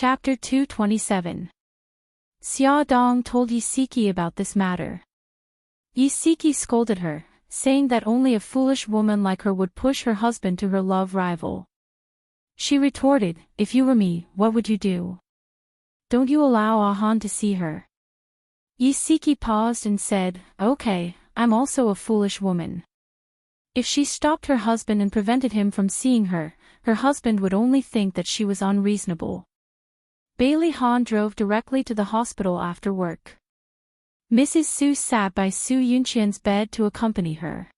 Chapter 227. Xia Dong told Yi Siki about this matter. Yi Siki scolded her, saying that only a foolish woman like her would push her husband to her love rival. She retorted, "If you were me, what would you do? Don't you allow Ah Han to see her?" Yi Siki paused and said, "Okay, I'm also a foolish woman. If she stopped her husband and prevented him from seeing her, her husband would only think that she was unreasonable." Bailey Han drove directly to the hospital after work. Mrs. Su sat by Su Yunqian's bed to accompany her.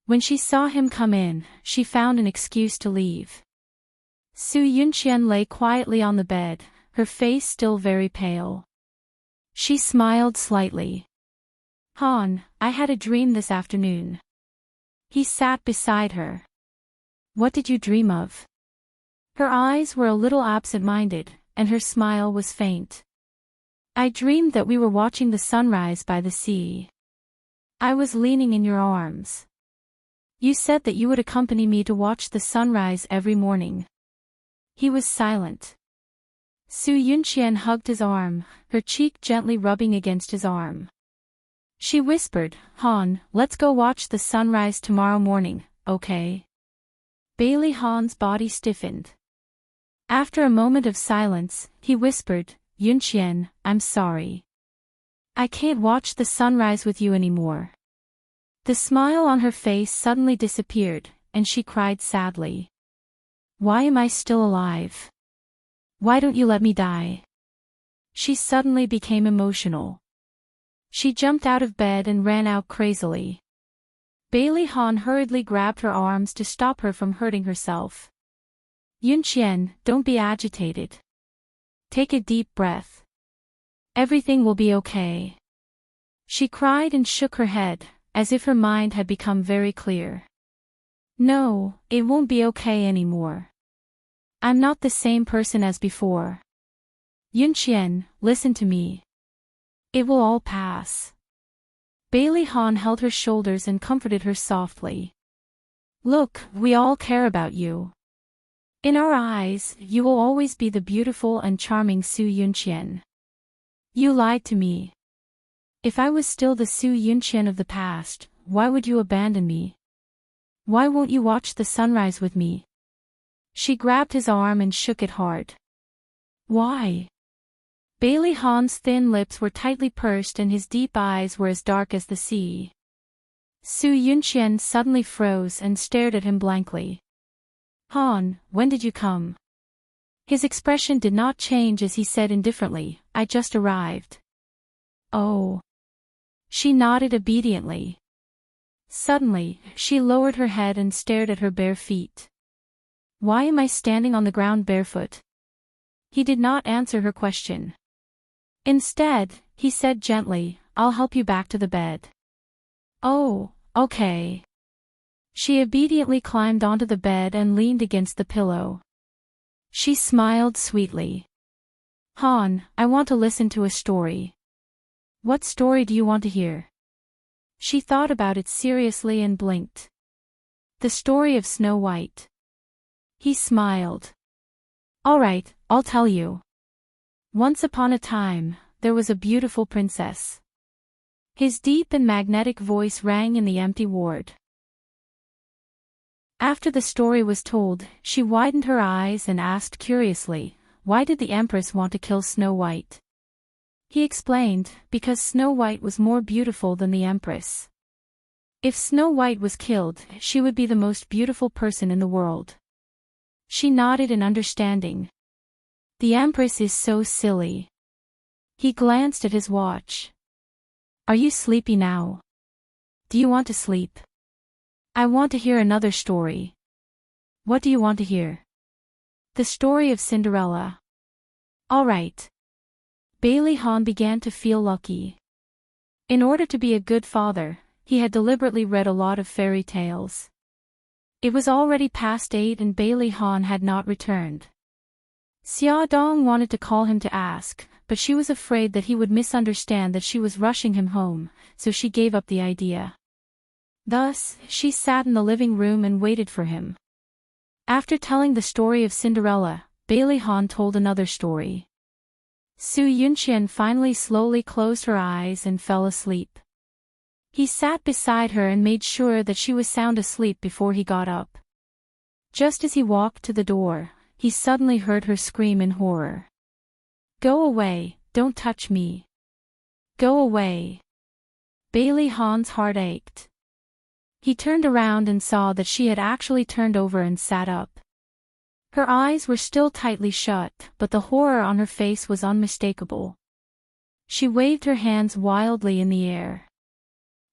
When she saw him come in, she found an excuse to leave. Su Yunqian lay quietly on the bed, her face still very pale. She smiled slightly. "Han, I had a dream this afternoon." He sat beside her. "What did you dream of?" Her eyes were a little absent-minded, and her smile was faint. "I dreamed that we were watching the sunrise by the sea. I was leaning in your arms. You said that you would accompany me to watch the sunrise every morning." He was silent. Su Yunqian hugged his arm, her cheek gently rubbing against his arm. She whispered, "Han, let's go watch the sunrise tomorrow morning, okay?" Bailey Han's body stiffened. After a moment of silence, he whispered, "Yunqian, I'm sorry. I can't watch the sunrise with you anymore." The smile on her face suddenly disappeared, and she cried sadly. "Why am I still alive? Why don't you let me die?" She suddenly became emotional. She jumped out of bed and ran out crazily. Bailey Han hurriedly grabbed her arms to stop her from hurting herself. "Yunqian, don't be agitated. Take a deep breath. Everything will be okay." She cried and shook her head, as if her mind had become very clear. "No, it won't be okay anymore. I'm not the same person as before. Yunqian, listen to me. It will all pass." Bailey Han held her shoulders and comforted her softly. "Look, we all care about you. In our eyes, you will always be the beautiful and charming Su Yunqian. You lied to me. If I was still the Su Yunqian of the past, why would you abandon me? Why won't you watch the sunrise with me?" She grabbed his arm and shook it hard. "Why?" Bailey Han's thin lips were tightly pursed and his deep eyes were as dark as the sea. Su Yunqian suddenly froze and stared at him blankly. "Han, when did you come?" His expression did not change as he said indifferently, "I just arrived." "Oh." She nodded obediently. Suddenly, she lowered her head and stared at her bare feet. "Why am I standing on the ground barefoot?" He did not answer her question. Instead, he said gently, "I'll help you back to the bed." "Oh, okay." She obediently climbed onto the bed and leaned against the pillow. She smiled sweetly. "Han, I want to listen to a story." "What story do you want to hear?" She thought about it seriously and blinked. "The story of Snow White." He smiled. "All right, I'll tell you. Once upon a time, there was a beautiful princess." His deep and magnetic voice rang in the empty ward. After the story was told, she widened her eyes and asked curiously, "Why did the Empress want to kill Snow White?" He explained, "Because Snow White was more beautiful than the Empress. If Snow White was killed, she would be the most beautiful person in the world." She nodded in understanding. "The Empress is so silly." He glanced at his watch. "Are you sleepy now? Do you want to sleep? I want to hear another story." "What do you want to hear?" "The story of Cinderella." "All right." Bailey Han began to feel lucky. In order to be a good father, he had deliberately read a lot of fairy tales. It was already past 8 and Bailey Han had not returned. Xia Dong wanted to call him to ask, but she was afraid that he would misunderstand that she was rushing him home, so she gave up the idea. Thus, she sat in the living room and waited for him. After telling the story of Cinderella, Bailey Han told another story. Su Yunqian finally slowly closed her eyes and fell asleep. He sat beside her and made sure that she was sound asleep before he got up. Just as he walked to the door, he suddenly heard her scream in horror. "Go away, don't touch me. Go away." Bailey Han's heart ached. He turned around and saw that she had actually turned over and sat up. Her eyes were still tightly shut, but the horror on her face was unmistakable. She waved her hands wildly in the air.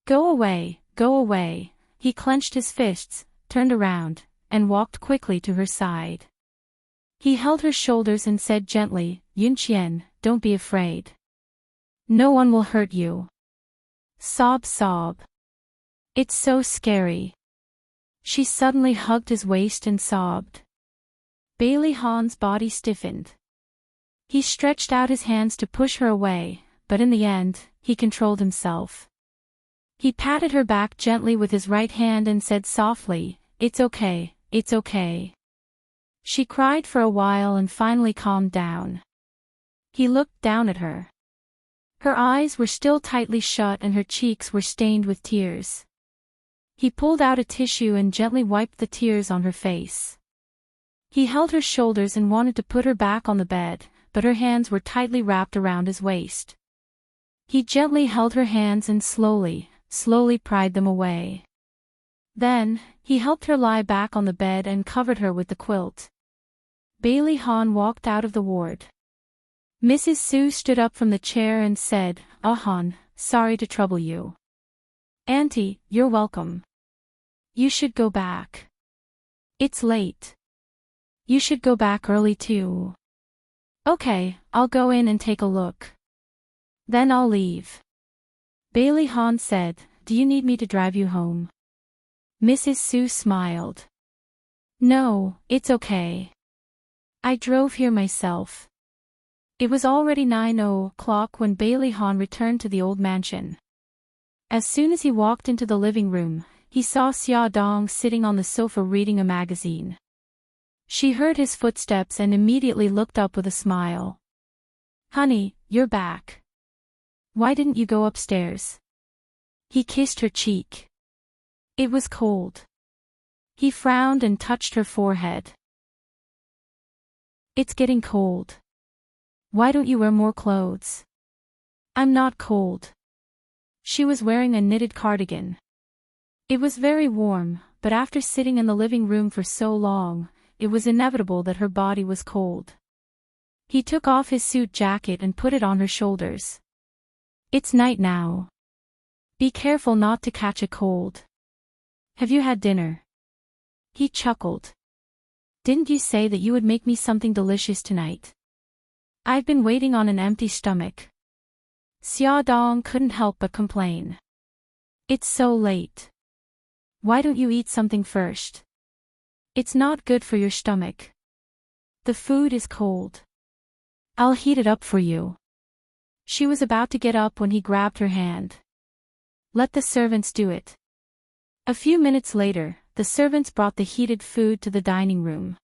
"Go away, go away." He clenched his fists, turned around, and walked quickly to her side. He held her shoulders and said gently, "Yunqian, don't be afraid. No one will hurt you." Sob, sob. "It's so scary." She suddenly hugged his waist and sobbed. Bailey Han's body stiffened. He stretched out his hands to push her away, but in the end, he controlled himself. He patted her back gently with his right hand and said softly, "It's okay, it's okay." She cried for a while and finally calmed down. He looked down at her. Her eyes were still tightly shut and her cheeks were stained with tears. He pulled out a tissue and gently wiped the tears on her face. He held her shoulders and wanted to put her back on the bed, but her hands were tightly wrapped around his waist. He gently held her hands and slowly pried them away. Then, he helped her lie back on the bed and covered her with the quilt. Bailey Han walked out of the ward. Mrs. Su stood up from the chair and said, "Ah Han, sorry to trouble you." "Auntie, you're welcome. You should go back. It's late. You should go back early too." "Okay, I'll go in and take a look. Then I'll leave." Bailey Han said, "Do you need me to drive you home?" Mrs. Su smiled. "No, it's okay. I drove here myself." It was already 9 o'clock when Bailey Han returned to the old mansion. As soon as he walked into the living room, he saw Xia Dong sitting on the sofa reading a magazine. She heard his footsteps and immediately looked up with a smile. "Honey, you're back. Why didn't you go upstairs?" He kissed her cheek. It was cold. He frowned and touched her forehead. "It's getting cold. Why don't you wear more clothes?" "I'm not cold." She was wearing a knitted cardigan. It was very warm, but after sitting in the living room for so long, it was inevitable that her body was cold. He took off his suit jacket and put it on her shoulders. "It's night now. Be careful not to catch a cold. Have you had dinner?" He chuckled. "Didn't you say that you would make me something delicious tonight? I've been waiting on an empty stomach." Xia Dong couldn't help but complain. "It's so late. Why don't you eat something first? It's not good for your stomach. The food is cold. I'll heat it up for you." She was about to get up when he grabbed her hand. "Let the servants do it." A few minutes later, the servants brought the heated food to the dining room.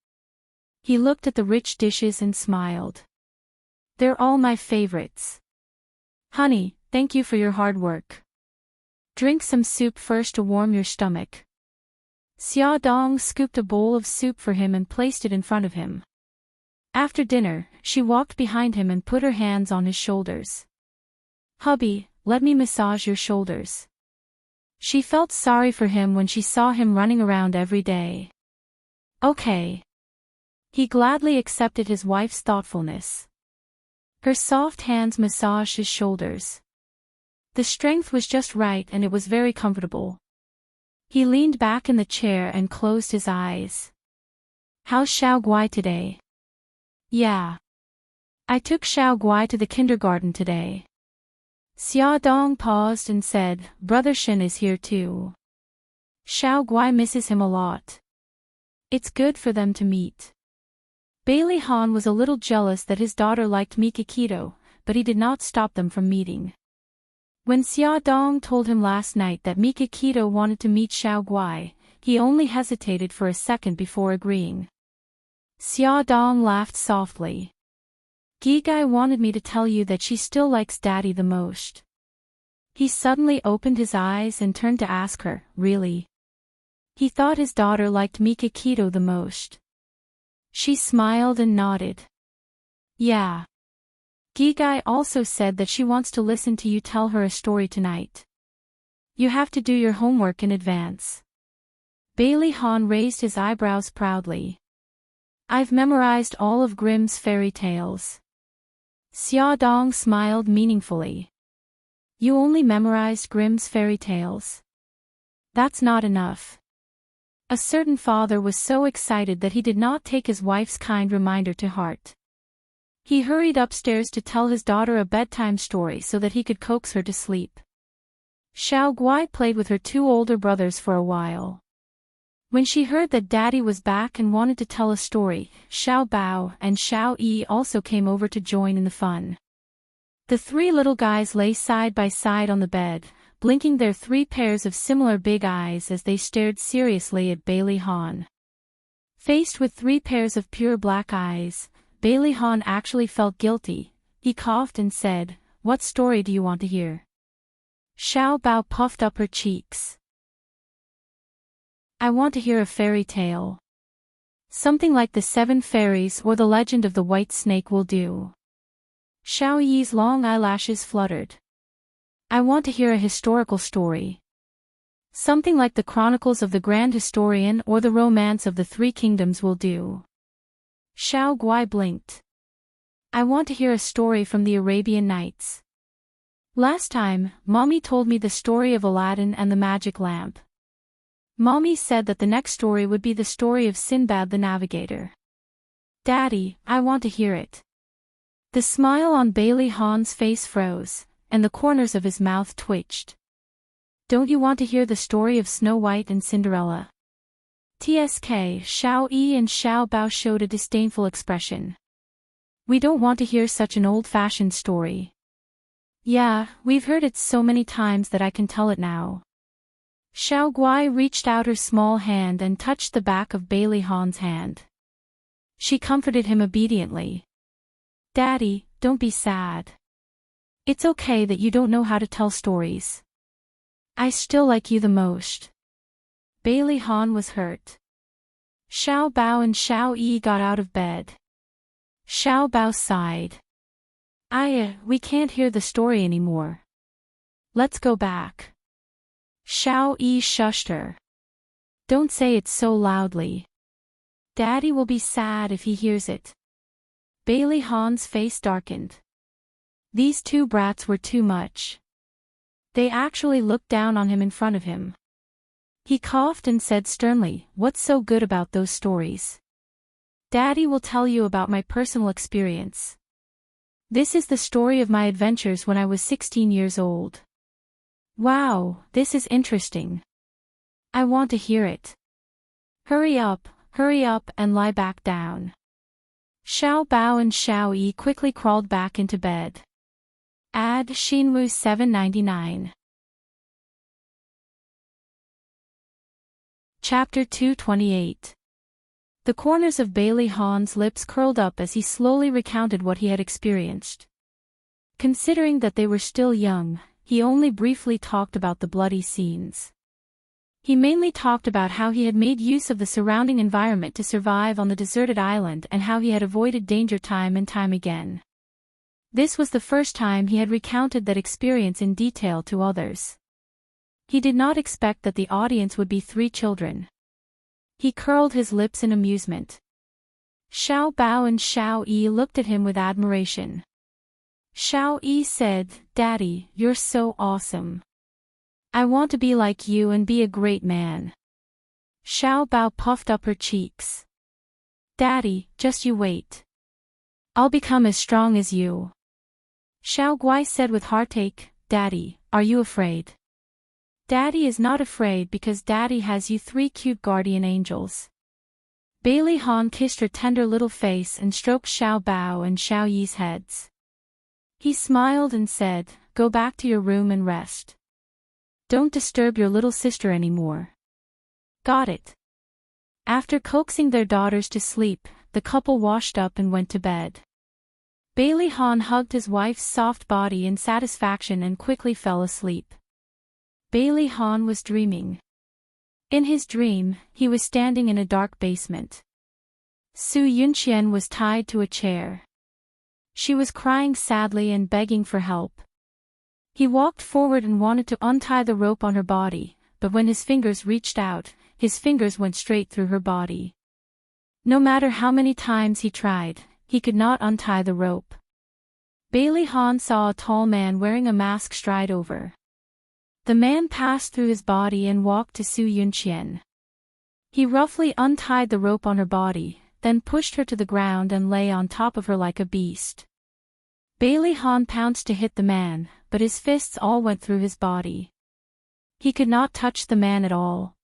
He looked at the rich dishes and smiled. "They're all my favorites. Honey, thank you for your hard work. Drink some soup first to warm your stomach." Xia Dong scooped a bowl of soup for him and placed it in front of him. After dinner, she walked behind him and put her hands on his shoulders. "Hubby, let me massage your shoulders." She felt sorry for him when she saw him running around every day. "Okay." He gladly accepted his wife's thoughtfulness. Her soft hands massaged his shoulders. The strength was just right and it was very comfortable. He leaned back in the chair and closed his eyes. "How's Xiao Guai today?" "Yeah. I took Xiao Guai to the kindergarten today." Xia Dong paused and said, "Brother Shen is here too. Xiao Guai misses him a lot. It's good for them to meet." Bailey Han was a little jealous that his daughter liked Mikakito, but he did not stop them from meeting. When Xia Dong told him last night that Mikakito wanted to meet Xiao Guai, he only hesitated for a second before agreeing. Xia Dong laughed softly. Gigai wanted me to tell you that she still likes Daddy the most. He suddenly opened his eyes and turned to ask her, really? He thought his daughter liked Mikakito the most. She smiled and nodded. Yeah. Gigai also said that she wants to listen to you tell her a story tonight. You have to do your homework in advance. Bailey Han raised his eyebrows proudly. I've memorized all of Grimm's fairy tales. Xia Dong smiled meaningfully. You only memorized Grimm's fairy tales? That's not enough. A certain father was so excited that he did not take his wife's kind reminder to heart. He hurried upstairs to tell his daughter a bedtime story so that he could coax her to sleep. Xiao Guai played with her two older brothers for a while. When she heard that Daddy was back and wanted to tell a story, Xiao Bao and Xiao Yi also came over to join in the fun. The three little guys lay side by side on the bed, blinking their three pairs of similar big eyes as they stared seriously at Bailey Han. Faced with three pairs of pure black eyes, Bailey Han actually felt guilty. He coughed and said, "What story do you want to hear?" Xiao Bao puffed up her cheeks. I want to hear a fairy tale. Something like the Seven Fairies or the Legend of the White Snake will do. Xiao Yi's long eyelashes fluttered. I want to hear a historical story. Something like the Chronicles of the Grand Historian or the Romance of the Three Kingdoms will do. Xiao Guai blinked. I want to hear a story from the Arabian Nights. Last time, Mommy told me the story of Aladdin and the magic lamp. Mommy said that the next story would be the story of Sinbad the Navigator. Daddy, I want to hear it. The smile on Bailey Han's face froze, and the corners of his mouth twitched. Don't you want to hear the story of Snow White and Cinderella? TSK, Xiao Yi and Xiao Bao showed a disdainful expression. We don't want to hear such an old-fashioned story. Yeah, we've heard it so many times that I can tell it now. Xiao Guai reached out her small hand and touched the back of Bailey Han's hand. She comforted him obediently. Daddy, don't be sad. It's okay that you don't know how to tell stories. I still like you the most. Bailey Han was hurt. Xiao Bao and Xiao Yi got out of bed. Xiao Bao sighed. We can't hear the story anymore. Let's go back. Xiao Yi shushed her. Don't say it so loudly. Daddy will be sad if he hears it. Bailey Han's face darkened. These two brats were too much. They actually looked down on him in front of him. He coughed and said sternly, "What's so good about those stories?" Daddy will tell you about my personal experience. This is the story of my adventures when I was 16 years old. Wow, this is interesting. I want to hear it. Hurry up and lie back down. Xiao Bao and Xiao Yi quickly crawled back into bed. Add Shinwu 799. Chapter 228. The corners of Bailey Han's lips curled up as he slowly recounted what he had experienced. Considering that they were still young, he only briefly talked about the bloody scenes. He mainly talked about how he had made use of the surrounding environment to survive on the deserted island and how he had avoided danger time and time again. This was the first time he had recounted that experience in detail to others. He did not expect that the audience would be three children. He curled his lips in amusement. Xiao Bao and Xiao Yi looked at him with admiration. Xiao Yi said, "Daddy, you're so awesome. I want to be like you and be a great man." Xiao Bao puffed up her cheeks. "Daddy, just you wait. I'll become as strong as you." Xiao Guai said with heartache, "Daddy, are you afraid?" Daddy is not afraid because Daddy has you three cute guardian angels. Bailey Han kissed her tender little face and stroked Xiao Bao and Xiao Yi's heads. He smiled and said, "Go back to your room and rest. Don't disturb your little sister anymore." Got it. After coaxing their daughters to sleep, the couple washed up and went to bed. Bailey Han hugged his wife's soft body in satisfaction and quickly fell asleep. Bailey Han was dreaming. In his dream, he was standing in a dark basement. Su Yunqian was tied to a chair. She was crying sadly and begging for help. He walked forward and wanted to untie the rope on her body, but when his fingers reached out, his fingers went straight through her body. No matter how many times he tried, he could not untie the rope. Bailey Han saw a tall man wearing a mask stride over. The man passed through his body and walked to Su Yunqian. He roughly untied the rope on her body, then pushed her to the ground and lay on top of her like a beast. Bailey Han pounced to hit the man, but his fists all went through his body. He could not touch the man at all.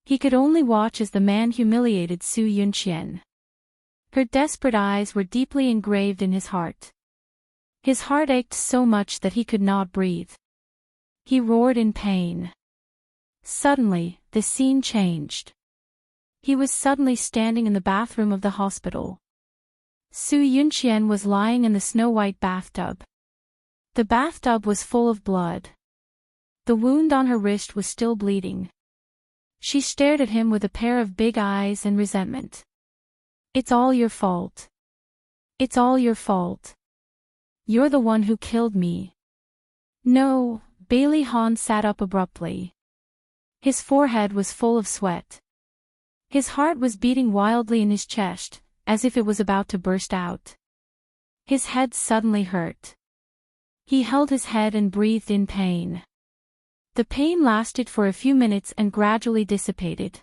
He could only watch as the man humiliated Su Yunqian. Her desperate eyes were deeply engraved in his heart. His heart ached so much that he could not breathe. He roared in pain. Suddenly, the scene changed. He was suddenly standing in the bathroom of the hospital. Su Yunqian was lying in the snow-white bathtub. The bathtub was full of blood. The wound on her wrist was still bleeding. She stared at him with a pair of big eyes and resentment. "It's all your fault. It's all your fault. You're the one who killed me." "No." Bailey Han sat up abruptly. His forehead was full of sweat. His heart was beating wildly in his chest, as if it was about to burst out. His head suddenly hurt. He held his head and breathed in pain. The pain lasted for a few minutes and gradually dissipated.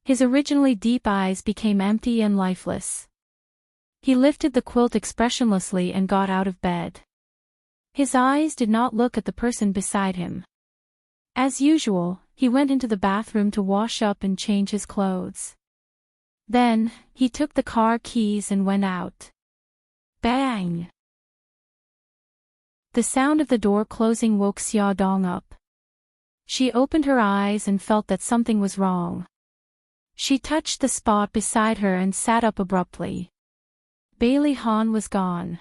His originally deep eyes became empty and lifeless. He lifted the quilt expressionlessly and got out of bed. His eyes did not look at the person beside him. As usual, he went into the bathroom to wash up and change his clothes. Then, he took the car keys and went out. Bang! The sound of the door closing woke Xia Dong up. She opened her eyes and felt that something was wrong. She touched the spot beside her and sat up abruptly. Bailey Han was gone.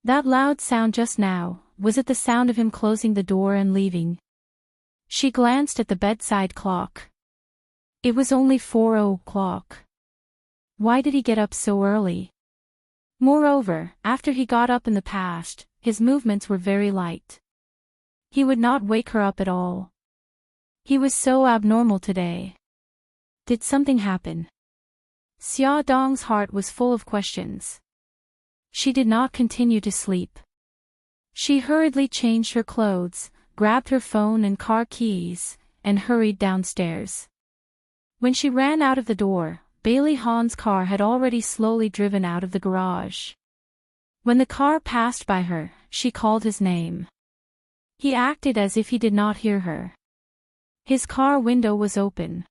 That loud sound just now, was it the sound of him closing the door and leaving? She glanced at the bedside clock. It was only 4 o'clock. Why did he get up so early? Moreover, after he got up in the past, his movements were very light. He would not wake her up at all. He was so abnormal today. Did something happen? Xia Dong's heart was full of questions. She did not continue to sleep. She hurriedly changed her clothes, grabbed her phone and car keys, and hurried downstairs. When she ran out of the door, Bailey Han's car had already slowly driven out of the garage. When the car passed by her, she called his name. He acted as if he did not hear her. His car window was open.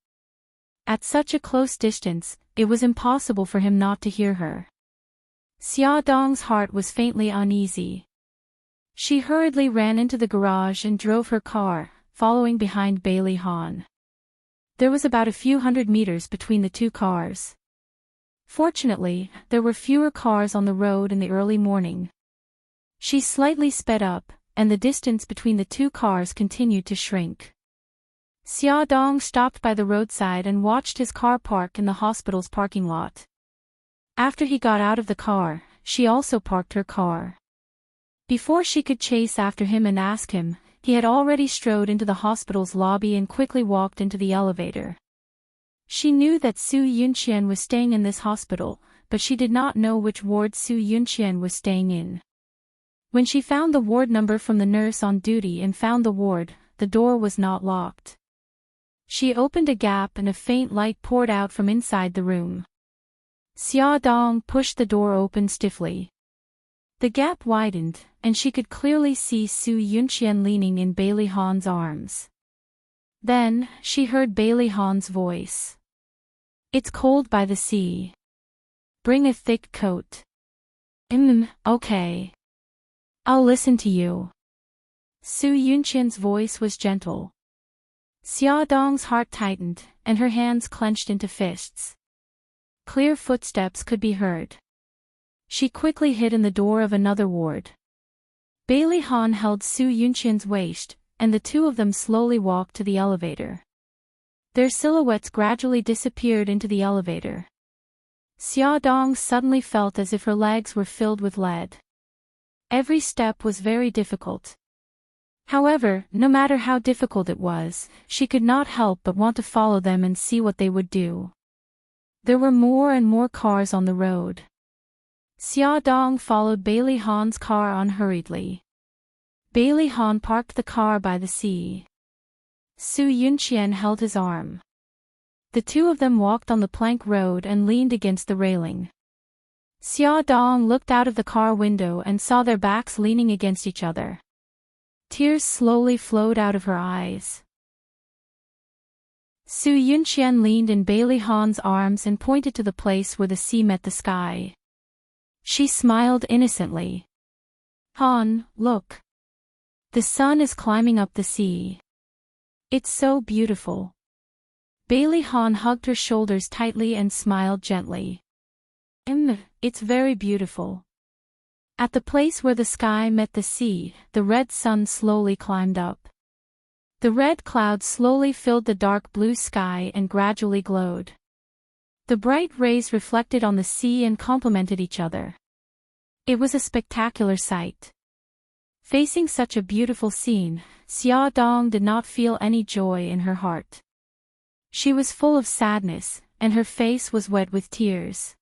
At such a close distance, it was impossible for him not to hear her. Xia Dong's heart was faintly uneasy. She hurriedly ran into the garage and drove her car, following behind Bailey Han. There was about a few hundred meters between the two cars. Fortunately, there were fewer cars on the road in the early morning. She slightly sped up, and the distance between the two cars continued to shrink. Xia Dong stopped by the roadside and watched his car park in the hospital's parking lot. After he got out of the car, she also parked her car. Before she could chase after him and ask him, he had already strode into the hospital's lobby and quickly walked into the elevator. She knew that Su Yunqian was staying in this hospital, but she did not know which ward Su Yunqian was staying in. When she found the ward number from the nurse on duty and found the ward, the door was not locked. She opened a gap and a faint light poured out from inside the room. Xia Dong pushed the door open stiffly. The gap widened, and she could clearly see Su Yunqian leaning in Bailey Han's arms. Then, she heard Bailey Han's voice. "It's cold by the sea. Bring a thick coat." Okay. I'll listen to you." Su Yunqian's voice was gentle. Xia Dong's heart tightened, and her hands clenched into fists. Clear footsteps could be heard. She quickly hid in the door of another ward. Bailey Han held Su Yunqian's waist, and the two of them slowly walked to the elevator. Their silhouettes gradually disappeared into the elevator. Xia Dong suddenly felt as if her legs were filled with lead. Every step was very difficult. However, no matter how difficult it was, she could not help but want to follow them and see what they would do. There were more and more cars on the road. Xia Dong followed Bailey Han's car unhurriedly. Bailey Han parked the car by the sea. Su Yunqian held his arm. The two of them walked on the plank road and leaned against the railing. Xia Dong looked out of the car window and saw their backs leaning against each other. Tears slowly flowed out of her eyes. Su Yunqian leaned in Bailey Han's arms and pointed to the place where the sea met the sky. She smiled innocently. Han, look. The sun is climbing up the sea. It's so beautiful. Bailey Han hugged her shoulders tightly and smiled gently. It's very beautiful. At the place where the sky met the sea, the red sun slowly climbed up. The red clouds slowly filled the dark blue sky and gradually glowed. The bright rays reflected on the sea and complemented each other. It was a spectacular sight. Facing such a beautiful scene, Xia Dong did not feel any joy in her heart. She was full of sadness, and her face was wet with tears.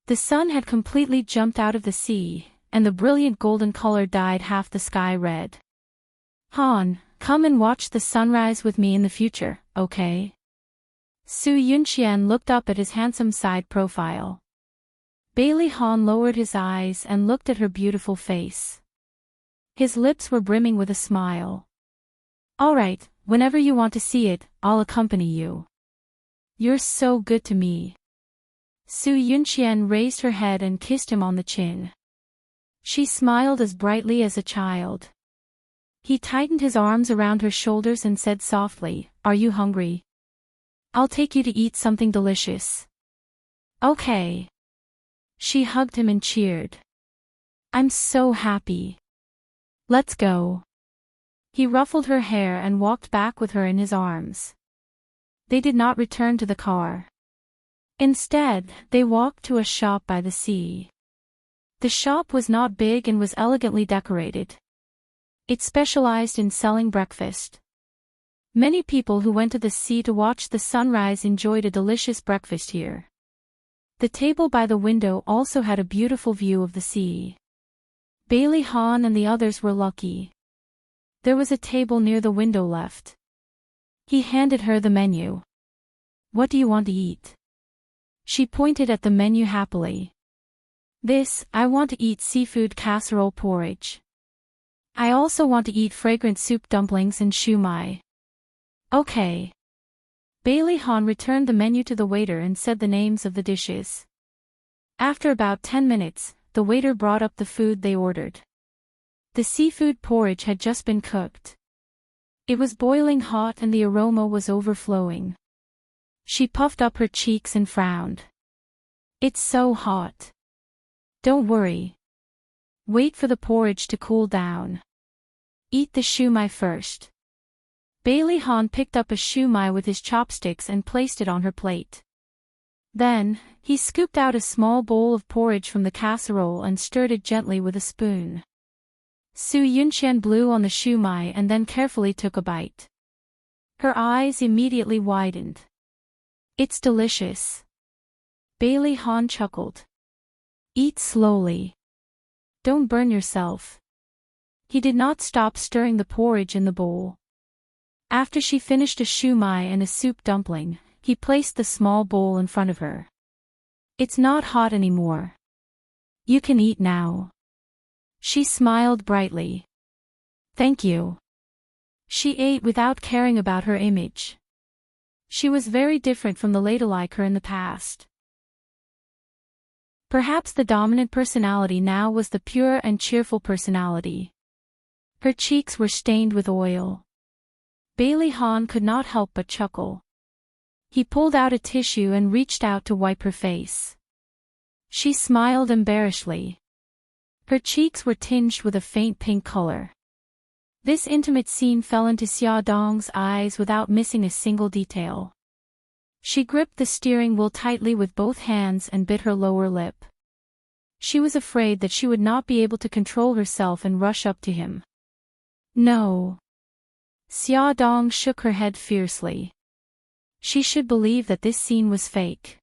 The sun had completely jumped out of the sea, and the brilliant golden color dyed half the sky red. Han, come and watch the sunrise with me in the future, okay? Su Yunqian looked up at his handsome side profile. Bailey Han lowered his eyes and looked at her beautiful face. His lips were brimming with a smile. All right, whenever you want to see it, I'll accompany you. You're so good to me. Su Yunqian raised her head and kissed him on the chin. She smiled as brightly as a child. He tightened his arms around her shoulders and said softly, "Are you hungry? I'll take you to eat something delicious." Okay. She hugged him and cheered. I'm so happy. Let's go. He ruffled her hair and walked back with her in his arms. They did not return to the car. Instead, they walked to a shop by the sea. The shop was not big and was elegantly decorated. It specialized in selling breakfast. Many people who went to the sea to watch the sunrise enjoyed a delicious breakfast here. The table by the window also had a beautiful view of the sea. Bailey Han and the others were lucky. There was a table near the window left. He handed her the menu. What do you want to eat? She pointed at the menu happily. I want to eat seafood casserole porridge. I also want to eat fragrant soup dumplings and shumai. Okay. Bailey Han returned the menu to the waiter and said the names of the dishes. After about 10 minutes, the waiter brought up the food they ordered. The seafood porridge had just been cooked. It was boiling hot and the aroma was overflowing. She puffed up her cheeks and frowned. It's so hot. Don't worry. Wait for the porridge to cool down. Eat the shumai first. Bailey Han picked up a shumai with his chopsticks and placed it on her plate. Then, he scooped out a small bowl of porridge from the casserole and stirred it gently with a spoon. Su Yunqian blew on the shumai and then carefully took a bite. Her eyes immediately widened. It's delicious. Bailey Han chuckled. Eat slowly. Don't burn yourself. He did not stop stirring the porridge in the bowl. After she finished a shumai and a soup dumpling, he placed the small bowl in front of her. It's not hot anymore. You can eat now. She smiled brightly. Thank you. She ate without caring about her image. She was very different from the ladylike her in the past. Perhaps the dominant personality now was the pure and cheerful personality. Her cheeks were stained with oil. Bailey Han could not help but chuckle. He pulled out a tissue and reached out to wipe her face. She smiled embarrassedly. Her cheeks were tinged with a faint pink color. This intimate scene fell into Xia Dong's eyes without missing a single detail. She gripped the steering wheel tightly with both hands and bit her lower lip. She was afraid that she would not be able to control herself and rush up to him. No. Xia Dong shook her head fiercely. She should believe that this scene was fake.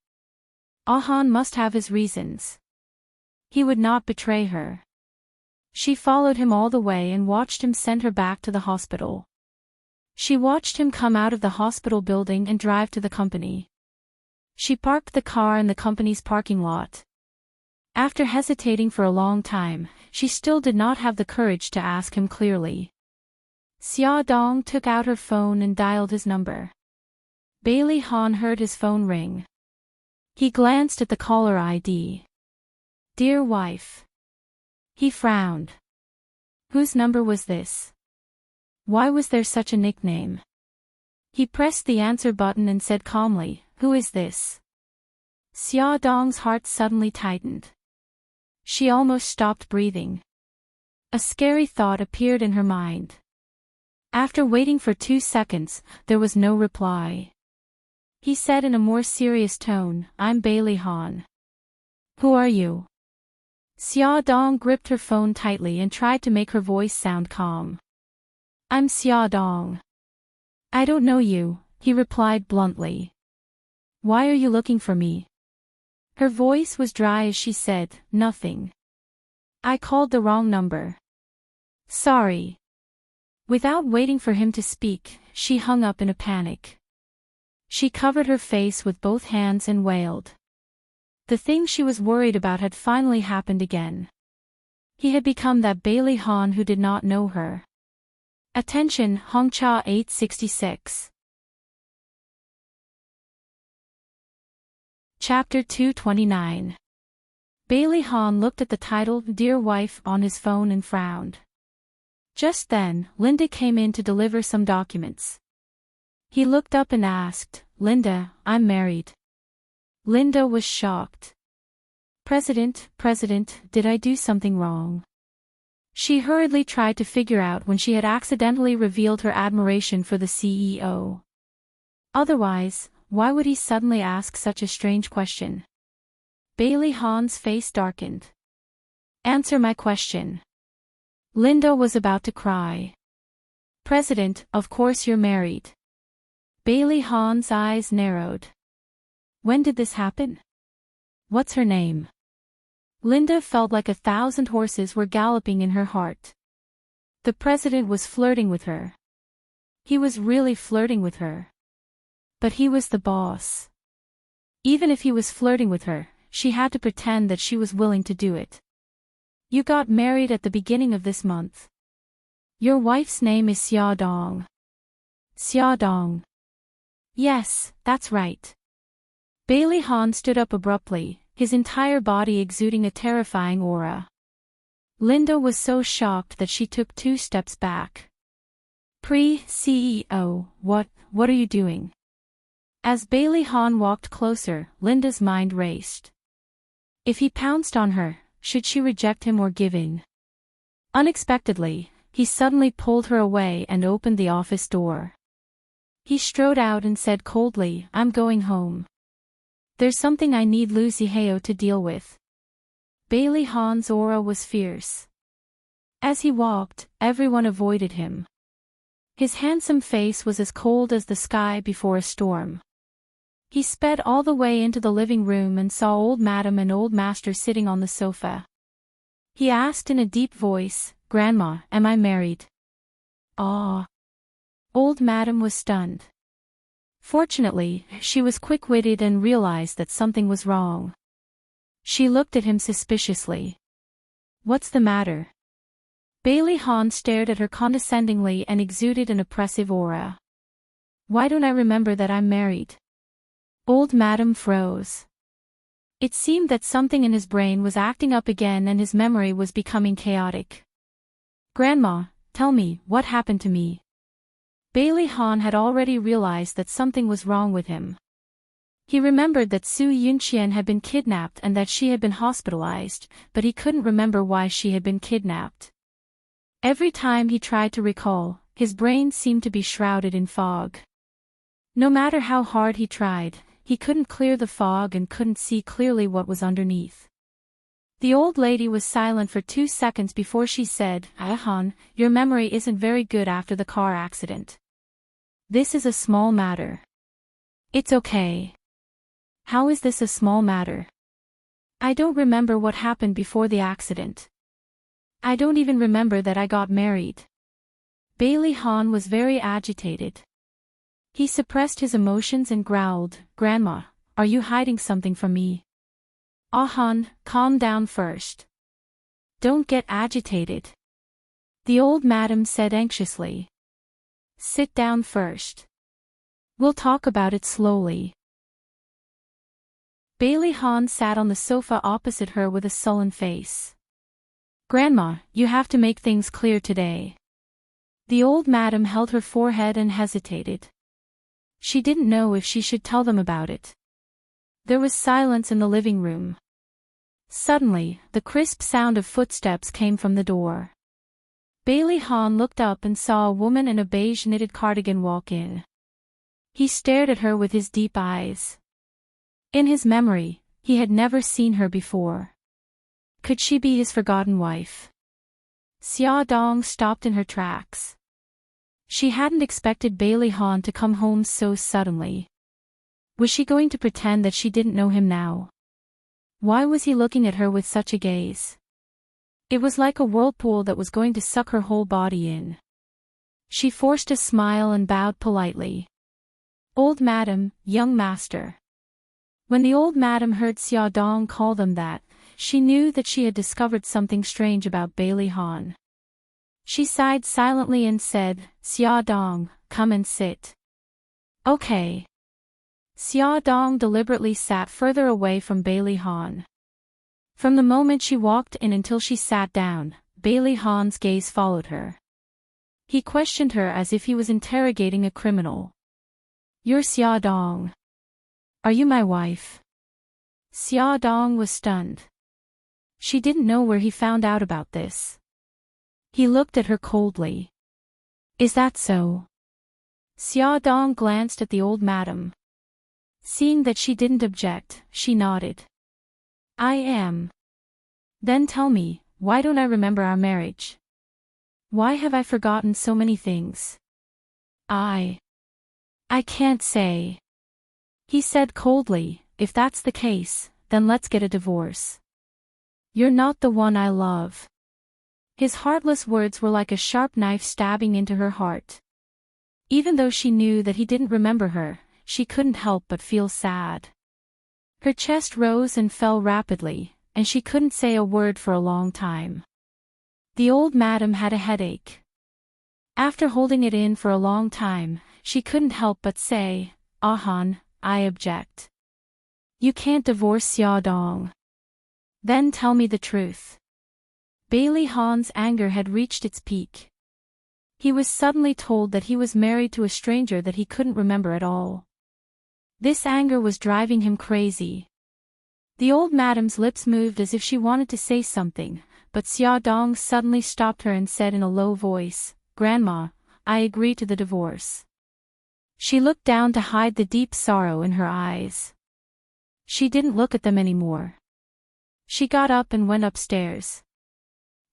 Han must have his reasons. He would not betray her. She followed him all the way and watched him send her back to the hospital. She watched him come out of the hospital building and drive to the company. She parked the car in the company's parking lot. After hesitating for a long time, she still did not have the courage to ask him clearly. Xia Dong took out her phone and dialed his number. Bailey Han heard his phone ring. He glanced at the caller ID. Dear wife. He frowned. Whose number was this? Why was there such a nickname? He pressed the answer button and said calmly, Who is this? Xia Dong's heart suddenly tightened. She almost stopped breathing. A scary thought appeared in her mind. After waiting for 2 seconds, there was no reply. He said in a more serious tone, I'm Bailey Han. Who are you? Xia Dong gripped her phone tightly and tried to make her voice sound calm. I'm Xia Dong. I don't know you, he replied bluntly. Why are you looking for me? Her voice was dry as she said, Nothing. I called the wrong number. Sorry. Without waiting for him to speak, she hung up in a panic. She covered her face with both hands and wailed. The thing she was worried about had finally happened again. He had become that Bailey Han who did not know her. Attention, Hongcha 866. Chapter 229. Bailey Han looked at the title, Dear Wife, on his phone and frowned. Just then, Linda came in to deliver some documents. He looked up and asked, Linda, I'm married. Linda was shocked. President, did I do something wrong? She hurriedly tried to figure out when she had accidentally revealed her admiration for the CEO. Otherwise, why would he suddenly ask such a strange question? Bailey Han's face darkened. Answer my question. Linda was about to cry. President, of course you're married. Bailey Han's eyes narrowed. When did this happen? What's her name? Linda felt like 1,000 horses were galloping in her heart. The president was flirting with her. He was really flirting with her. But he was the boss. Even if he was flirting with her, she had to pretend that she was willing to do it. You got married at the beginning of this month. Your wife's name is Xia Dong. Xia Dong. Yes, that's right. Bailey Han stood up abruptly, his entire body exuding a terrifying aura. Linda was so shocked that she took 2 steps back. Pre-CEO, what are you doing? As Bailey Han walked closer, Linda's mind raced. If he pounced on her, should she reject him or give in? Unexpectedly, he suddenly pulled her away and opened the office door. He strode out and said coldly, I'm going home. There's something I need Lu Zihao to deal with. Bailey Han's aura was fierce. As he walked, everyone avoided him. His handsome face was as cold as the sky before a storm. He sped all the way into the living room and saw old Madam and old Master sitting on the sofa. He asked in a deep voice, Grandma, am I married? Ah. Old Madam was stunned. Fortunately, she was quick-witted and realized that something was wrong. She looked at him suspiciously. What's the matter? Bailey Han stared at her condescendingly and exuded an oppressive aura. Why don't I remember that I'm married? Old Madam froze. It seemed that something in his brain was acting up again and his memory was becoming chaotic. Grandma, tell me, what happened to me? Bailey Han had already realized that something was wrong with him. He remembered that Su Yunqian had been kidnapped and that she had been hospitalized, but he couldn't remember why she had been kidnapped. Every time he tried to recall, his brain seemed to be shrouded in fog. No matter how hard he tried, he couldn't clear the fog and couldn't see clearly what was underneath. The old lady was silent for 2 seconds before she said, "Han, your memory isn't very good after the car accident. This is a small matter." "It's okay." "How is this a small matter?" "I don't remember what happened before the accident. I don't even remember that I got married." Bailey Han was very agitated. He suppressed his emotions and growled, "Grandma, are you hiding something from me?" "Han, calm down first. Don't get agitated," the old madam said anxiously. "Sit down first. We'll talk about it slowly." Bailey Han sat on the sofa opposite her with a sullen face. "Grandma, you have to make things clear today." The old madam held her forehead and hesitated. She didn't know if she should tell them about it. There was silence in the living room. Suddenly, the crisp sound of footsteps came from the door. Bailey Han looked up and saw a woman in a beige knitted cardigan walk in. He stared at her with his deep eyes. In his memory, he had never seen her before. Could she be his forgotten wife? Xia Dong stopped in her tracks. She hadn't expected Bailey Han to come home so suddenly. Was she going to pretend that she didn't know him now? Why was he looking at her with such a gaze? It was like a whirlpool that was going to suck her whole body in. She forced a smile and bowed politely. "Old madam, young master." When the old madam heard Xia Dong call them that, she knew that she had discovered something strange about Bailey Han. She sighed silently and said, "Xia Dong, come and sit." "Okay." Xia Dong deliberately sat further away from Bailey Han. From the moment she walked in until she sat down, Bailey Han's gaze followed her. He questioned her as if he was interrogating a criminal. "You're Xia Dong. Are you my wife?" Xia Dong was stunned. She didn't know where he found out about this. He looked at her coldly. "Is that so?" Xia Dong glanced at the old madam. Seeing that she didn't object, she nodded. "I am." "Then tell me, why don't I remember our marriage? Why have I forgotten so many things?" I can't say," he said coldly. "If that's the case, then let's get a divorce. You're not the one I love." His heartless words were like a sharp knife stabbing into her heart. Even though she knew that he didn't remember her, she couldn't help but feel sad. Her chest rose and fell rapidly, and she couldn't say a word for a long time. The old madam had a headache. After holding it in for a long time, she couldn't help but say, "Han, I object. You can't divorce Xia Dong." "Then tell me the truth." Bailey Han's anger had reached its peak. He was suddenly told that he was married to a stranger that he couldn't remember at all. This anger was driving him crazy. The old madam's lips moved as if she wanted to say something, but Xia Dong suddenly stopped her and said in a low voice, "Grandma, I agree to the divorce." She looked down to hide the deep sorrow in her eyes. She didn't look at them anymore. She got up and went upstairs.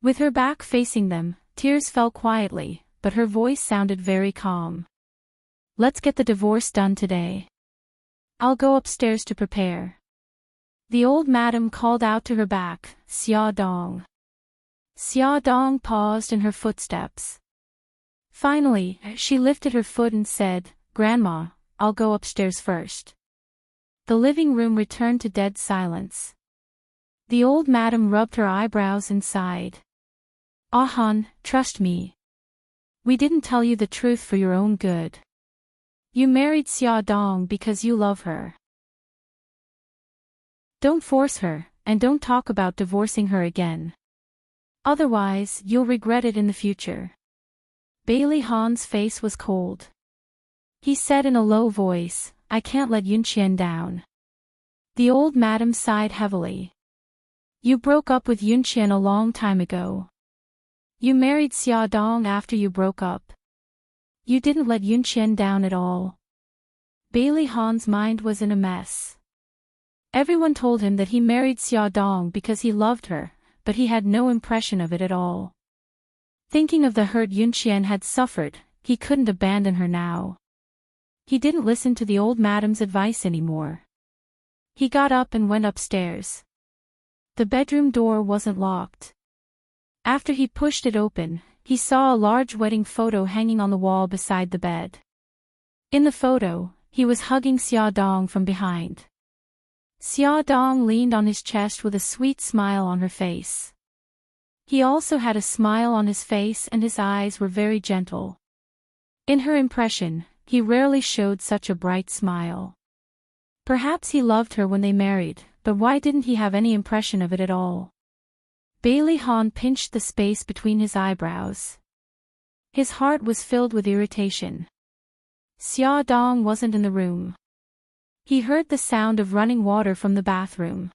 With her back facing them, tears fell quietly, but her voice sounded very calm. "Let's get the divorce done today. I'll go upstairs to prepare." The old madam called out to her back, "Xia Dong." Xia Dong paused in her footsteps. Finally, she lifted her foot and said, "Grandma, I'll go upstairs first." The living room returned to dead silence. The old madam rubbed her eyebrows and sighed. "Han, trust me. We didn't tell you the truth for your own good. You married Xia Dong because you love her. Don't force her, and don't talk about divorcing her again. Otherwise, you'll regret it in the future." Bailey Han's face was cold. He said in a low voice, I can't let Yunqian down. The old madam sighed heavily. You broke up with Yunqian a long time ago. You married Xia Dong after you broke up. You didn't let Yunqian down at all. Bailey Han's mind was in a mess. Everyone told him that he married Xia Dong because he loved her, but he had no impression of it at all. Thinking of the hurt Yunqian had suffered, he couldn't abandon her now. He didn't listen to the old madam's advice anymore. He got up and went upstairs. The bedroom door wasn't locked. After he pushed it open, he saw a large wedding photo hanging on the wall beside the bed. In the photo, he was hugging Xia Dong from behind. Xia Dong leaned on his chest with a sweet smile on her face. He also had a smile on his face and his eyes were very gentle. In her impression, he rarely showed such a bright smile. Perhaps he loved her when they married, but why didn't he have any impression of it at all? Bailey Han pinched the space between his eyebrows. His heart was filled with irritation. Xia Dong wasn't in the room. He heard the sound of running water from the bathroom.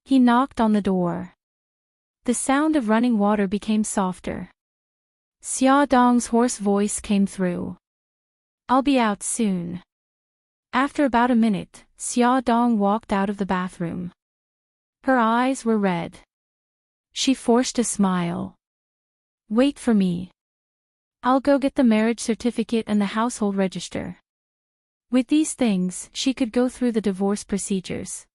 He knocked on the door. The sound of running water became softer. Xia Dong's hoarse voice came through. I'll be out soon. After about a minute, Xia Dong walked out of the bathroom. Her eyes were red. She forced a smile. Wait for me. I'll go get the marriage certificate and the household register. With these things, she could go through the divorce procedures.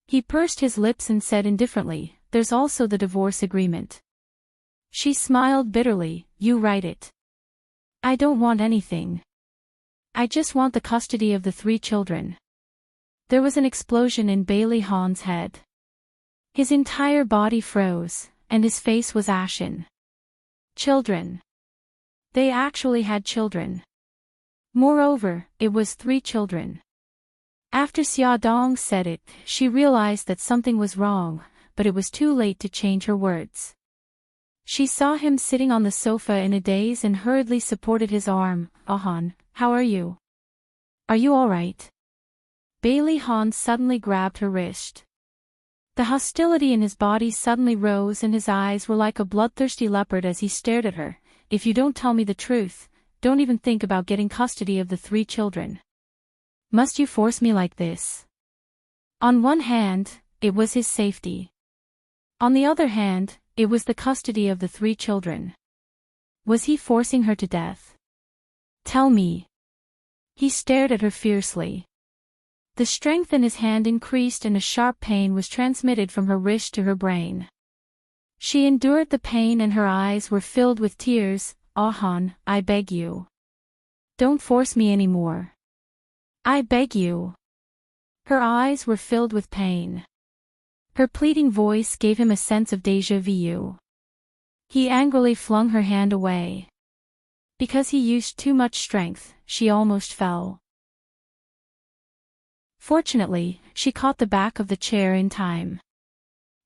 He pursed his lips and said indifferently, there's also the divorce agreement. She smiled bitterly, you write it. I don't want anything. I just want the custody of the 3 children. There was an explosion in Bailey Han's head. His entire body froze, and his face was ashen. Children. They actually had children. Moreover, it was 3 children. After Xia Dong said it, she realized that something was wrong, but it was too late to change her words. She saw him sitting on the sofa in a daze and hurriedly supported his arm. Han, how are you? Are you all right? Bailey Han suddenly grabbed her wrist. The hostility in his body suddenly rose and his eyes were like a bloodthirsty leopard as he stared at her. If you don't tell me the truth, don't even think about getting custody of the 3 children. Must you force me like this? On one hand, it was his safety. On the other hand, it was the custody of the 3 children. Was he forcing her to death? Tell me. He stared at her fiercely. The strength in his hand increased and a sharp pain was transmitted from her wrist to her brain. She endured the pain and her eyes were filled with tears. Han, I beg you. Don't force me anymore. I beg you. Her eyes were filled with pain. Her pleading voice gave him a sense of déjà vu. He angrily flung her hand away. Because he used too much strength, she almost fell. Fortunately, she caught the back of the chair in time.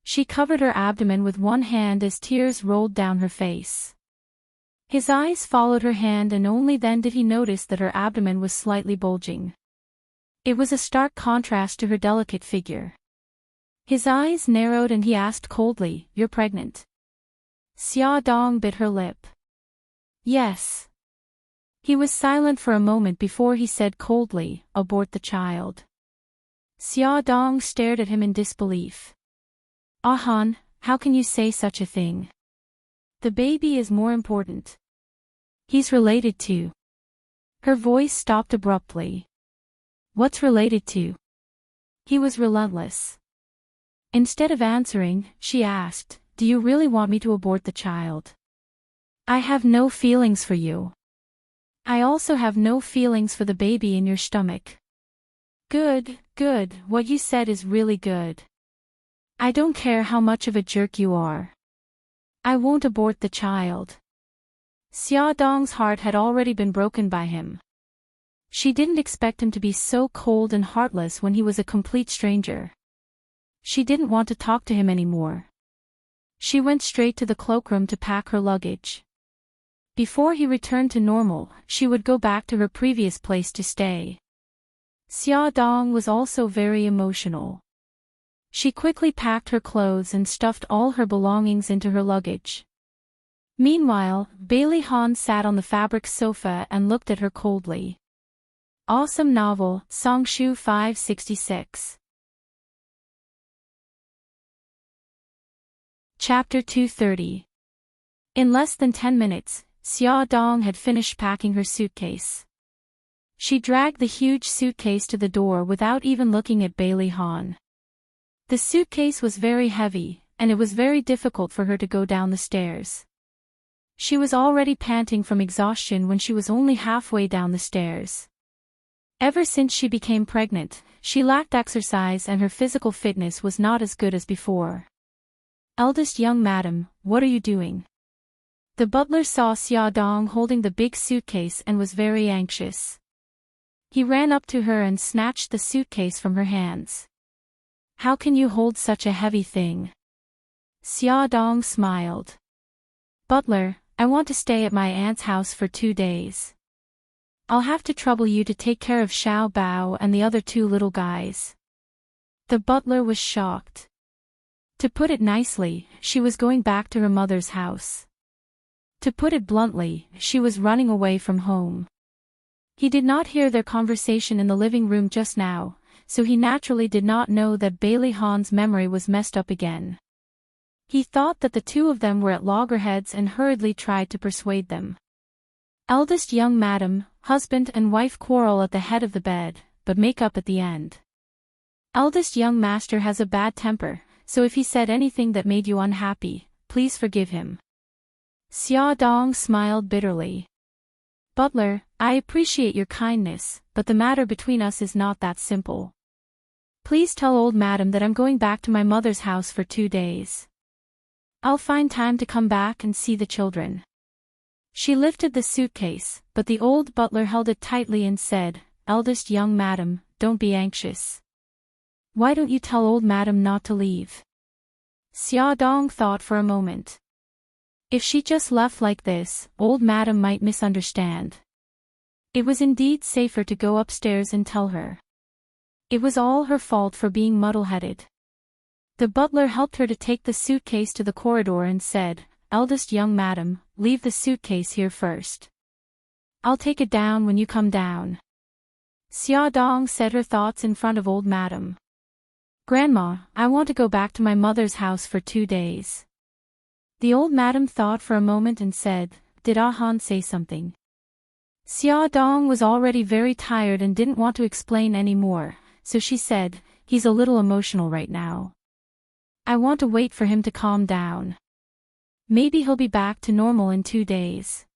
She covered her abdomen with one hand as tears rolled down her face. His eyes followed her hand and only then did he notice that her abdomen was slightly bulging. It was a stark contrast to her delicate figure. His eyes narrowed and he asked coldly, You're pregnant? Xia Dong bit her lip. Yes. He was silent for a moment before he said coldly, Abort the child. Xia Dong stared at him in disbelief. Han, how can you say such a thing? The baby is more important. He's related to. Her voice stopped abruptly. What's related to? He was relentless. Instead of answering, she asked, Do you really want me to abort the child? I have no feelings for you. I also have no feelings for the baby in your stomach. Good, good, what you said is really good. I don't care how much of a jerk you are. I won't abort the child. Xia Dong's heart had already been broken by him. She didn't expect him to be so cold and heartless when he was a complete stranger. She didn't want to talk to him anymore. She went straight to the cloakroom to pack her luggage. Before he returned to normal, she would go back to her previous place to stay. Xia Dong was also very emotional. She quickly packed her clothes and stuffed all her belongings into her luggage. Meanwhile, Bailey Han sat on the fabric sofa and looked at her coldly. Awesome novel, Songshu 566. Chapter 230. In less than 10 minutes, Xia Dong had finished packing her suitcase. She dragged the huge suitcase to the door without even looking at Bailey Han. The suitcase was very heavy, and it was very difficult for her to go down the stairs. She was already panting from exhaustion when she was only halfway down the stairs. Ever since she became pregnant, she lacked exercise and her physical fitness was not as good as before. "Eldest young madam, what are you doing?" The butler saw Xia Dong holding the big suitcase and was very anxious. He ran up to her and snatched the suitcase from her hands. "How can you hold such a heavy thing?" Xia Dong smiled. "Butler, I want to stay at my aunt's house for 2 days. I'll have to trouble you to take care of Xiao Bao and the other 2 little guys." The butler was shocked. To put it nicely, she was going back to her mother's house. To put it bluntly, she was running away from home. He did not hear their conversation in the living room just now, so he naturally did not know that Bailey Han's memory was messed up again. He thought that the 2 of them were at loggerheads and hurriedly tried to persuade them. "Eldest young madam, husband and wife quarrel at the head of the bed, but make up at the end. Eldest young master has a bad temper, so if he said anything that made you unhappy, please forgive him." Xia Dong smiled bitterly. "Butler, I appreciate your kindness, but the matter between us is not that simple. Please tell old madam that I'm going back to my mother's house for 2 days. I'll find time to come back and see the children." She lifted the suitcase, but the old butler held it tightly and said, "Eldest young madam, don't be anxious. Why don't you tell old madam not to leave?" Xia Dong thought for a moment. If she just left like this, old madam might misunderstand. It was indeed safer to go upstairs and tell her. It was all her fault for being muddle-headed. The butler helped her to take the suitcase to the corridor and said, "Eldest young madam, leave the suitcase here first. I'll take it down when you come down." Xia Dong said her thoughts in front of old madam. "Grandma, I want to go back to my mother's house for 2 days." The old madam thought for a moment and said, "Did Ah Han say something?" Xia Dong was already very tired and didn't want to explain any more, so she said, "He's a little emotional right now. I want to wait for him to calm down. Maybe he'll be back to normal in 2 days.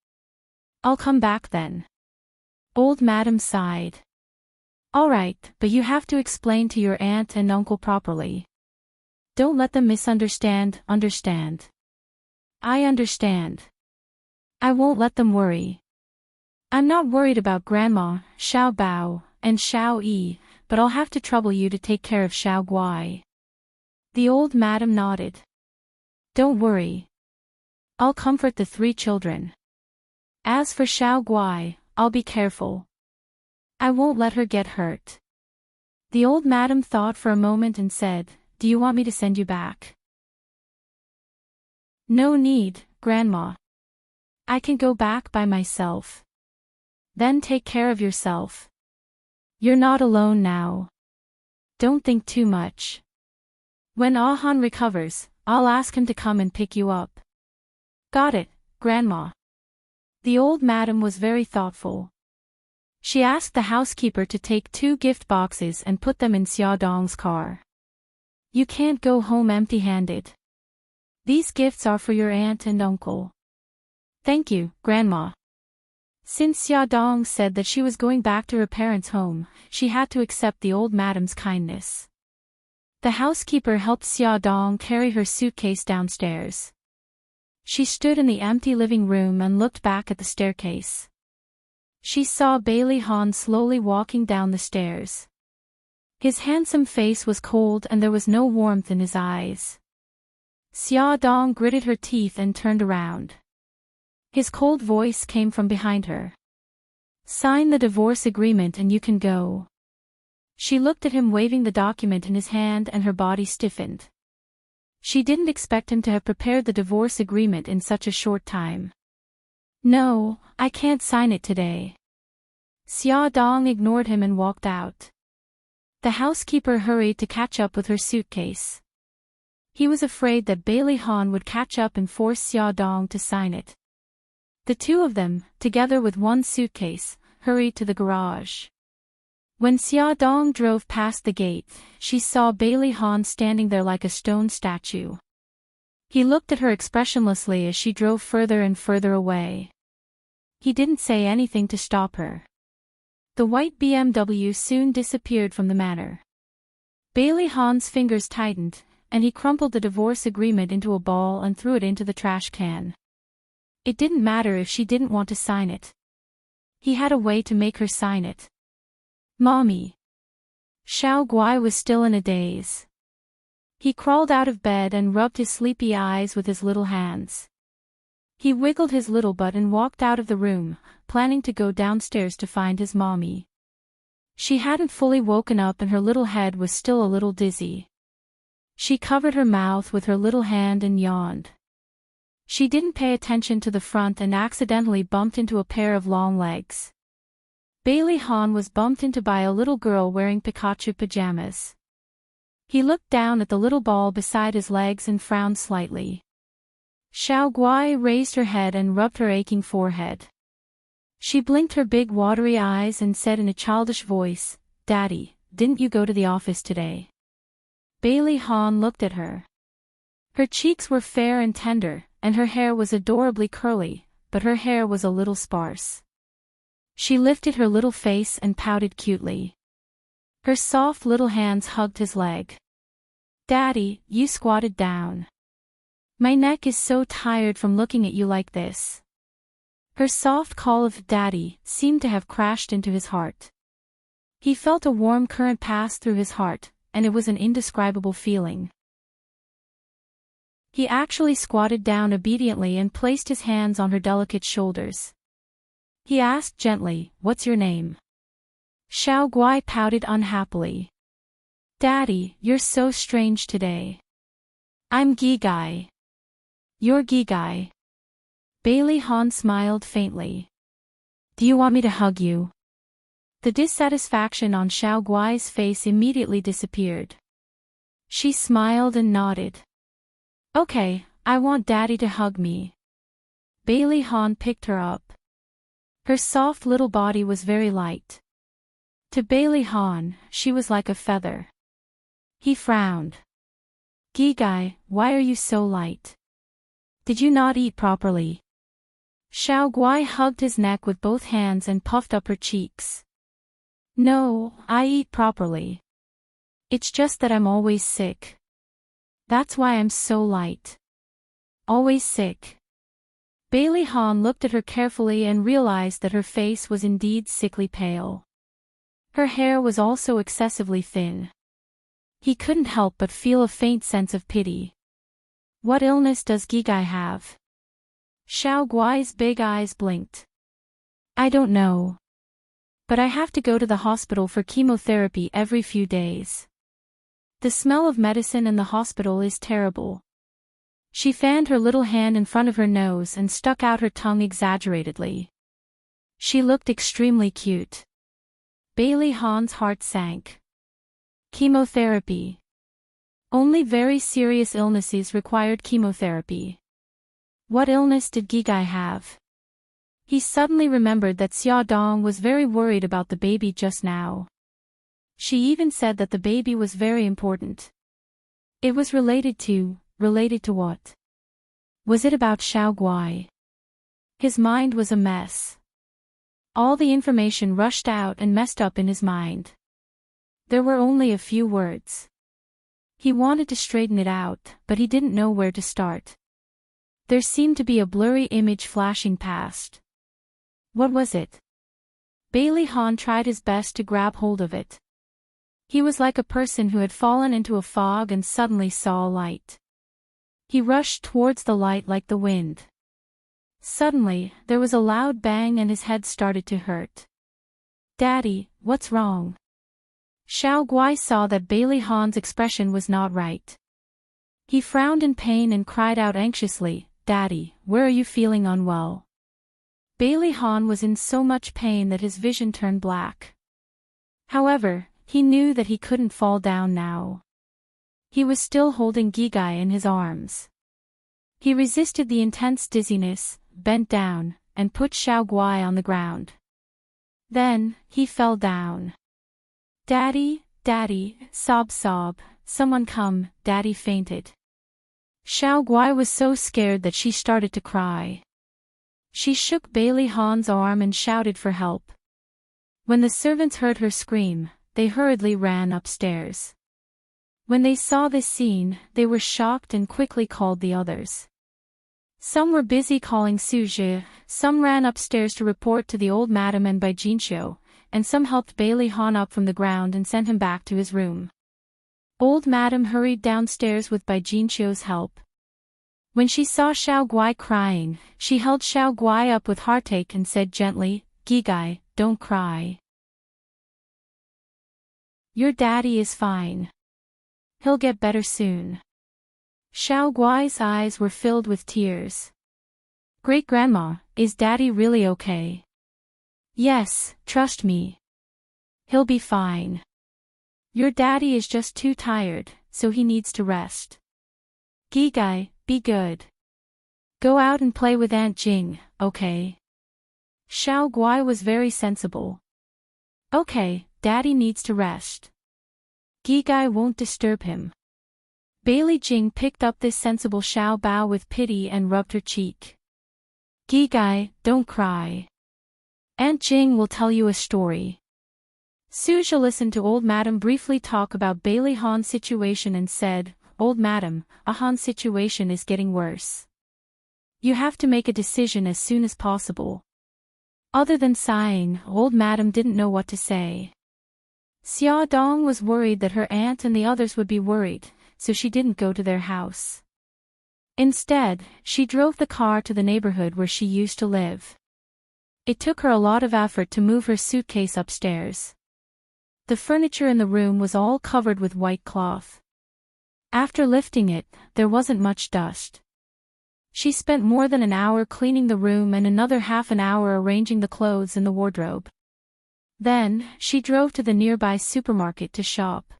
I'll come back then." Old madam sighed. "All right, but you have to explain to your aunt and uncle properly. Don't let them misunderstand, understand?" "I understand. I won't let them worry. I'm not worried about Grandma, Xiao Bao, and Xiao Yi, but I'll have to trouble you to take care of Xiao Guai." The old madam nodded. "Don't worry. I'll comfort the 3 children. As for Xiao Guai, I'll be careful. I won't let her get hurt." The old madam thought for a moment and said, "Do you want me to send you back?" "No need, Grandma. I can go back by myself. Then take care of yourself. You're not alone now. Don't think too much. When Ah Han recovers, I'll ask him to come and pick you up." "Got it, Grandma." The old madam was very thoughtful. She asked the housekeeper to take 2 gift boxes and put them in Xia Dong's car. "You can't go home empty-handed. These gifts are for your aunt and uncle." "Thank you, Grandma." Since Xia Dong said that she was going back to her parents' home, she had to accept the old madam's kindness. The housekeeper helped Xia Dong carry her suitcase downstairs. She stood in the empty living room and looked back at the staircase. She saw Bailey Han slowly walking down the stairs. His handsome face was cold and there was no warmth in his eyes. Xia Dong gritted her teeth and turned around. His cold voice came from behind her. "Sign the divorce agreement and you can go." She looked at him waving the document in his hand and her body stiffened. She didn't expect him to have prepared the divorce agreement in such a short time. No, I can't sign it today. Xia Dong ignored him and walked out. The housekeeper hurried to catch up with her suitcase. He was afraid that Bailey Han would catch up and force Xia Dong to sign it. The two of them, together with one suitcase, hurried to the garage. When Xia Dong drove past the gate, she saw Bailey Han standing there like a stone statue. He looked at her expressionlessly as she drove further and further away. He didn't say anything to stop her. The white BMW soon disappeared from the manor. Bailey Han's fingers tightened, and he crumpled the divorce agreement into a ball and threw it into the trash can. It didn't matter if she didn't want to sign it. He had a way to make her sign it. Mommy. Xiao Guai was still in a daze. He crawled out of bed and rubbed his sleepy eyes with his little hands. He wiggled his little butt and walked out of the room, planning to go downstairs to find his mommy. She hadn't fully woken up and her little head was still a little dizzy. She covered her mouth with her little hand and yawned. She didn't pay attention to the front and accidentally bumped into a pair of long legs. Bailey Han was bumped into by a little girl wearing Pikachu pajamas. He looked down at the little ball beside his legs and frowned slightly. Xiao Guai raised her head and rubbed her aching forehead. She blinked her big watery eyes and said in a childish voice, "Daddy, didn't you go to the office today?" Bailey Han looked at her. Her cheeks were fair and tender, and her hair was adorably curly, but her hair was a little sparse. She lifted her little face and pouted cutely. Her soft little hands hugged his leg. "Daddy, you squatted down. My neck is so tired from looking at you like this." Her soft call of "Daddy" seemed to have crashed into his heart. He felt a warm current pass through his heart, and it was an indescribable feeling. He actually squatted down obediently and placed his hands on her delicate shoulders. He asked gently, "What's your name?" Xiao Guai pouted unhappily. "Daddy, you're so strange today." "I'm Gigai." "You're Gigai." Bailey Han smiled faintly. "Do you want me to hug you?" The dissatisfaction on Xiao Guai's face immediately disappeared. She smiled and nodded. "Okay, I want Daddy to hug me." Bailey Han picked her up. Her soft little body was very light. To Bailey Han, she was like a feather. He frowned. "Gigai, why are you so light? Did you not eat properly?" Xiao Guai hugged his neck with both hands and puffed up her cheeks. "No, I eat properly. It's just that I'm always sick. That's why I'm so light." "Always sick?" Bailey Han looked at her carefully and realized that her face was indeed sickly pale. Her hair was also excessively thin. He couldn't help but feel a faint sense of pity. "What illness does Gigai have?" Xiao Guai's big eyes blinked. "I don't know. But I have to go to the hospital for chemotherapy every few days. The smell of medicine in the hospital is terrible." She fanned her little hand in front of her nose and stuck out her tongue exaggeratedly. She looked extremely cute. Bailey Han's heart sank. Chemotherapy. Only very serious illnesses required chemotherapy. What illness did Gigai have? He suddenly remembered that Xia Dong was very worried about the baby just now. She even said that the baby was very important. It was related to what? Was it about Xiao Guai? His mind was a mess. All the information rushed out and messed up in his mind. There were only a few words. He wanted to straighten it out, but he didn't know where to start. There seemed to be a blurry image flashing past. What was it? Bailey Han tried his best to grab hold of it. He was like a person who had fallen into a fog and suddenly saw a light. He rushed towards the light like the wind. Suddenly, there was a loud bang and his head started to hurt. "Daddy, what's wrong?" Xiao Guai saw that Bailey Han's expression was not right. He frowned in pain and cried out anxiously, "Daddy, where are you feeling unwell?" Bailey Han was in so much pain that his vision turned black. However, he knew that he couldn't fall down now. He was still holding Gigai in his arms. He resisted the intense dizziness, bent down, and put Xiao Guai on the ground. Then, he fell down. "Daddy, Daddy," sob, "someone come, Daddy fainted." Xiao Guai was so scared that she started to cry. She shook Bailey Han's arm and shouted for help. When the servants heard her scream, they hurriedly ran upstairs. When they saw this scene, they were shocked and quickly called the others. Some were busy calling Suzhi, some ran upstairs to report to the old madam and Bai Jinxiu, and some helped Bailey Han up from the ground and sent him back to his room. Old madam hurried downstairs with Bai Jinxiu's help. When she saw Xiao Guai crying, she held Xiao Guai up with heartache and said gently, "Gigai, don't cry. Your daddy is fine. He'll get better soon." Xiao Guai's eyes were filled with tears. "Great-grandma, is daddy really okay?" "Yes, trust me. He'll be fine. Your daddy is just too tired, so he needs to rest. Gigai, be good. Go out and play with Aunt Jing, okay?" Xiao Guai was very sensible. "Okay, daddy needs to rest. Gigai won't disturb him." Bailey Jing picked up this sensible Xiao Bao with pity and rubbed her cheek. "Gigai, don't cry. Aunt Jing will tell you a story." Suzhi listened to old madam briefly talk about Bailey Han's situation and said, "Old madam, Han's situation is getting worse. You have to make a decision as soon as possible." Other than sighing, old madam didn't know what to say. Xia Dong was worried that her aunt and the others would be worried, so she didn't go to their house. Instead, she drove the car to the neighborhood where she used to live. It took her a lot of effort to move her suitcase upstairs. The furniture in the room was all covered with white cloth. After lifting it, there wasn't much dust. She spent more than an hour cleaning the room and another half an hour arranging the clothes in the wardrobe. Then, she drove to the nearby supermarket to shop.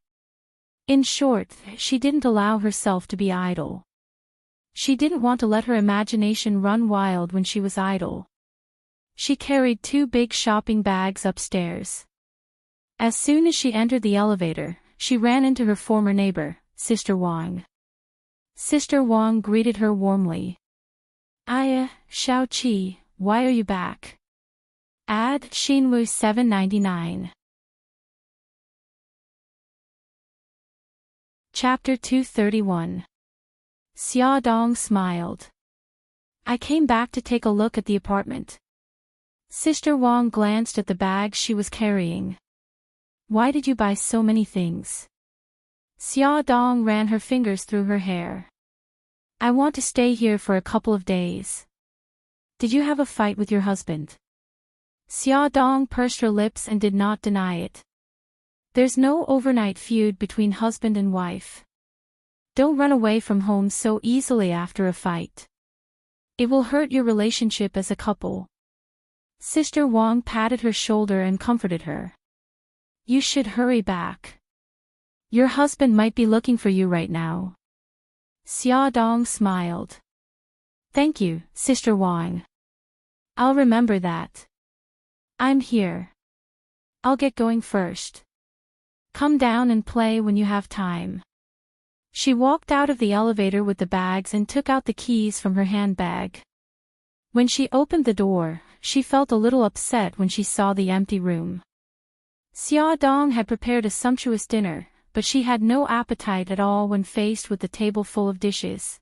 In short, she didn't allow herself to be idle. She didn't want to let her imagination run wild when she was idle. She carried 2 big shopping bags upstairs. As soon as she entered the elevator, she ran into her former neighbor, Sister Wang. Sister Wang greeted her warmly. "Aya, Xiao Qi, why are you back?" Ad Xinwu 799. Chapter 231. Xia Dong smiled. "I came back to take a look at the apartment." Sister Wang glanced at the bags she was carrying. "Why did you buy so many things?" Xia Dong ran her fingers through her hair. "I want to stay here for a couple of days." "Did you have a fight with your husband?" Xia Dong pursed her lips and did not deny it. There's no overnight feud between husband and wife. Don't run away from home so easily after a fight. It will hurt your relationship as a couple. Sister Wang patted her shoulder and comforted her. "You should hurry back. Your husband might be looking for you right now." Xia Dong smiled. "Thank you, Sister Wang. I'll remember that. I'm here. I'll get going first. Come down and play when you have time." She walked out of the elevator with the bags and took out the keys from her handbag. When she opened the door, she felt a little upset when she saw the empty room. Xia Dong had prepared a sumptuous dinner, but she had no appetite at all when faced with the table full of dishes.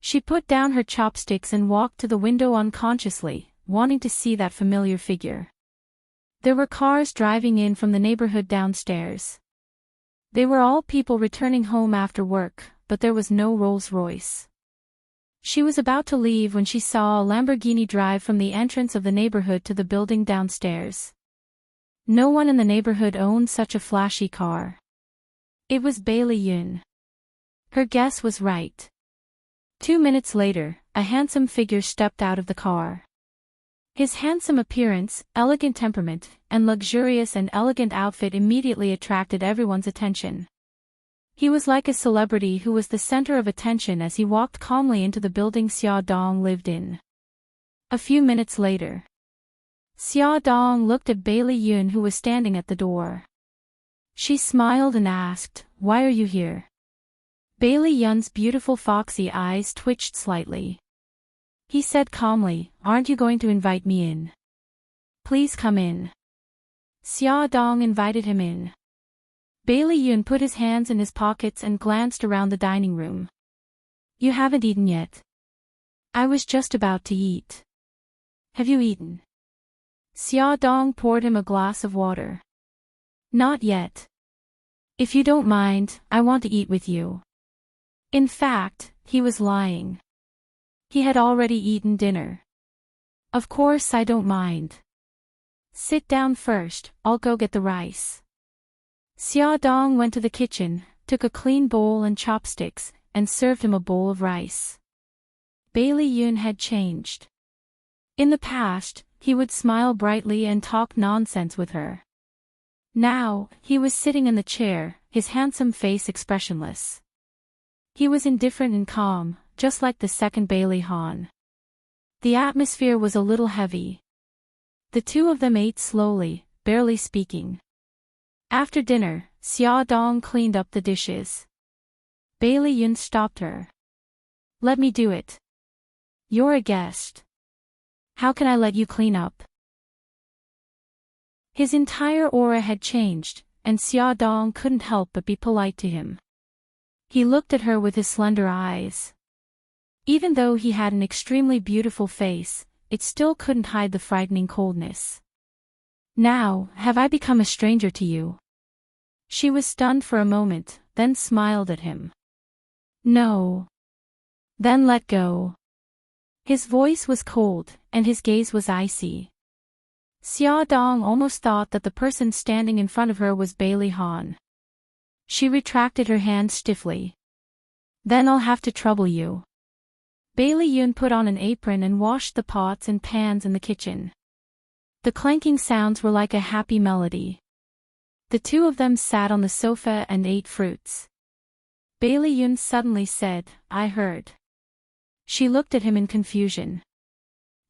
She put down her chopsticks and walked to the window unconsciously, wanting to see that familiar figure. There were cars driving in from the neighborhood downstairs. They were all people returning home after work, but there was no Rolls-Royce. She was about to leave when she saw a Lamborghini drive from the entrance of the neighborhood to the building downstairs. No one in the neighborhood owned such a flashy car. It was Bailey Yun. Her guess was right. 2 minutes later, a handsome figure stepped out of the car. His handsome appearance, elegant temperament, and luxurious and elegant outfit immediately attracted everyone's attention. He was like a celebrity who was the center of attention as he walked calmly into the building Xia Dong lived in. A few minutes later, Xia Dong looked at Bailey Yun, who was standing at the door. She smiled and asked, "Why are you here?" Bailey Yun's beautiful foxy eyes twitched slightly. He said calmly, "Aren't you going to invite me in? Please come in." Xia Dong invited him in. Bailey Yun put his hands in his pockets and glanced around the dining room. "You haven't eaten yet." "I was just about to eat." "Have you eaten?" Xia Dong poured him a glass of water. "Not yet. If you don't mind, I want to eat with you." In fact, he was lying. He had already eaten dinner. "Of course I don't mind. Sit down first, I'll go get the rice." Xia Dong went to the kitchen, took a clean bowl and chopsticks, and served him a bowl of rice. Bailey Yun had changed. In the past, he would smile brightly and talk nonsense with her. Now, he was sitting in the chair, his handsome face expressionless. He was indifferent and calm, just like the second Bailey Han. The atmosphere was a little heavy. The two of them ate slowly, barely speaking. After dinner, Xia Dong cleaned up the dishes. Bailey Yun stopped her. "Let me do it. You're a guest. How can I let you clean up?" His entire aura had changed, and Xia Dong couldn't help but be polite to him. He looked at her with his slender eyes. Even though he had an extremely beautiful face, it still couldn't hide the frightening coldness. "Now, have I become a stranger to you?" She was stunned for a moment, then smiled at him. "No." "Then let go." His voice was cold, and his gaze was icy. Xia Dong almost thought that the person standing in front of her was Bailey Han. She retracted her hand stiffly. "Then I'll have to trouble you." Bailey Yun put on an apron and washed the pots and pans in the kitchen. The clanking sounds were like a happy melody. The two of them sat on the sofa and ate fruits. Bailey Yun suddenly said, "I heard." She looked at him in confusion.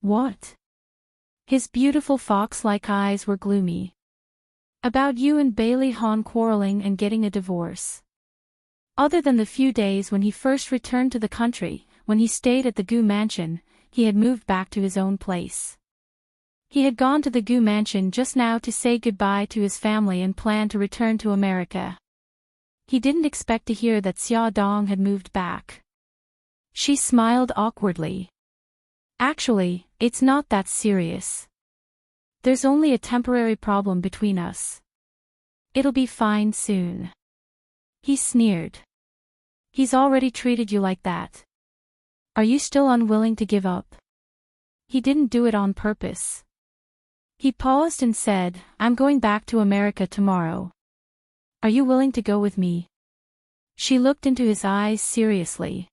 "What?" His beautiful fox-like eyes were gloomy. "About you and Bailey Han quarreling and getting a divorce." Other than the few days when he first returned to the country, when he stayed at the Gu mansion, he had moved back to his own place. He had gone to the Gu mansion just now to say goodbye to his family and planned to return to America. He didn't expect to hear that Xia Dong had moved back. She smiled awkwardly. "Actually, it's not that serious. There's only a temporary problem between us. It'll be fine soon." He sneered. "He's already treated you like that. Are you still unwilling to give up?" He didn't do it on purpose. He paused and said, "I'm going back to America tomorrow. Are you willing to go with me?" She looked into his eyes seriously.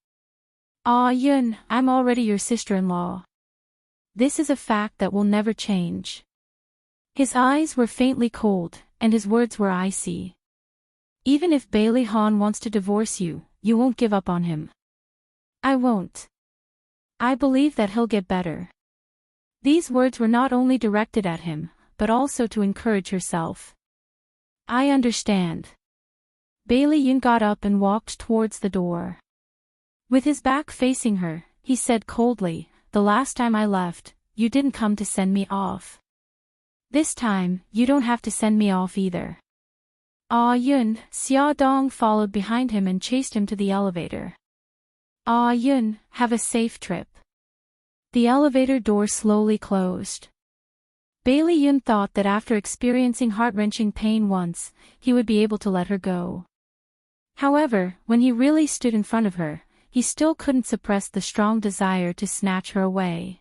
"Ah Yun, I'm already your sister-in-law. This is a fact that will never change." His eyes were faintly cold, and his words were icy. "Even if Bailey Han wants to divorce you, you won't give up on him." "I won't. I believe that he'll get better." These words were not only directed at him, but also to encourage herself. "I understand." Bailey Yun got up and walked towards the door. With his back facing her, he said coldly, "The last time I left, you didn't come to send me off. This time, you don't have to send me off either." "Ah Yun." Xia Dong followed behind him and chased him to the elevator. "Ah Yun, have a safe trip." The elevator door slowly closed. Bailey Yun thought that after experiencing heart-wrenching pain once, he would be able to let her go. However, when he really stood in front of her, he still couldn't suppress the strong desire to snatch her away.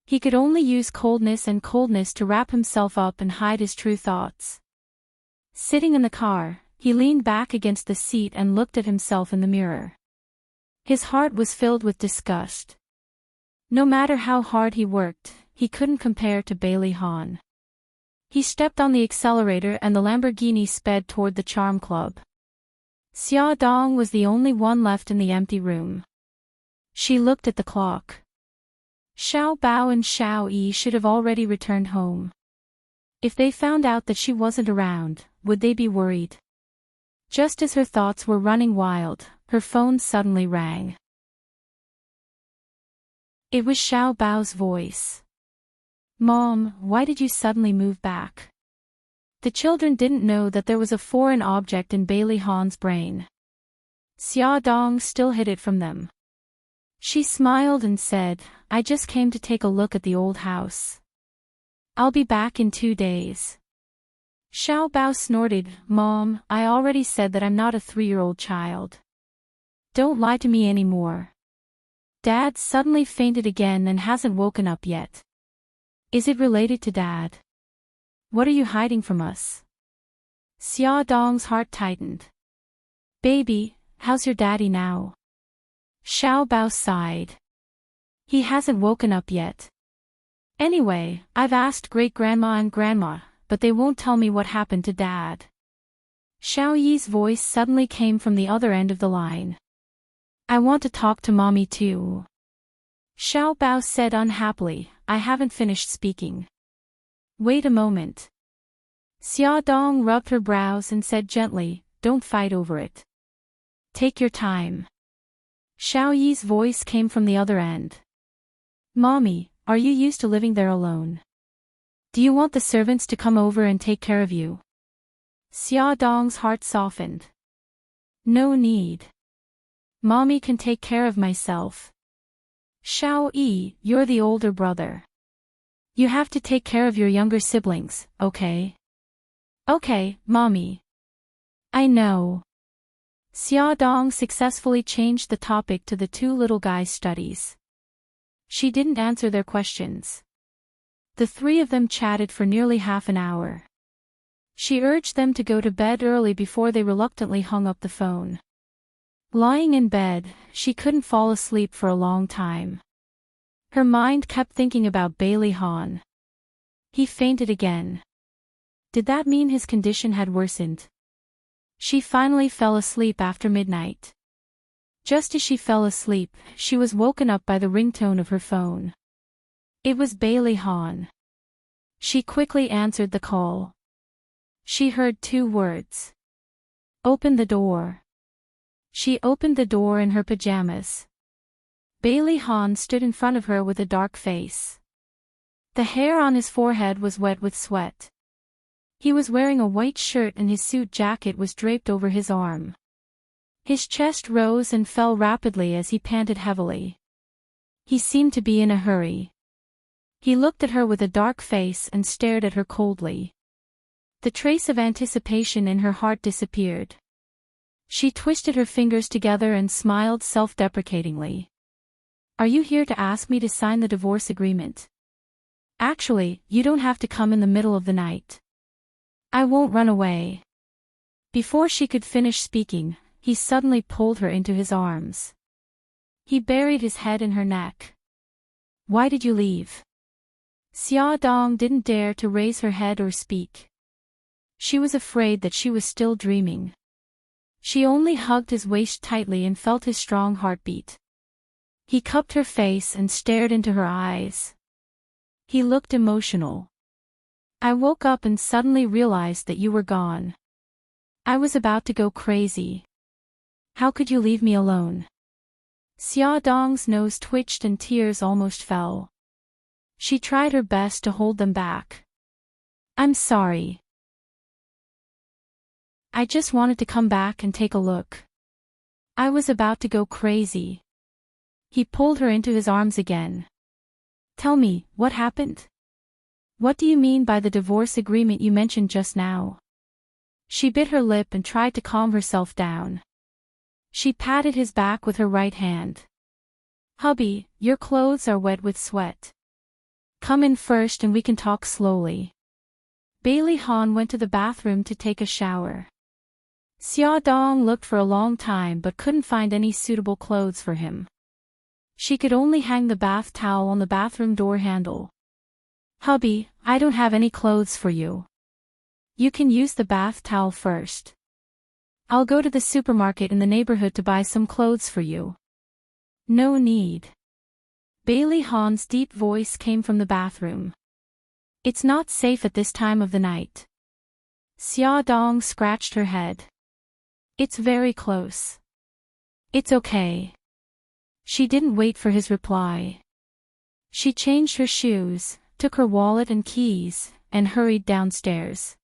He could only use coldness to wrap himself up and hide his true thoughts. Sitting in the car, he leaned back against the seat and looked at himself in the mirror. His heart was filled with disgust. No matter how hard he worked, he couldn't compare to Bailey Hahn. He stepped on the accelerator and the Lamborghini sped toward the charm club. Xia Dong was the only one left in the empty room. She looked at the clock. Xiao Bao and Xiao Yi should have already returned home. If they found out that she wasn't around, would they be worried? Just as her thoughts were running wild, her phone suddenly rang. It was Xiao Bao's voice. "Mom, why did you suddenly move back?" The children didn't know that there was a foreign object in Bailey Hahn's brain. Xia Dong still hid it from them. She smiled and said, "I just came to take a look at the old house. I'll be back in 2 days." Xiao Bao snorted, "Mom, I already said that I'm not a 3-year-old child. Don't lie to me anymore. Dad suddenly fainted again and hasn't woken up yet. Is it related to Dad? What are you hiding from us?" Xia Dong's heart tightened. "Baby, how's your daddy now?" Xiao Bao sighed. "He hasn't woken up yet. Anyway, I've asked great-grandma and grandma, but they won't tell me what happened to Dad." Xiao Yi's voice suddenly came from the other end of the line. "I want to talk to Mommy too." Xiao Bao said unhappily, "I haven't finished speaking. Wait a moment." Xia Dong rubbed her brows and said gently, "Don't fight over it. Take your time." Xiao Yi's voice came from the other end. "Mommy, are you used to living there alone? Do you want the servants to come over and take care of you?" Xia Dong's heart softened. "No need. Mommy can take care of myself. Xiao Yi, you're the older brother. You have to take care of your younger siblings, okay?" "Okay, Mommy. I know." Xia Dong successfully changed the topic to the 2 little guys' studies. She didn't answer their questions. The 3 of them chatted for nearly half an hour. She urged them to go to bed early before they reluctantly hung up the phone. Lying in bed, she couldn't fall asleep for a long time. Her mind kept thinking about Bailey Hahn. He fainted again. Did that mean his condition had worsened? She finally fell asleep after midnight. Just as she fell asleep, she was woken up by the ringtone of her phone. It was Bailey Hahn. She quickly answered the call. She heard 2 words. "Open the door." She opened the door in her pajamas. Bailey Hahn stood in front of her with a dark face. The hair on his forehead was wet with sweat. He was wearing a white shirt and his suit jacket was draped over his arm. His chest rose and fell rapidly as he panted heavily. He seemed to be in a hurry. He looked at her with a dark face and stared at her coldly. The trace of anticipation in her heart disappeared. She twisted her fingers together and smiled self-deprecatingly. "Are you here to ask me to sign the divorce agreement? Actually, you don't have to come in the middle of the night. I won't run away." Before she could finish speaking, he suddenly pulled her into his arms. He buried his head in her neck. "Why did you leave?" Xia Dong didn't dare to raise her head or speak. She was afraid that she was still dreaming. She only hugged his waist tightly and felt his strong heartbeat. He cupped her face and stared into her eyes. He looked emotional. "I woke up and suddenly realized that you were gone. I was about to go crazy. How could you leave me alone?" Xia Dong's nose twitched and tears almost fell. She tried her best to hold them back. "I'm sorry. I just wanted to come back and take a look. I was about to go crazy." He pulled her into his arms again. "Tell me, what happened? What do you mean by the divorce agreement you mentioned just now?" She bit her lip and tried to calm herself down. She patted his back with her right hand. "Hubby, your clothes are wet with sweat. Come in first and we can talk slowly. Bailey Han went to the bathroom to take a shower. Xia Dong looked for a long time but couldn't find any suitable clothes for him. She could only hang the bath towel on the bathroom door handle. Hubby, I don't have any clothes for you. You can use the bath towel first. I'll go to the supermarket in the neighborhood to buy some clothes for you. No need. Bailey Han's deep voice came from the bathroom. It's not safe at this time of the night. Xia Dong scratched her head. It's very close. It's okay. She didn't wait for his reply. She changed her shoes, took her wallet and keys, and hurried downstairs.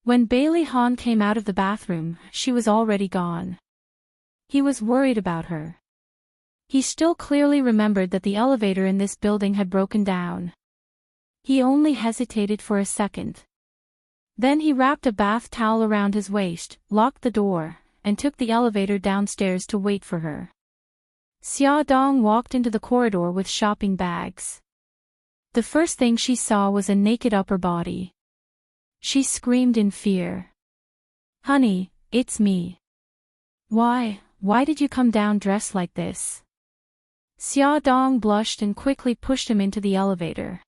When Bailey Han came out of the bathroom, she was already gone. He was worried about her. He still clearly remembered that the elevator in this building had broken down. He only hesitated for a second. Then he wrapped a bath towel around his waist, locked the door, and took the elevator downstairs to wait for her. Xia Dong walked into the corridor with shopping bags. The first thing she saw was a naked upper body. She screamed in fear. Honey, it's me. Why did you come down dressed like this? Xia Dong blushed and quickly pushed him into the elevator.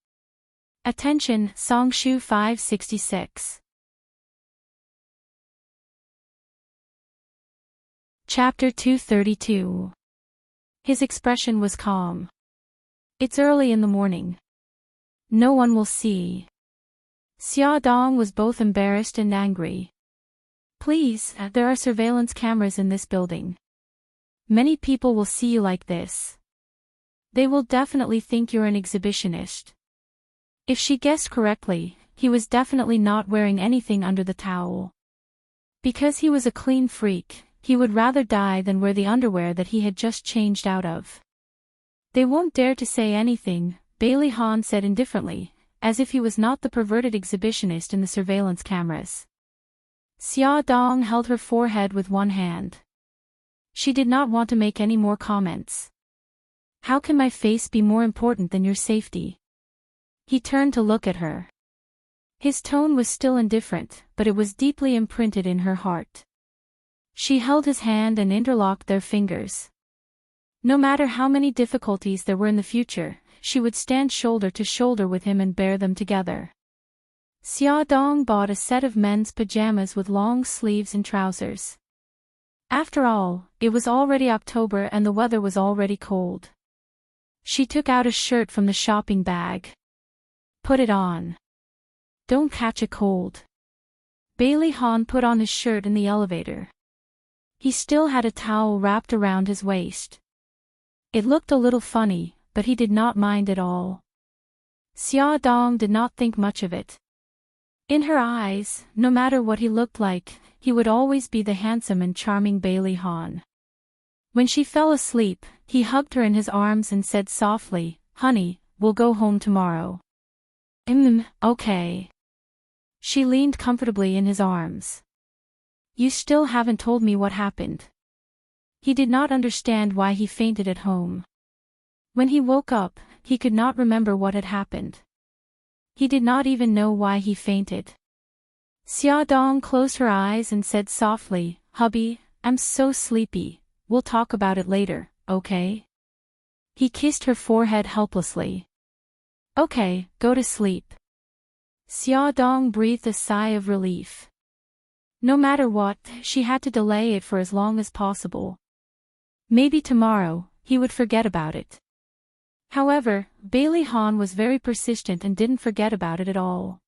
Attention, Songshu 566. Chapter 232. His expression was calm. It's early in the morning. No one will see. Xia Dong was both embarrassed and angry. Please, there are surveillance cameras in this building. Many people will see you like this. They will definitely think you're an exhibitionist. If she guessed correctly, he was definitely not wearing anything under the towel. Because he was a clean freak, he would rather die than wear the underwear that he had just changed out of. They won't dare to say anything, Bailey Han said indifferently, as if he was not the perverted exhibitionist in the surveillance cameras. Xia Dong held her forehead with one hand. She did not want to make any more comments. How can my face be more important than your safety? He turned to look at her. His tone was still indifferent, but it was deeply imprinted in her heart. She held his hand and interlocked their fingers. No matter how many difficulties there were in the future, she would stand shoulder to shoulder with him and bear them together. Xia Dong bought a set of men's pajamas with long sleeves and trousers. After all, it was already October and the weather was already cold. She took out a shirt from the shopping bag. Put it on. Don't catch a cold. Bailey Han put on his shirt in the elevator. He still had a towel wrapped around his waist. It looked a little funny, but he did not mind at all. Xia Dong did not think much of it. In her eyes, no matter what he looked like, he would always be the handsome and charming Bailey Han. When she fell asleep, he hugged her in his arms and said softly, "Honey, we'll go home tomorrow." Okay. She leaned comfortably in his arms. You still haven't told me what happened. He did not understand why he fainted at home. When he woke up, he could not remember what had happened. He did not even know why he fainted. Xia Dong closed her eyes and said softly, "Hubby, I'm so sleepy, we'll talk about it later, okay?" He kissed her forehead helplessly. Okay, go to sleep. Xia Dong breathed a sigh of relief. No matter what, she had to delay it for as long as possible. Maybe tomorrow, he would forget about it. However, Bailey Han was very persistent and didn't forget about it at all.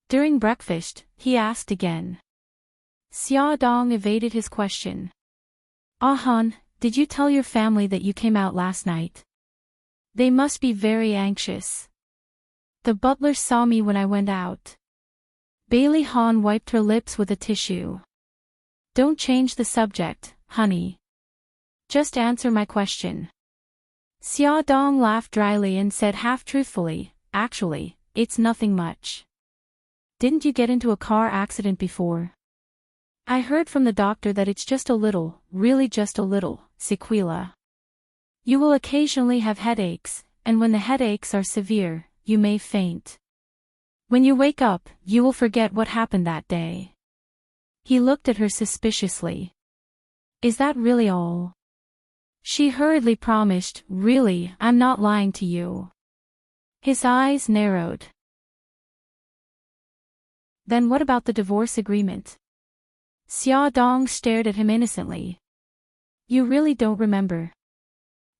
During breakfast, he asked again. Xia Dong evaded his question. Han, did you tell your family that you came out last night? They must be very anxious. The butler saw me when I went out. Bailey Han wiped her lips with a tissue. Don't change the subject, honey. Just answer my question. Xia Dong laughed dryly and said half-truthfully, "Actually, it's nothing much. Didn't you get into a car accident before? I heard from the doctor that it's just a little, really just a little, sequela. You will occasionally have headaches, and when the headaches are severe, you may faint. When you wake up, you will forget what happened that day. He looked at her suspiciously. Is that really all? She hurriedly promised, really, I'm not lying to you. His eyes narrowed. Then what about the divorce agreement? Xiaodong stared at him innocently. You really don't remember.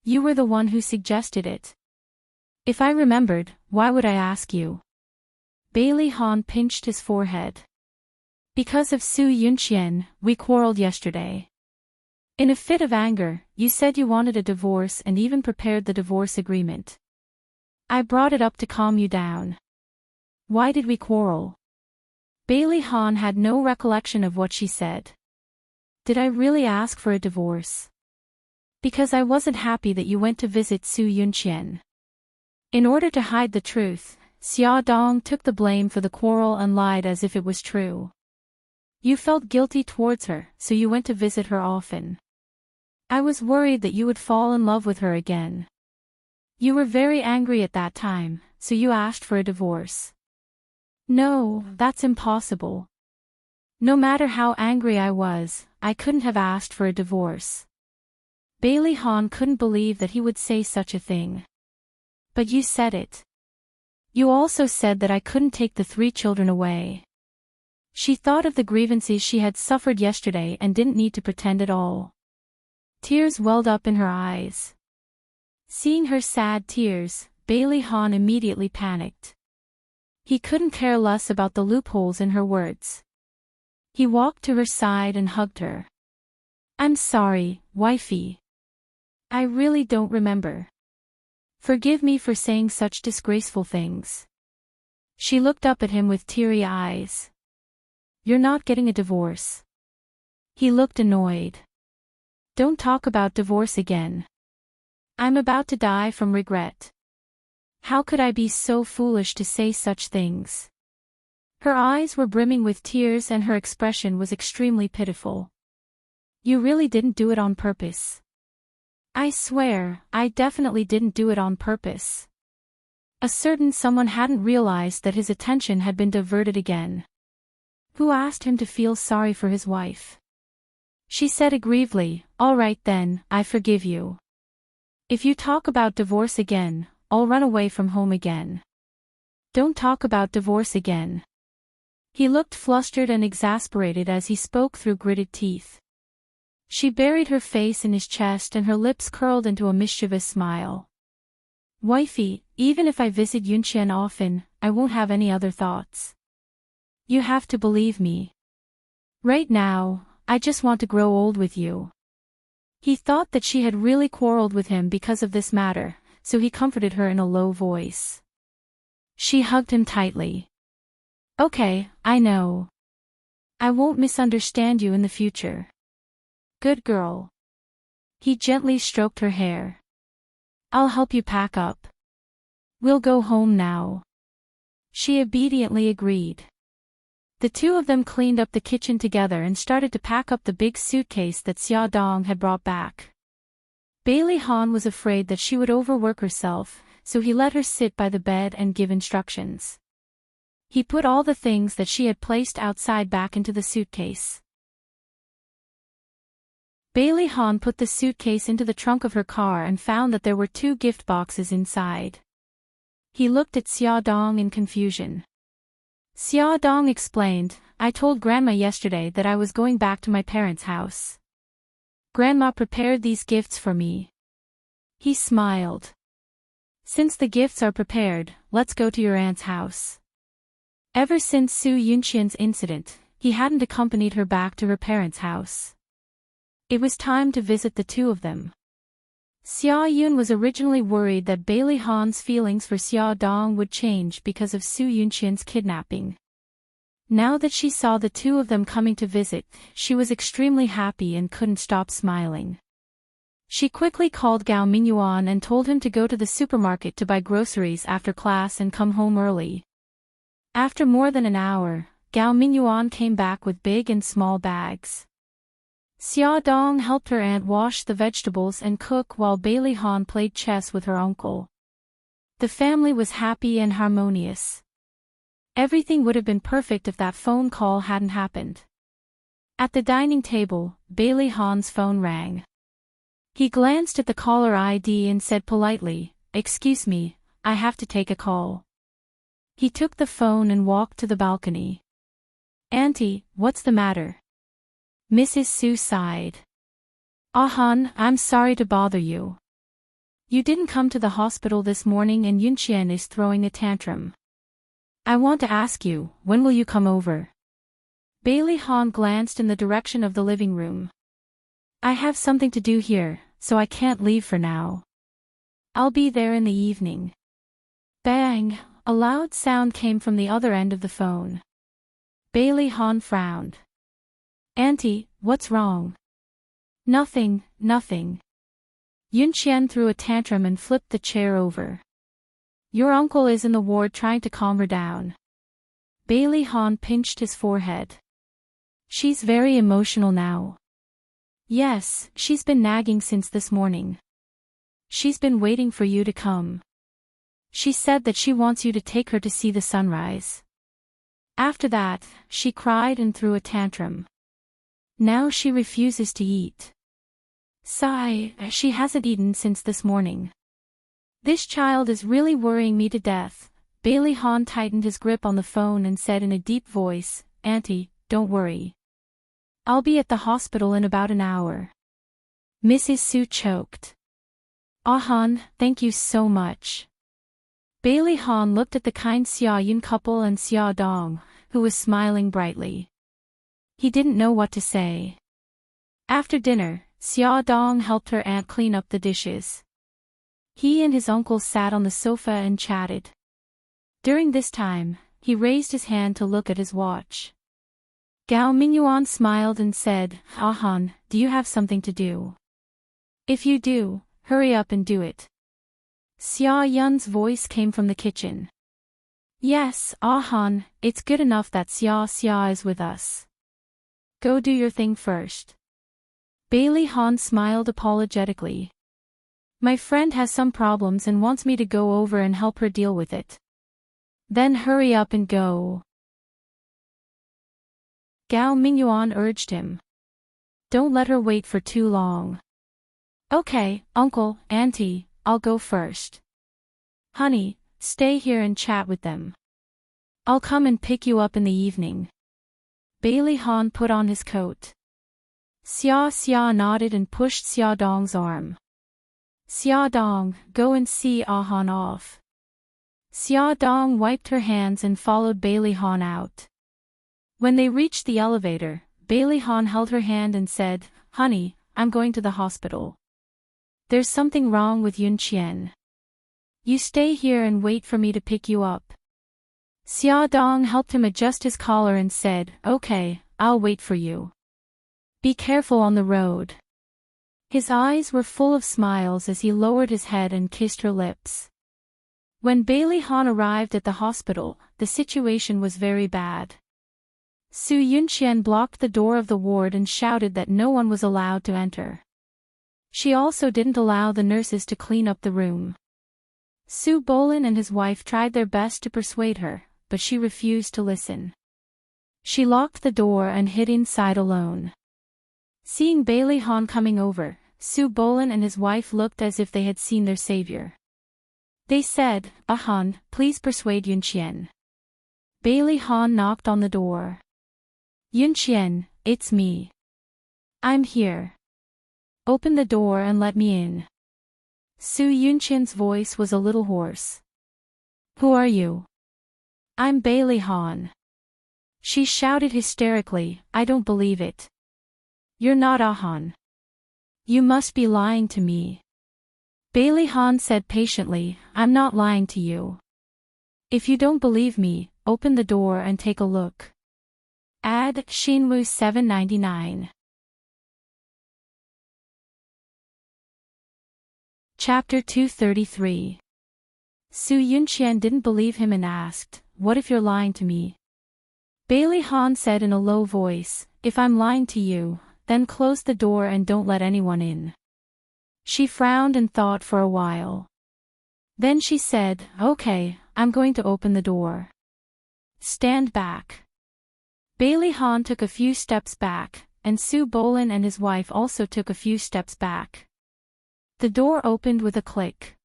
You were the one who suggested it. If I remembered, why would I ask you? Bailey Han pinched his forehead. Because of Su Yunqian, we quarreled yesterday. In a fit of anger, you said you wanted a divorce and even prepared the divorce agreement. I brought it up to calm you down. Why did we quarrel? Bailey Han had no recollection of what she said. Did I really ask for a divorce? Because I wasn't happy that you went to visit Su Yunqian. In order to hide the truth, Xiaodong took the blame for the quarrel and lied as if it was true. You felt guilty towards her, so you went to visit her often. I was worried that you would fall in love with her again. You were very angry at that time, so you asked for a divorce. No, that's impossible. No matter how angry I was, I couldn't have asked for a divorce. Bailey Han couldn't believe that he would say such a thing. But you said it. You also said that I couldn't take the 3 children away. She thought of the grievances she had suffered yesterday and didn't need to pretend at all. Tears welled up in her eyes. Seeing her sad tears, Bailey Han immediately panicked. He couldn't care less about the loopholes in her words. He walked to her side and hugged her. I'm sorry, wifey. I really don't remember. Forgive me for saying such disgraceful things. She looked up at him with teary eyes. You're not getting a divorce. He looked annoyed. Don't talk about divorce again. I'm about to die from regret. How could I be so foolish to say such things? Her eyes were brimming with tears and her expression was extremely pitiful. You really didn't do it on purpose. I swear, I definitely didn't do it on purpose. A certain someone hadn't realized that his attention had been diverted again. Who asked him to feel sorry for his wife? She said aggrievedly, all right then, I forgive you. If you talk about divorce again, I'll run away from home again. Don't talk about divorce again. He looked flustered and exasperated as he spoke through gritted teeth. She buried her face in his chest and her lips curled into a mischievous smile. Wifey, even if I visit Yunqian often, I won't have any other thoughts. You have to believe me. Right now, I just want to grow old with you. He thought that she had really quarreled with him because of this matter, so he comforted her in a low voice. She hugged him tightly. Okay, I know. I won't misunderstand you in the future. Good girl. He gently stroked her hair. I'll help you pack up. We'll go home now. She obediently agreed. The two of them cleaned up the kitchen together and started to pack up the big suitcase that Xiaodong had brought back. Bailey Han was afraid that she would overwork herself, so he let her sit by the bed and give instructions. He put all the things that she had placed outside back into the suitcase. Bailey Han put the suitcase into the trunk of her car and found that there were 2 gift boxes inside. He looked at Xiaodong in confusion. Xiaodong explained, I told Grandma yesterday that I was going back to my parents' house. Grandma prepared these gifts for me. He smiled. Since the gifts are prepared, let's go to your aunt's house. Ever since Su Yunqian's incident, he hadn't accompanied her back to her parents' house. It was time to visit the two of them. Xia Yun was originally worried that Bailey Han's feelings for Xiaodong would change because of Su Yunqian's kidnapping. Now that she saw the two of them coming to visit, she was extremely happy and couldn't stop smiling. She quickly called Gao Mingyuan and told him to go to the supermarket to buy groceries after class and come home early. After more than an hour, Gao Mingyuan came back with big and small bags. Xiaodong helped her aunt wash the vegetables and cook while Bailey Han played chess with her uncle. The family was happy and harmonious. Everything would have been perfect if that phone call hadn't happened. At the dining table, Bailey Han's phone rang. He glanced at the caller ID and said politely, "Excuse me, I have to take a call." He took the phone and walked to the balcony. "Auntie, what's the matter?" Mrs. Su sighed. "Ah Han, I'm sorry to bother you. You didn't come to the hospital this morning and Yunqian is throwing a tantrum. I want to ask you, when will you come over?" Bailey Han glanced in the direction of the living room. "I have something to do here, so I can't leave for now. I'll be there in the evening." Bang! A loud sound came from the other end of the phone. Bailey Han frowned. "Auntie, what's wrong?" Nothing. Yunqian threw a tantrum and flipped the chair over. "Your uncle is in the ward trying to calm her down." Bailey Han pinched his forehead. "She's very emotional now." "Yes, she's been nagging since this morning. She's been waiting for you to come. She said that she wants you to take her to see the sunrise. After that, she cried and threw a tantrum. Now she refuses to eat. Sigh, she hasn't eaten since this morning. This child is really worrying me to death." Bailey Han tightened his grip on the phone and said in a deep voice, "Auntie, don't worry. I'll be at the hospital in about an hour." Mrs. Su choked. "Ah Han, thank you so much." Bailey Han looked at the kind Xia Yun couple and Xia Dong, who was smiling brightly. He didn't know what to say. After dinner, Xia Dong helped her aunt clean up the dishes. He and his uncle sat on the sofa and chatted. During this time, he raised his hand to look at his watch. Gao Mingyuan smiled and said, "Ah Han, do you have something to do? If you do, hurry up and do it." Xia Yun's voice came from the kitchen. "Yes, Ah Han, it's good enough that Xia is with us. Go do your thing first." Bailey Han smiled apologetically. "My friend has some problems and wants me to go over and help her deal with it." "Then hurry up and go." Gao Mingyuan urged him. "Don't let her wait for too long." "Okay, uncle, auntie, I'll go first. Honey, stay here and chat with them. I'll come and pick you up in the evening." Bailey Han put on his coat. Xia nodded and pushed Xia Dong's arm. "Xia Dong, go and see Ah Han off." Xia Dong wiped her hands and followed Bailey Han out. When they reached the elevator, Bailey Han held her hand and said, "Honey, I'm going to the hospital. There's something wrong with Yunqian. You stay here and wait for me to pick you up." Xia Dong helped him adjust his collar and said, "Okay, I'll wait for you. Be careful on the road." His eyes were full of smiles as he lowered his head and kissed her lips. When Bailey Han arrived at the hospital, the situation was very bad. Su Yunqian blocked the door of the ward and shouted that no one was allowed to enter. She also didn't allow the nurses to clean up the room. Su Bolin and his wife tried their best to persuade her, but she refused to listen. She locked the door and hid inside alone. Seeing Bailey Han coming over, Su Bolin and his wife looked as if they had seen their savior. They said, "Ah Han, please persuade Yunqian." Bailey Han knocked on the door. "Yunqian, it's me. I'm here. Open the door and let me in." Su Yunqian's voice was a little hoarse. "Who are you?" "I'm Bailey Han." She shouted hysterically, "I don't believe it. You're not Ah Han. You must be lying to me." Bailey Han said patiently, "I'm not lying to you. If you don't believe me, open the door and take a look." Ad Shinwu 799. Chapter 233. Su Yunqian didn't believe him and asked, "What if you're lying to me?" Bailey Han said in a low voice, "If I'm lying to you, then close the door and don't let anyone in." She frowned and thought for a while. Then she said, "Okay, I'm going to open the door. Stand back." Bailey Han took a few steps back, and Sue Bolin and his wife also took a few steps back. The door opened with a click.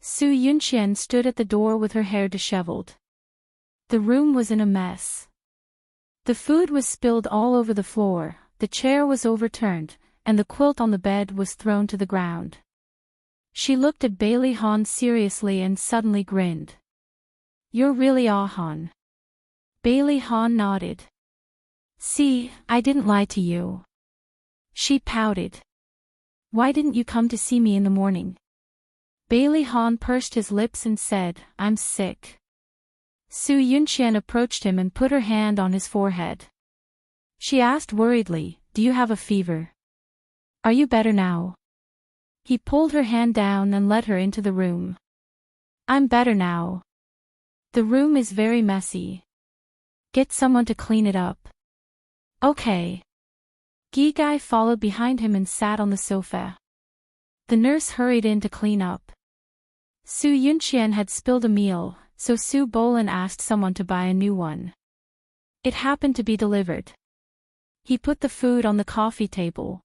Su Yunqian stood at the door with her hair disheveled. The room was in a mess. The food was spilled all over the floor, the chair was overturned, and the quilt on the bed was thrown to the ground. She looked at Bailey Han seriously and suddenly grinned. "You're really Ah Han." Bailey Han nodded. "See, I didn't lie to you." She pouted. "Why didn't you come to see me in the morning?" Bailey Han pursed his lips and said, "I'm sick." Su Yunqian approached him and put her hand on his forehead. She asked worriedly, "Do you have a fever? Are you better now?" He pulled her hand down and led her into the room. "I'm better now. The room is very messy. Get someone to clean it up." "Okay." Gigai followed behind him and sat on the sofa. The nurse hurried in to clean up. Su Yunqian had spilled a meal, so Su Bolin asked someone to buy a new one. It happened to be delivered. He put the food on the coffee table.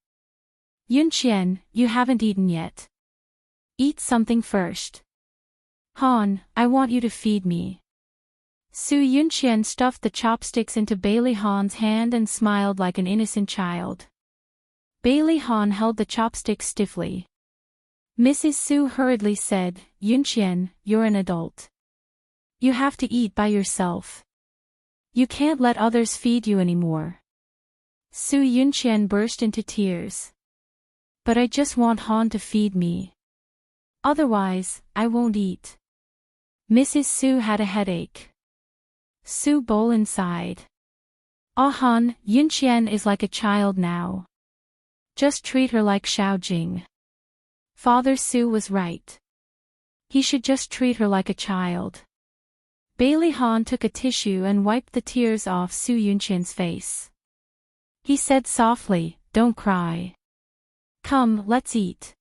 "Yunqian, you haven't eaten yet. Eat something first." "Han, I want you to feed me." Su Yunqian stuffed the chopsticks into Bailey Han's hand and smiled like an innocent child. Bailey Han held the chopsticks stiffly. Mrs. Su hurriedly said, "Yunqian, you're an adult. You have to eat by yourself. You can't let others feed you anymore." Su Yunqian burst into tears. "But I just want Han to feed me. Otherwise, I won't eat." Mrs. Su had a headache. Su Bolin sighed. "Ah Han, Yunqian is like a child now. Just treat her like Xiaojing." Father Su was right. He should just treat her like a child. Bailey Han took a tissue and wiped the tears off Su Yunqian's face. He said softly, "Don't cry. Come, let's eat."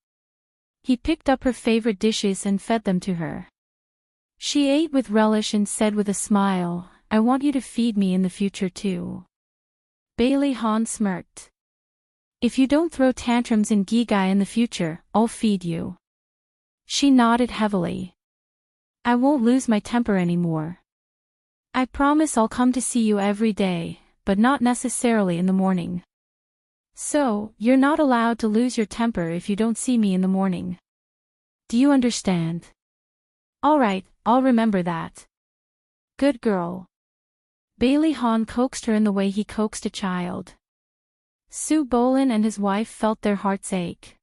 He picked up her favorite dishes and fed them to her. She ate with relish and said with a smile, "I want you to feed me in the future too." Bailey Han smirked. "If you don't throw tantrums in Gigai in the future, I'll feed you." She nodded heavily. "I won't lose my temper anymore. I promise I'll come to see you every day, but not necessarily in the morning." "So, you're not allowed to lose your temper if you don't see me in the morning. Do you understand?" "All right, I'll remember that." "Good girl." Bailey Han coaxed her in the way he coaxed a child. Su Bolin and his wife felt their hearts ache.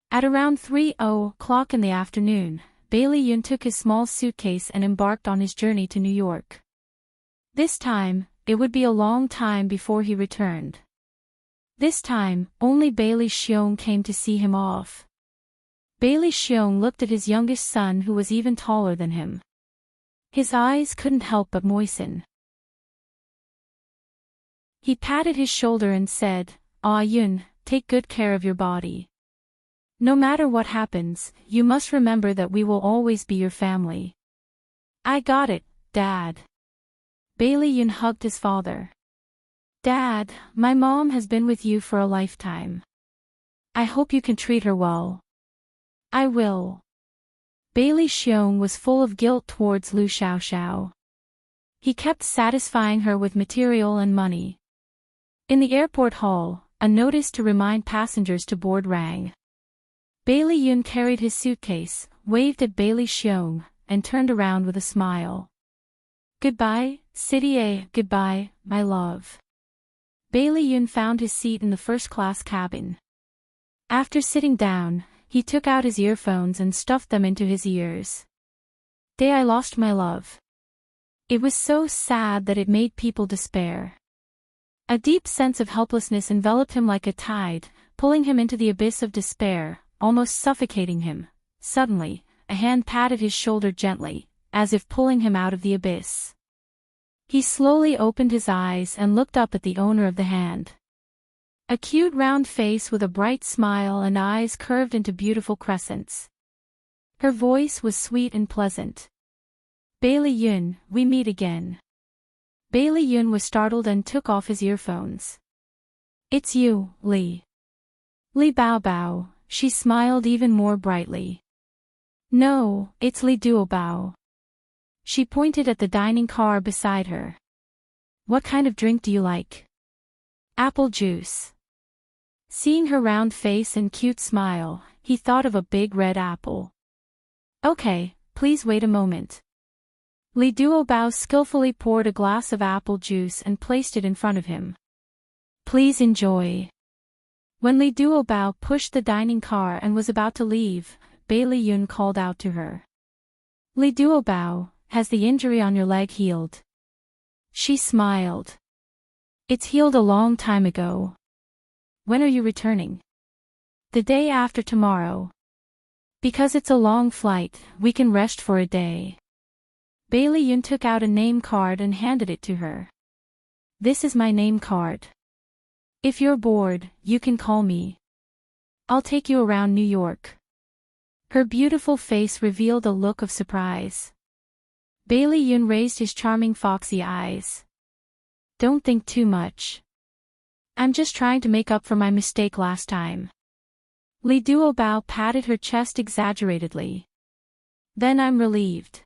At around 3:00 in the afternoon, Bailey Yun took his small suitcase and embarked on his journey to New York. This time, it would be a long time before he returned. This time, only Bailey Xiong came to see him off. Bailey Xiong looked at his youngest son who was even taller than him. His eyes couldn't help but moisten. He patted his shoulder and said, "Ah Yun, take good care of your body. No matter what happens, you must remember that we will always be your family." "I got it, Dad." Bailey Yun hugged his father. "Dad, my mom has been with you for a lifetime. I hope you can treat her well." "I will." Bailey Xiong was full of guilt towards Lu Xiaoxiao. He kept satisfying her with material and money. In the airport hall, a notice to remind passengers to board rang. Bailey Yun carried his suitcase, waved at Bailey Xiong, and turned around with a smile. "Goodbye, City A, goodbye, my love." Bailey Yun found his seat in the first-class cabin. After sitting down, he took out his earphones and stuffed them into his ears. "Day I lost my love." It was so sad that it made people despair. A deep sense of helplessness enveloped him like a tide, pulling him into the abyss of despair, almost suffocating him. Suddenly, a hand patted his shoulder gently, as if pulling him out of the abyss. He slowly opened his eyes and looked up at the owner of the hand. A cute round face with a bright smile and eyes curved into beautiful crescents. Her voice was sweet and pleasant. Bailey Yun, we meet again. Bailey Yun was startled and took off his earphones. It's you, Li. Li Bao Bao, she smiled even more brightly. No, it's Li Duo Bao. She pointed at the dining car beside her. What kind of drink do you like? Apple juice. Seeing her round face and cute smile, he thought of a big red apple. Okay, please wait a moment. Li Duo Bao skillfully poured a glass of apple juice and placed it in front of him. Please enjoy. When Li Duo Bao pushed the dining car and was about to leave, Bailey Yun called out to her. Li Duo Bao, has the injury on your leg healed? She smiled. It's healed a long time ago. When are you returning? The day after tomorrow. Because it's a long flight, we can rest for a day. Bailey Yun took out a name card and handed it to her. This is my name card. If you're bored, you can call me. I'll take you around New York. Her beautiful face revealed a look of surprise. Bailey Yun raised his charming foxy eyes. Don't think too much. I'm just trying to make up for my mistake last time. Li Duo Bao patted her chest exaggeratedly. Then I'm relieved.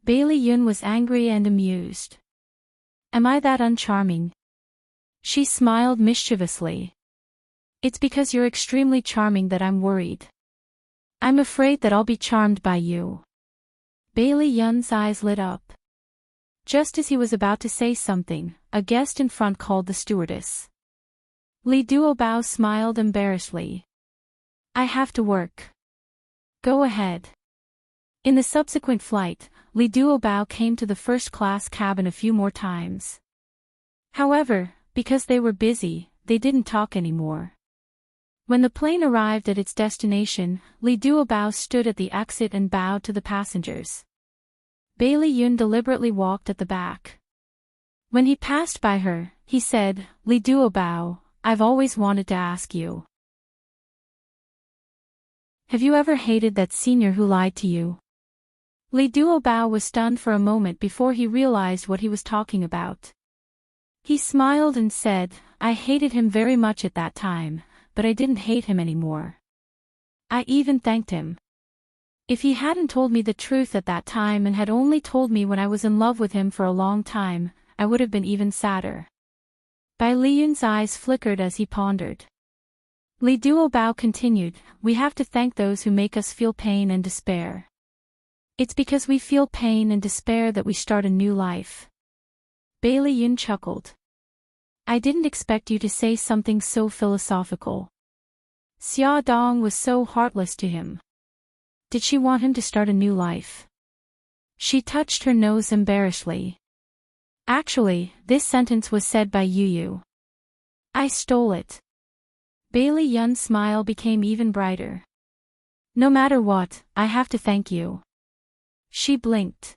Bailey Yun was angry and amused. Am I that uncharming? She smiled mischievously. It's because you're extremely charming that I'm worried. I'm afraid that I'll be charmed by you. Bailey Yun's eyes lit up. Just as he was about to say something, a guest in front called the stewardess. Li Duo Bao smiled embarrassedly. I have to work. Go ahead. In the subsequent flight, Li Duo Bao came to the first-class cabin a few more times. However, because they were busy, they didn't talk anymore. When the plane arrived at its destination, Li Duo Bao stood at the exit and bowed to the passengers. Bailey Yun deliberately walked at the back. When he passed by her, he said, Li Duo Bao, I've always wanted to ask you. Have you ever hated that senior who lied to you? Li Duo Bao was stunned for a moment before he realized what he was talking about. He smiled and said, I hated him very much at that time, but I didn't hate him anymore. I even thanked him. If he hadn't told me the truth at that time and had only told me when I was in love with him for a long time, I would have been even sadder. Bai Liyun's eyes flickered as he pondered. Li Duo Bao continued, we have to thank those who make us feel pain and despair. It's because we feel pain and despair that we start a new life. Bailey Yun chuckled. I didn't expect you to say something so philosophical. Xia Dong was so heartless to him. Did she want him to start a new life? She touched her nose embarrassedly. Actually, this sentence was said by Yu Yu. I stole it. Bailey Yun's smile became even brighter. No matter what, I have to thank you. She blinked.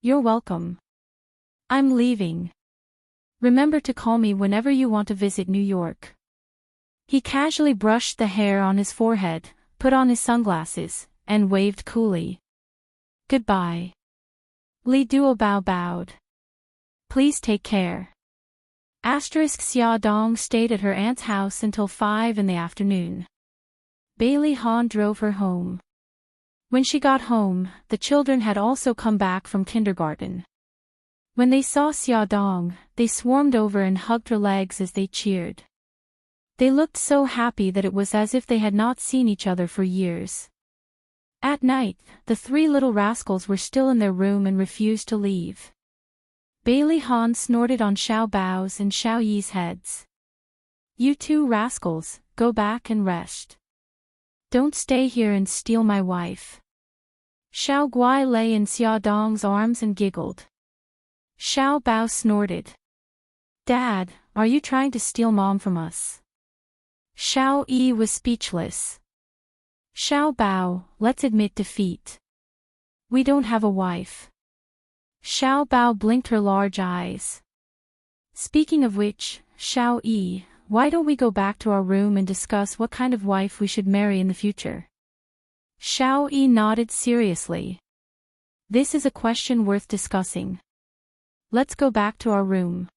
You're welcome. I'm leaving. Remember to call me whenever you want to visit New York. He casually brushed the hair on his forehead, put on his sunglasses, and waved coolly. Goodbye. Li Duo Bao bowed. Please take care. Xia Dong stayed at her aunt's house until 5 in the afternoon. Bailey Han drove her home. When she got home, the children had also come back from kindergarten. When they saw Xia Dong, they swarmed over and hugged her legs as they cheered. They looked so happy that it was as if they had not seen each other for years. At night, the 3 little rascals were still in their room and refused to leave. Bailey Han snorted on Xiao Bao's and Xiao Yi's heads. You 2 rascals, go back and rest. Don't stay here and steal my wife. Xiao Guai lay in Xia Dong's arms and giggled. Xiao Bao snorted. Dad, are you trying to steal Mom from us? Xiao Yi was speechless. Xiao Bao, let's admit defeat. We don't have a wife. Xiao Bao blinked her large eyes. Speaking of which, Xiao Yi, why don't we go back to our room and discuss what kind of wife we should marry in the future? Xiao Yi nodded seriously. This is a question worth discussing. Let's go back to our room.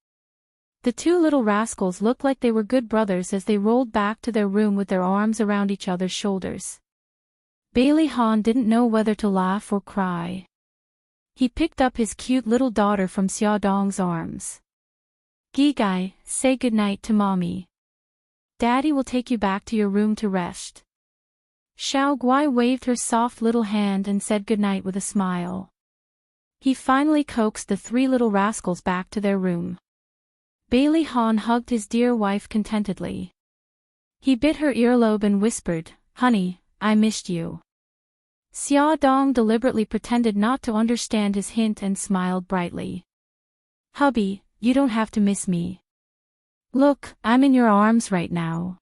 The two little rascals looked like they were good brothers as they rolled back to their room with their arms around each other's shoulders. Bailey Han didn't know whether to laugh or cry. He picked up his cute little daughter from Xiaodong's arms. Gigai, say goodnight to mommy. Daddy will take you back to your room to rest. Xiao Guai waved her soft little hand and said goodnight with a smile. He finally coaxed the three little rascals back to their room. Bailey Han hugged his dear wife contentedly. He bit her earlobe and whispered, "Honey, I missed you." Xia Dong deliberately pretended not to understand his hint and smiled brightly. "Hubby, you don't have to miss me. Look, I'm in your arms right now."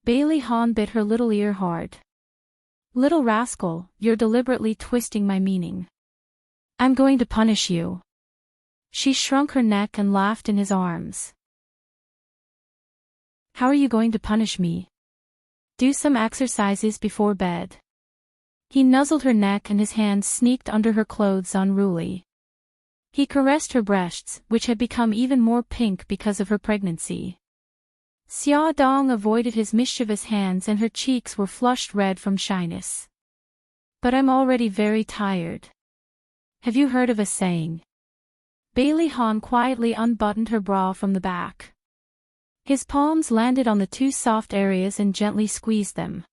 Bailey Han bit her little ear hard. "Little rascal, you're deliberately twisting my meaning. I'm going to punish you." She shrunk her neck and laughed in his arms. "How are you going to punish me?" "Do some exercises before bed." He nuzzled her neck and his hands sneaked under her clothes unruly. He caressed her breasts, which had become even more pink because of her pregnancy. Xia Dong avoided his mischievous hands and her cheeks were flushed red from shyness. "But I'm already very tired. Have you heard of a saying?" Bailey Han quietly unbuttoned her bra from the back. His palms landed on the two soft areas and gently squeezed them.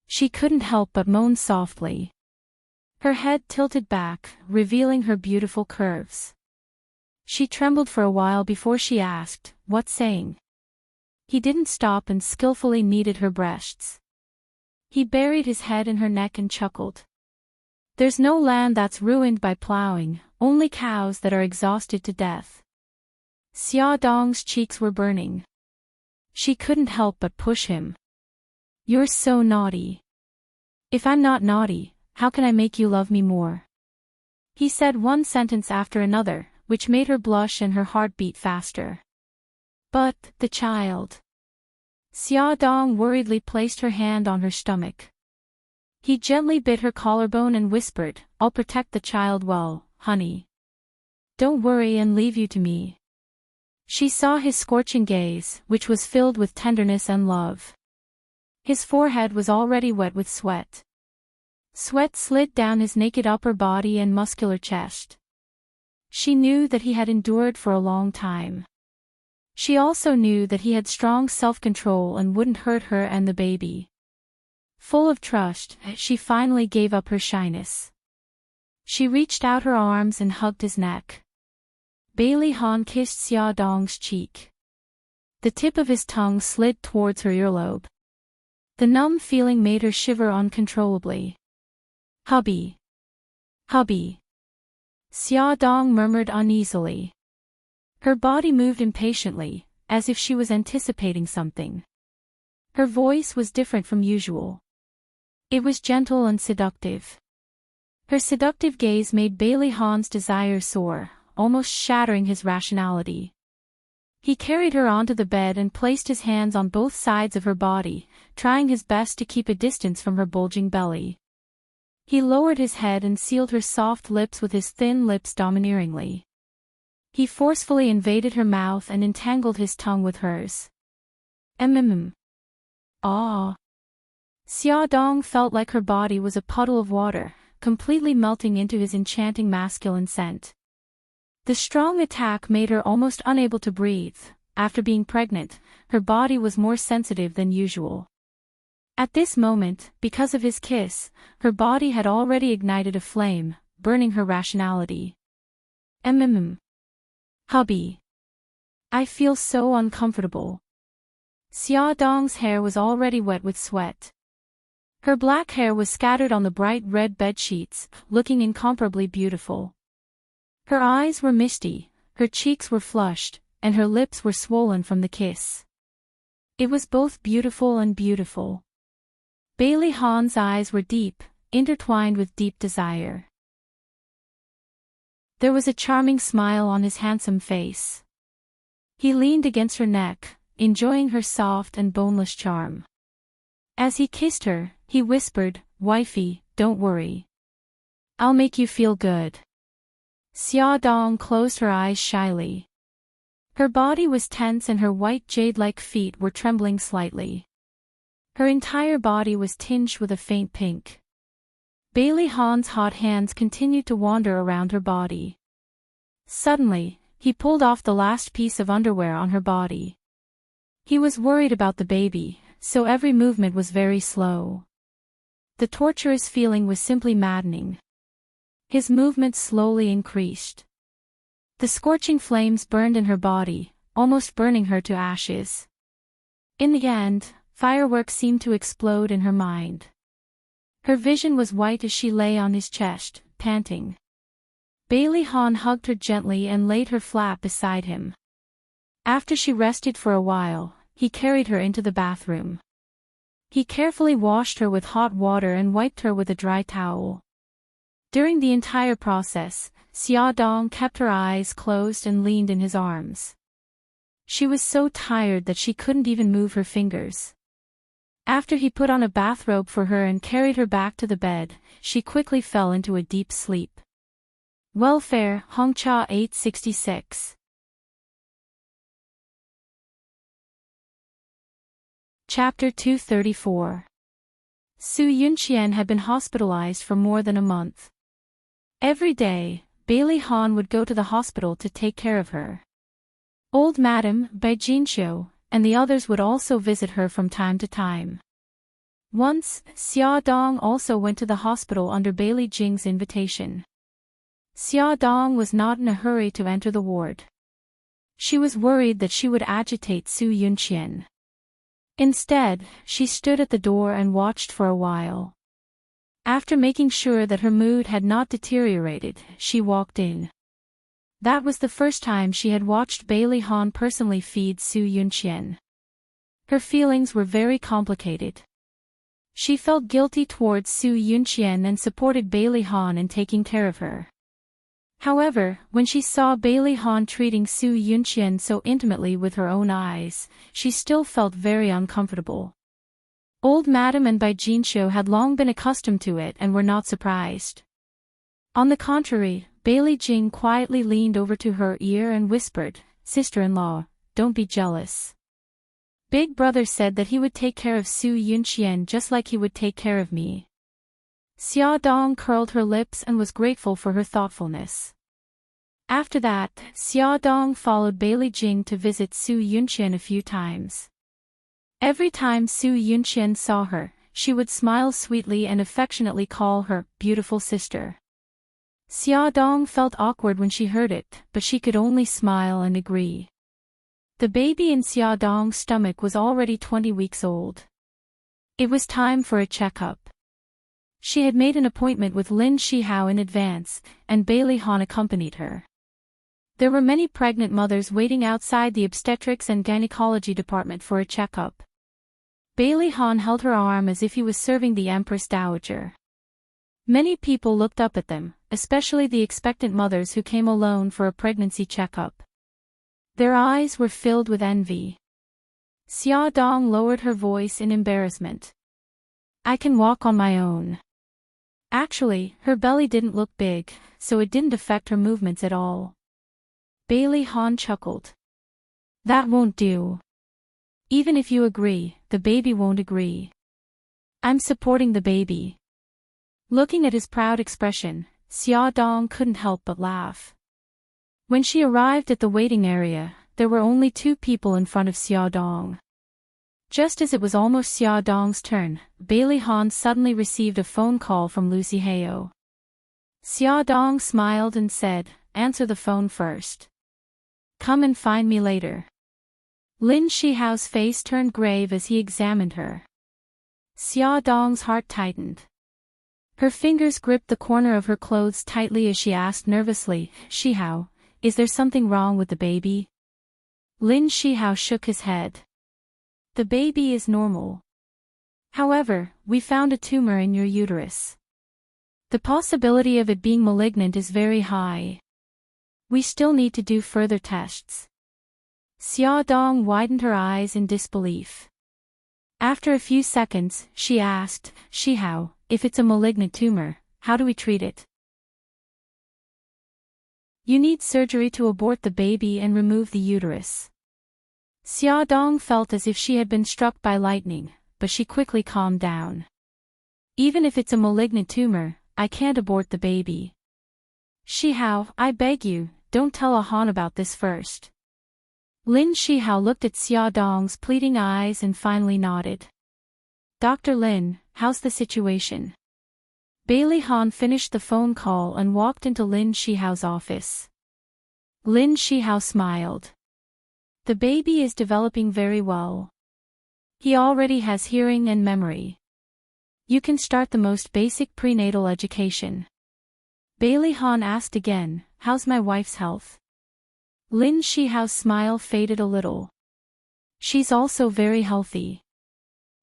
She couldn't help but moan softly. Her head tilted back, revealing her beautiful curves. She trembled for a while before she asked, "What saying?" He didn't stop and skillfully kneaded her breasts. He buried his head in her neck and chuckled. "There's no land that's ruined by plowing, only cows that are exhausted to death." Xia Dong's cheeks were burning. She couldn't help but push him. "You're so naughty." "If I'm not naughty, how can I make you love me more?" He said one sentence after another, which made her blush and her heart beat faster. "But, the child." Xia Dong worriedly placed her hand on her stomach. He gently bit her collarbone and whispered, "I'll protect the child well, honey. Don't worry and leave you to me." She saw his scorching gaze, which was filled with tenderness and love. His forehead was already wet with sweat. Sweat slid down his naked upper body and muscular chest. She knew that he had endured for a long time. She also knew that he had strong self-control and wouldn't hurt her and the baby. Full of trust, she finally gave up her shyness. She reached out her arms and hugged his neck. Bailey Han kissed Xia Dong's cheek. The tip of his tongue slid towards her earlobe. The numb feeling made her shiver uncontrollably. "Hubby. Hubby." Xia Dong murmured uneasily. Her body moved impatiently, as if she was anticipating something. Her voice was different from usual. It was gentle and seductive. Her seductive gaze made Bailey Han's desire soar, almost shattering his rationality. He carried her onto the bed and placed his hands on both sides of her body, trying his best to keep a distance from her bulging belly. He lowered his head and sealed her soft lips with his thin lips domineeringly. He forcefully invaded her mouth and entangled his tongue with hers. Ah. Xia Dong felt like her body was a puddle of water, completely melting into his enchanting masculine scent. The strong attack made her almost unable to breathe. After being pregnant, her body was more sensitive than usual. At this moment, because of his kiss, her body had already ignited a flame, burning her rationality. Hubby. I feel so uncomfortable." Xia Dong's hair was already wet with sweat. Her black hair was scattered on the bright red bed sheets, looking incomparably beautiful. Her eyes were misty, her cheeks were flushed, and her lips were swollen from the kiss. It was both beautiful and beautiful. Bailey Han's eyes were deep, intertwined with deep desire. There was a charming smile on his handsome face. He leaned against her neck, enjoying her soft and boneless charm. As he kissed her, he whispered, "Wifey, don't worry. I'll make you feel good." Xia Dong closed her eyes shyly. Her body was tense and her white jade-like feet were trembling slightly. Her entire body was tinged with a faint pink. Bailey Han's hot hands continued to wander around her body. Suddenly, he pulled off the last piece of underwear on her body. He was worried about the baby, so every movement was very slow. The torturous feeling was simply maddening. His movements slowly increased. The scorching flames burned in her body, almost burning her to ashes. In the end, fireworks seemed to explode in her mind. Her vision was white as she lay on his chest, panting. Bailey Han hugged her gently and laid her flat beside him. After she rested for a while, he carried her into the bathroom. He carefully washed her with hot water and wiped her with a dry towel. During the entire process, Xia Dong kept her eyes closed and leaned in his arms. She was so tired that she couldn't even move her fingers. After he put on a bathrobe for her and carried her back to the bed, she quickly fell into a deep sleep. Welfare, Hongcha 866. Chapter 234. Su Yunqian had been hospitalized for more than a month. Every day, Bailey Han would go to the hospital to take care of her. Old Madam, Bai Jinxiu, and the others would also visit her from time to time. Once, Xia Dong also went to the hospital under Bailey Jing's invitation. Xia Dong was not in a hurry to enter the ward. She was worried that she would agitate Su Yunqian. Instead, she stood at the door and watched for a while. After making sure that her mood had not deteriorated, she walked in. That was the first time she had watched Bailey Han personally feed Su Yunqian. Her feelings were very complicated. She felt guilty towards Su Yunqian and supported Bailey Han in taking care of her. However, when she saw Bailey Han treating Su Yunqian so intimately with her own eyes, she still felt very uncomfortable. Old Madam and Bai Jinxiu had long been accustomed to it and were not surprised. On the contrary, Bailey Jing quietly leaned over to her ear and whispered, "Sister-in-law, don't be jealous. Big brother said that he would take care of Su Yunqian just like he would take care of me." Xia Dong curled her lips and was grateful for her thoughtfulness. After that, Xia Dong followed Bailey Jing to visit Su Yunqian a few times. Every time Su Yunqian saw her, she would smile sweetly and affectionately call her beautiful sister. Xia Dong felt awkward when she heard it, but she could only smile and agree. The baby in Xia Dong's stomach was already 20 weeks old. It was time for a checkup. She had made an appointment with Lin Shihao in advance, and Bailey Han accompanied her. There were many pregnant mothers waiting outside the obstetrics and gynecology department for a checkup. Bailey Han held her arm as if he was serving the Empress Dowager. Many people looked up at them, especially the expectant mothers who came alone for a pregnancy checkup. Their eyes were filled with envy. Xia Dong lowered her voice in embarrassment. "I can walk on my own." Actually, her belly didn't look big, so it didn't affect her movements at all. Bailey Han chuckled. "That won't do. Even if you agree, the baby won't agree. I'm supporting the baby." Looking at his proud expression, Xia Dong couldn't help but laugh. When she arrived at the waiting area, there were only 2 people in front of Xia Dong. Just as it was almost Xia Dong's turn, Bailey Han suddenly received a phone call from Lucy Heo. Xia Dong smiled and said, "Answer the phone first. Come and find me later." Lin Shihao's face turned grave as he examined her. Xia Dong's heart tightened. Her fingers gripped the corner of her clothes tightly as she asked nervously, "Shihao, is there something wrong with the baby?" Lin Shihao shook his head. "The baby is normal. However, we found a tumor in your uterus. The possibility of it being malignant is very high. We still need to do further tests." Xia Dong widened her eyes in disbelief. After a few seconds, she asked, "Shihao, if it's a malignant tumor, how do we treat it? You need surgery to abort the baby and remove the uterus. Xiaodong felt as if she had been struck by lightning, but she quickly calmed down. Even if it's a malignant tumor, I can't abort the baby. Shihao, I beg you, don't tell Han about this first. Lin Shihao looked at Xiaodong's pleading eyes and finally nodded. Dr. Lin, how's the situation? Bailey Han finished the phone call and walked into Lin Shihao's office. Lin Shihao smiled. The baby is developing very well. He already has hearing and memory. You can start the most basic prenatal education. Bailey Han asked again, how's my wife's health? Lin Shihao's smile faded a little. She's also very healthy.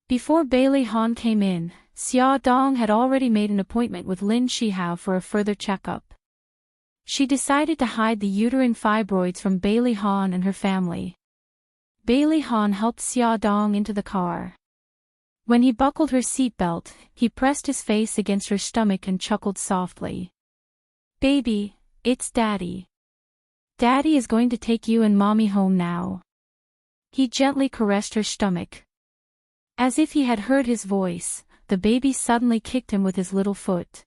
Before Bailey Han came in, Xiaodong had already made an appointment with Lin Shihao for a further checkup. She decided to hide the uterine fibroids from Bailey Han and her family. Bailey Han helped Xiaodong into the car. When he buckled her seatbelt, he pressed his face against her stomach and chuckled softly. Baby, it's Daddy. Daddy is going to take you and Mommy home now. He gently caressed her stomach. As if he had heard his voice, the baby suddenly kicked him with his little foot.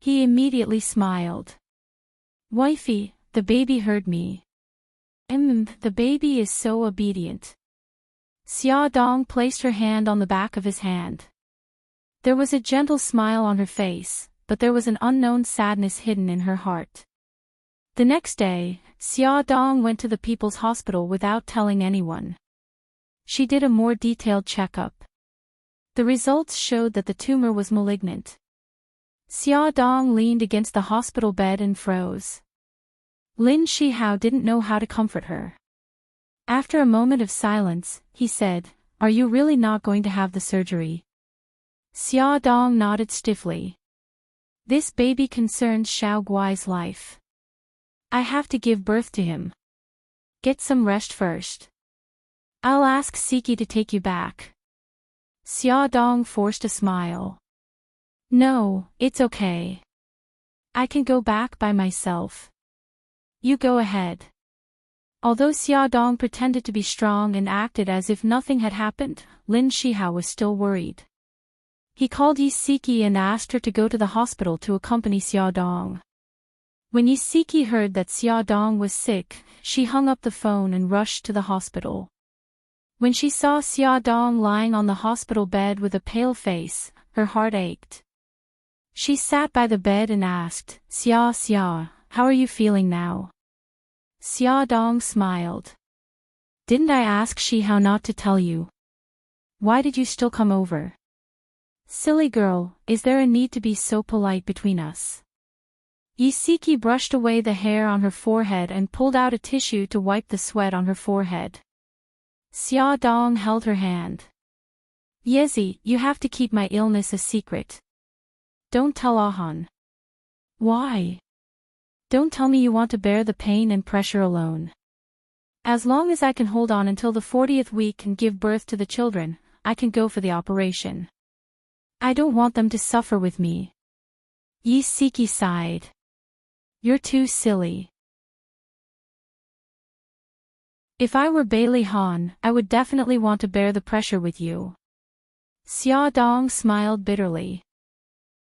He immediately smiled. Wifey, the baby heard me. The baby is so obedient. Xiaodong placed her hand on the back of his hand. There was a gentle smile on her face, but there was an unknown sadness hidden in her heart. The next day, Xiaodong went to the People's Hospital without telling anyone. She did a more detailed checkup. The results showed that the tumor was malignant. Xiaodong leaned against the hospital bed and froze. Lin Shihao didn't know how to comfort her. After a moment of silence, he said, Are you really not going to have the surgery? Xiaodong nodded stiffly. This baby concerns Xiao Guai's life. I have to give birth to him. Get some rest first. I'll ask Siki to take you back. Xiaodong forced a smile. No, it's okay. I can go back by myself. You go ahead. Although Xiaodong pretended to be strong and acted as if nothing had happened, Lin Shihao was still worried. He called Yi Siki and asked her to go to the hospital to accompany Xiaodong. When Yi Siki heard that Xiaodong was sick, she hung up the phone and rushed to the hospital. When she saw Xiaodong lying on the hospital bed with a pale face, her heart ached. She sat by the bed and asked, Xia, how are you feeling now? Xiaodong smiled. Didn't I ask Shihao not to tell you? Why did you still come over? Silly girl, is there a need to be so polite between us? Yi Siki brushed away the hair on her forehead and pulled out a tissue to wipe the sweat on her forehead. Xiaodong held her hand. Yezi, you have to keep my illness a secret. Don't tell Ahan. Why? Don't tell me you want to bear the pain and pressure alone. As long as I can hold on until the 40th week and give birth to the children, I can go for the operation. I don't want them to suffer with me. Yi Siki sighed. You're too silly. If I were Bailey Han, I would definitely want to bear the pressure with you. Xiaodong smiled bitterly.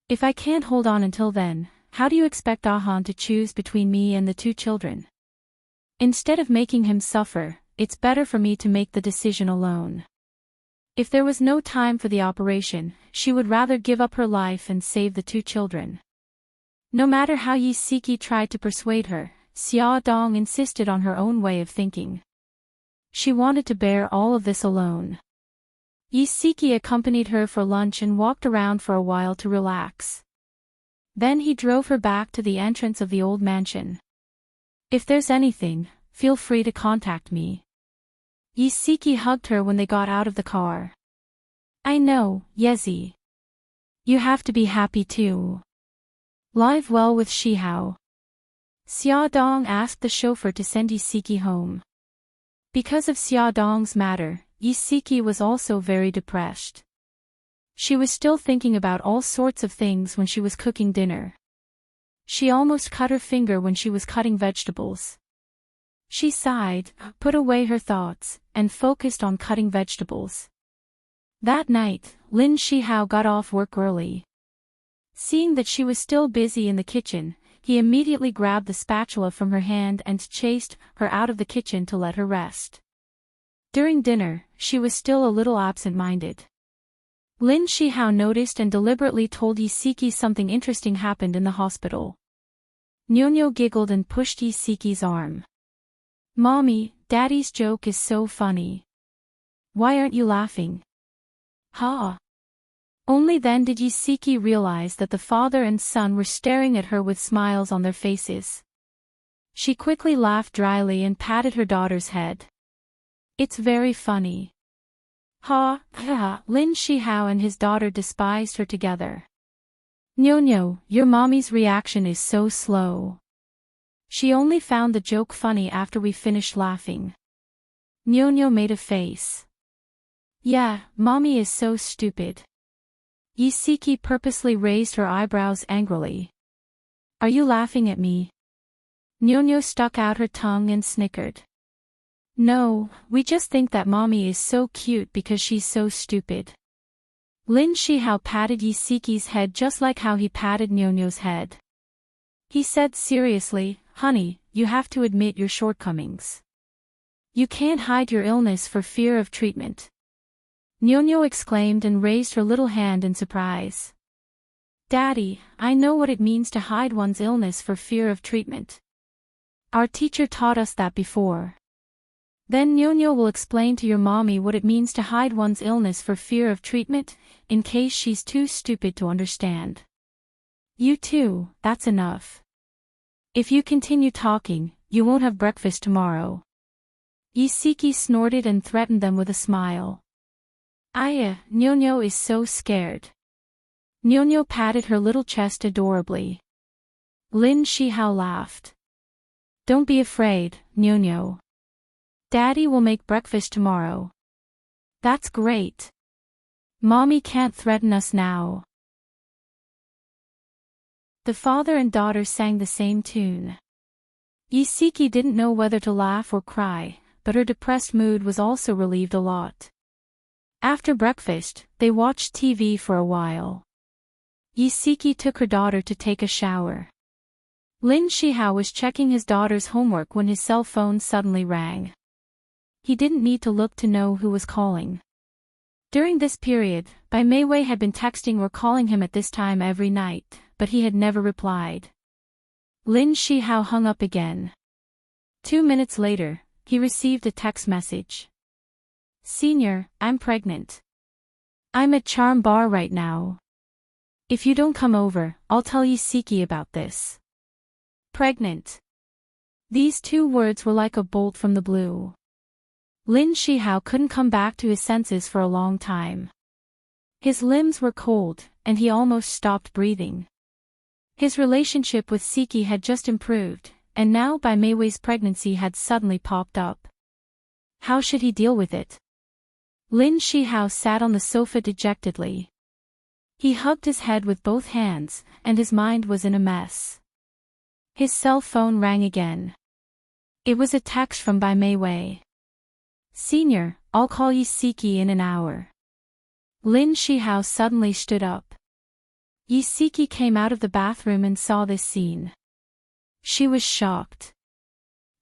If I can't hold on until then, how do you expect Ahan to choose between me and the two children? Instead of making him suffer, it's better for me to make the decision alone. If there was no time for the operation, she would rather give up her life and save the two children. No matter how Yi Siki tried to persuade her, Xiaodong insisted on her own way of thinking. She wanted to bear all of this alone. Yi Siki accompanied her for lunch and walked around for a while to relax. Then he drove her back to the entrance of the old mansion. If there's anything, feel free to contact me. Yi Siki hugged her when they got out of the car. I know, Yezi. You have to be happy too. Live well with Shihao. Xiaodong asked the chauffeur to send Yi Siki home. Because of Xiaodong's matter, Yi Siki was also very depressed. She was still thinking about all sorts of things when she was cooking dinner. She almost cut her finger when she was cutting vegetables. She sighed, put away her thoughts, and focused on cutting vegetables. That night, Lin Shihao got off work early. Seeing that she was still busy in the kitchen, he immediately grabbed the spatula from her hand and chased her out of the kitchen to let her rest. During dinner, she was still a little absent-minded. Lin Shihao noticed and deliberately told Isiki something interesting happened in the hospital. Nyonyo giggled and pushed Isiki's arm. "Mommy, Daddy's joke is so funny. Why aren't you laughing?" "Ha!" Only then did Isiki realize that the father and son were staring at her with smiles on their faces. She quickly laughed dryly and patted her daughter's head. "It's very funny." "Ha, ha!" Lin Shihao and his daughter despised her together. "Nyonyo, your mommy's reaction is so slow. She only found the joke funny after we finished laughing." Nyonyo made a face. "Yeah, mommy is so stupid." Isiki purposely raised her eyebrows angrily. "Are you laughing at me?" Nyonyo stuck out her tongue and snickered. "No, we just think that mommy is so cute because she's so stupid." Lin Shihao patted Isiki's head just like how he patted Nyonyo's head. He said seriously, "Honey, you have to admit your shortcomings. You can't hide your illness for fear of treatment." Nyonyo exclaimed and raised her little hand in surprise. "Daddy, I know what it means to hide one's illness for fear of treatment. Our teacher taught us that before." "Then Nyonyo will explain to your mommy what it means to hide one's illness for fear of treatment, in case she's too stupid to understand." "You too, that's enough. If you continue talking, you won't have breakfast tomorrow." Isiki snorted and threatened them with a smile. Nyonyo is so scared." Nyonyo patted her little chest adorably. Lin Shihao laughed. "Don't be afraid, Nyonyo. Daddy will make breakfast tomorrow." "That's great. Mommy can't threaten us now." The father and daughter sang the same tune. Isiki didn't know whether to laugh or cry, but her depressed mood was also relieved a lot. After breakfast, they watched TV for a while. Isiki took her daughter to take a shower. Lin Shihao was checking his daughter's homework when his cell phone suddenly rang. He didn't need to look to know who was calling. During this period, Bai Meiwei had been texting or calling him at this time every night, but he had never replied. Lin Shihao hung up again. 2 minutes later, he received a text message. "Senior, I'm pregnant. I'm at Charm Bar right now. If you don't come over, I'll tell Isiki about this." Pregnant. These 2 words were like a bolt from the blue. Lin Shihao couldn't come back to his senses for a long time. His limbs were cold, and he almost stopped breathing. His relationship with Siki had just improved, and now Bai Meiwei's pregnancy had suddenly popped up. How should he deal with it? Lin Shihao sat on the sofa dejectedly. He hugged his head with both hands, and his mind was in a mess. His cell phone rang again. It was a text from Bai Meiwei. "Senior, I'll call Isiki in an hour." Lin Shihao suddenly stood up. Isiki came out of the bathroom and saw this scene. She was shocked.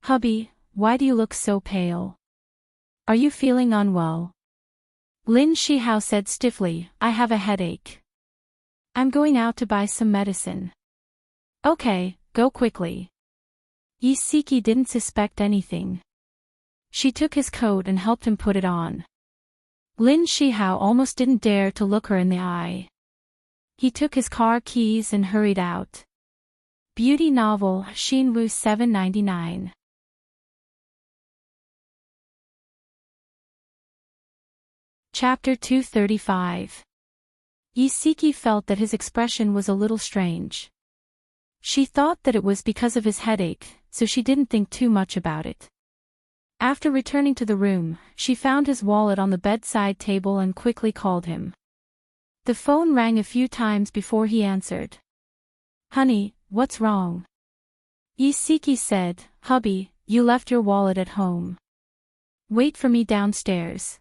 "Hubby, why do you look so pale? Are you feeling unwell?" Lin Shihao said stiffly, "I have a headache. I'm going out to buy some medicine." "Okay, go quickly." Isiki didn't suspect anything. She took his coat and helped him put it on. Lin Shihao almost didn't dare to look her in the eye. He took his car keys and hurried out. Beauty novel, Shinwoo 799. Chapter 235. Isiki felt that his expression was a little strange. She thought that it was because of his headache, so she didn't think too much about it. After returning to the room, she found his wallet on the bedside table and quickly called him. The phone rang a few times before he answered. Honey, what's wrong? Isiki said, Hubby, you left your wallet at home. Wait for me downstairs.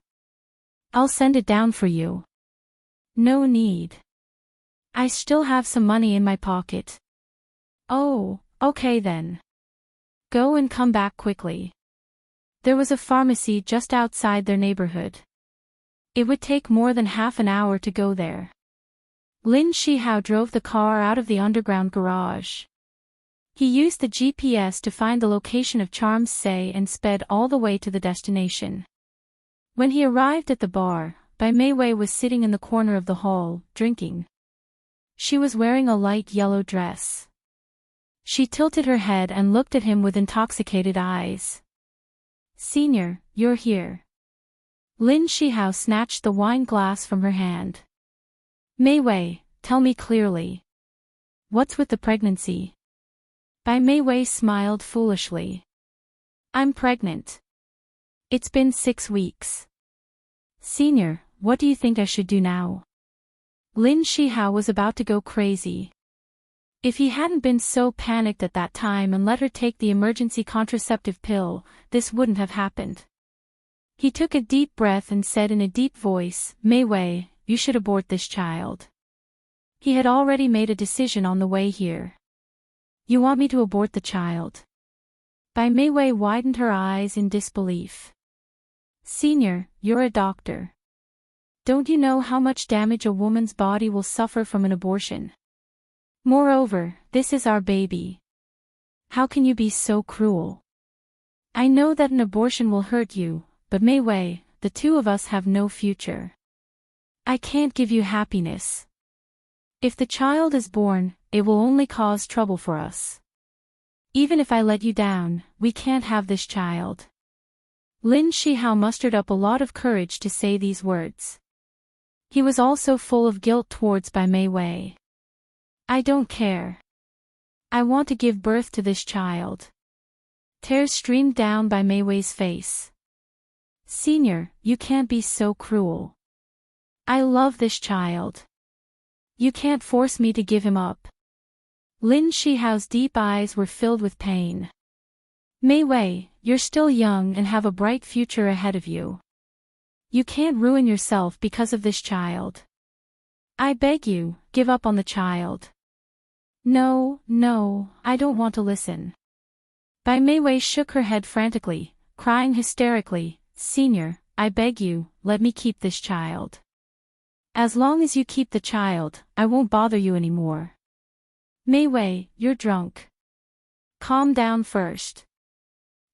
I'll send it down for you. No need. I still have some money in my pocket. Oh, okay then. Go and come back quickly. There was a pharmacy just outside their neighborhood. It would take more than half an hour to go there. Lin Shihao drove the car out of the underground garage. He used the GPS to find the location of Charms Say and sped all the way to the destination. When he arrived at the bar, Bai Meiwei was sitting in the corner of the hall, drinking. She was wearing a light yellow dress. She tilted her head and looked at him with intoxicated eyes. Senior, you're here. Lin Shihao snatched the wine glass from her hand. Meiwei, tell me clearly. What's with the pregnancy? Bai Meiwei smiled foolishly. I'm pregnant. It's been 6 weeks. Senior, what do you think I should do now? Lin Shihao was about to go crazy. If he hadn't been so panicked at that time and let her take the emergency contraceptive pill, this wouldn't have happened. He took a deep breath and said in a deep voice, Meiwei, you should abort this child. He had already made a decision on the way here. You want me to abort the child? Bai Meiwei widened her eyes in disbelief. Senior, you're a doctor. Don't you know how much damage a woman's body will suffer from an abortion? Moreover, this is our baby. How can you be so cruel? I know that an abortion will hurt you, but Meiwei, the two of us have no future. I can't give you happiness. If the child is born, it will only cause trouble for us. Even if I let you down, we can't have this child. Lin Shihao mustered up a lot of courage to say these words. He was also full of guilt towards Bai Meiwei. I don't care. I want to give birth to this child. Tears streamed down Bai Meiwei's face. Senior, you can't be so cruel. I love this child. You can't force me to give him up. Lin Shihao's deep eyes were filled with pain. Meiwei, you're still young and have a bright future ahead of you. You can't ruin yourself because of this child. I beg you, give up on the child. No, I don't want to listen. Bai Meiwei shook her head frantically, crying hysterically, Senior, I beg you, let me keep this child. As long as you keep the child, I won't bother you anymore. Meiwei, you're drunk. Calm down first.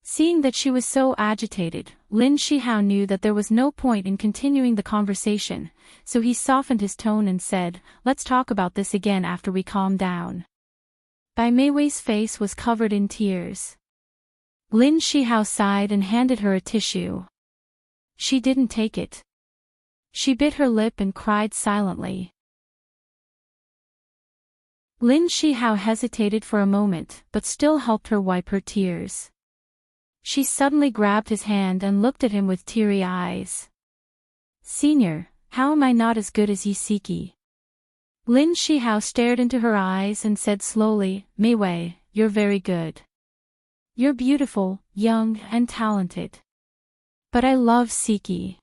Seeing that she was so agitated, Lin Shihao knew that there was no point in continuing the conversation, so he softened his tone and said, Let's talk about this again after we calm down. Bai Meiwei's face was covered in tears. Lin Shihao sighed and handed her a tissue. She didn't take it. She bit her lip and cried silently. Lin Shihao hesitated for a moment, but still helped her wipe her tears. She suddenly grabbed his hand and looked at him with teary eyes. Senior, how am I not as good as Isiki? Lin Shihao stared into her eyes and said slowly, Meiwei, you're very good. You're beautiful, young, and talented. But I love Siki.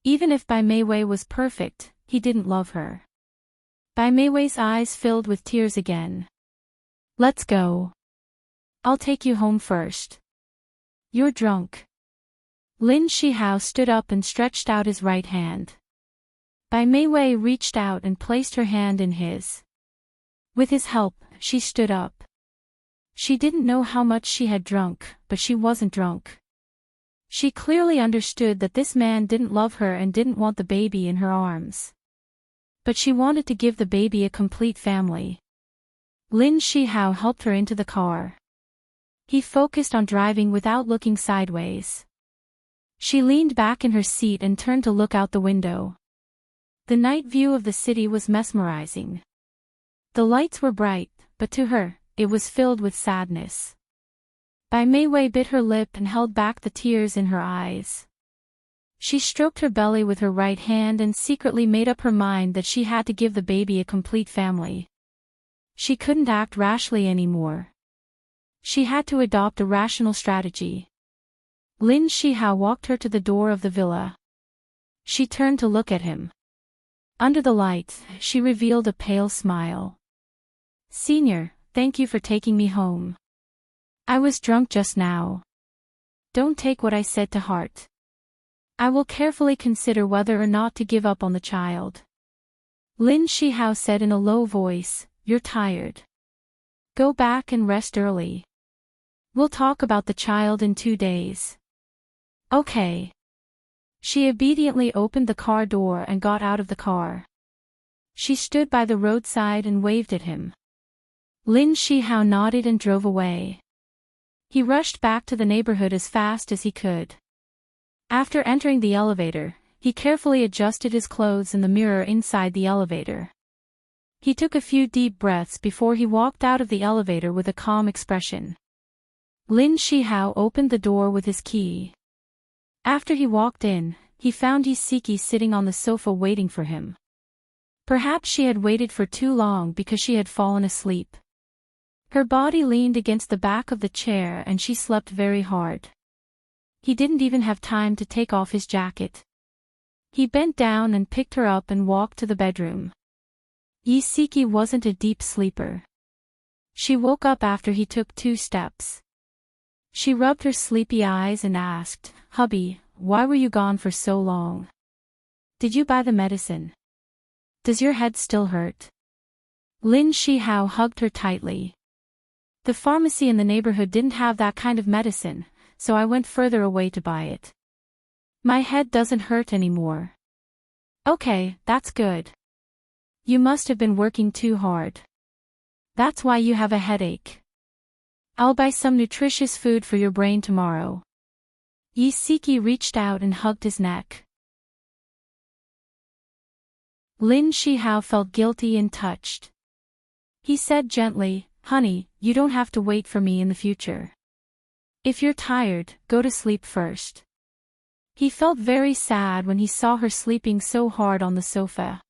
Even if Bai Meiwei was perfect, he didn't love her. Bai Meiwei's eyes filled with tears again. Let's go. I'll take you home first. You're drunk. Lin Shihao stood up and stretched out his right hand. Bai Meiwei reached out and placed her hand in his. With his help, she stood up. She didn't know how much she had drunk, but she wasn't drunk. She clearly understood that this man didn't love her and didn't want the baby in her arms. But she wanted to give the baby a complete family. Lin Shihao helped her into the car. He focused on driving without looking sideways. She leaned back in her seat and turned to look out the window. The night view of the city was mesmerizing. The lights were bright, but to her, it was filled with sadness. Bai Meiwei bit her lip and held back the tears in her eyes. She stroked her belly with her right hand and secretly made up her mind that she had to give the baby a complete family. She couldn't act rashly anymore. She had to adopt a rational strategy. Lin Shihao walked her to the door of the villa. She turned to look at him. Under the light, she revealed a pale smile. "Senior, thank you for taking me home. I was drunk just now. Don't take what I said to heart. I will carefully consider whether or not to give up on the child." Lin Shihao said in a low voice, "You're tired. Go back and rest early. We'll talk about the child in 2 days." "Okay." She obediently opened the car door and got out of the car. She stood by the roadside and waved at him. Lin Shihao nodded and drove away. He rushed back to the neighborhood as fast as he could. After entering the elevator, he carefully adjusted his clothes in the mirror inside the elevator. He took a few deep breaths before he walked out of the elevator with a calm expression. Lin Shihao opened the door with his key. After he walked in, he found Isiki sitting on the sofa waiting for him. Perhaps she had waited for too long because she had fallen asleep. Her body leaned against the back of the chair and she slept very hard. He didn't even have time to take off his jacket. He bent down and picked her up and walked to the bedroom. Isiki wasn't a deep sleeper. She woke up after he took 2 steps. She rubbed her sleepy eyes and asked, "Hubby, why were you gone for so long? Did you buy the medicine? Does your head still hurt?" Lin Shihao hugged her tightly. "The pharmacy in the neighborhood didn't have that kind of medicine, so I went further away to buy it. My head doesn't hurt anymore." "Okay, that's good. You must have been working too hard. That's why you have a headache. I'll buy some nutritious food for your brain tomorrow." Isiki reached out and hugged his neck. Lin Shihao felt guilty and touched. He said gently, "Honey, you don't have to wait for me in the future. If you're tired, go to sleep first." He felt very sad when he saw her sleeping so hard on the sofa.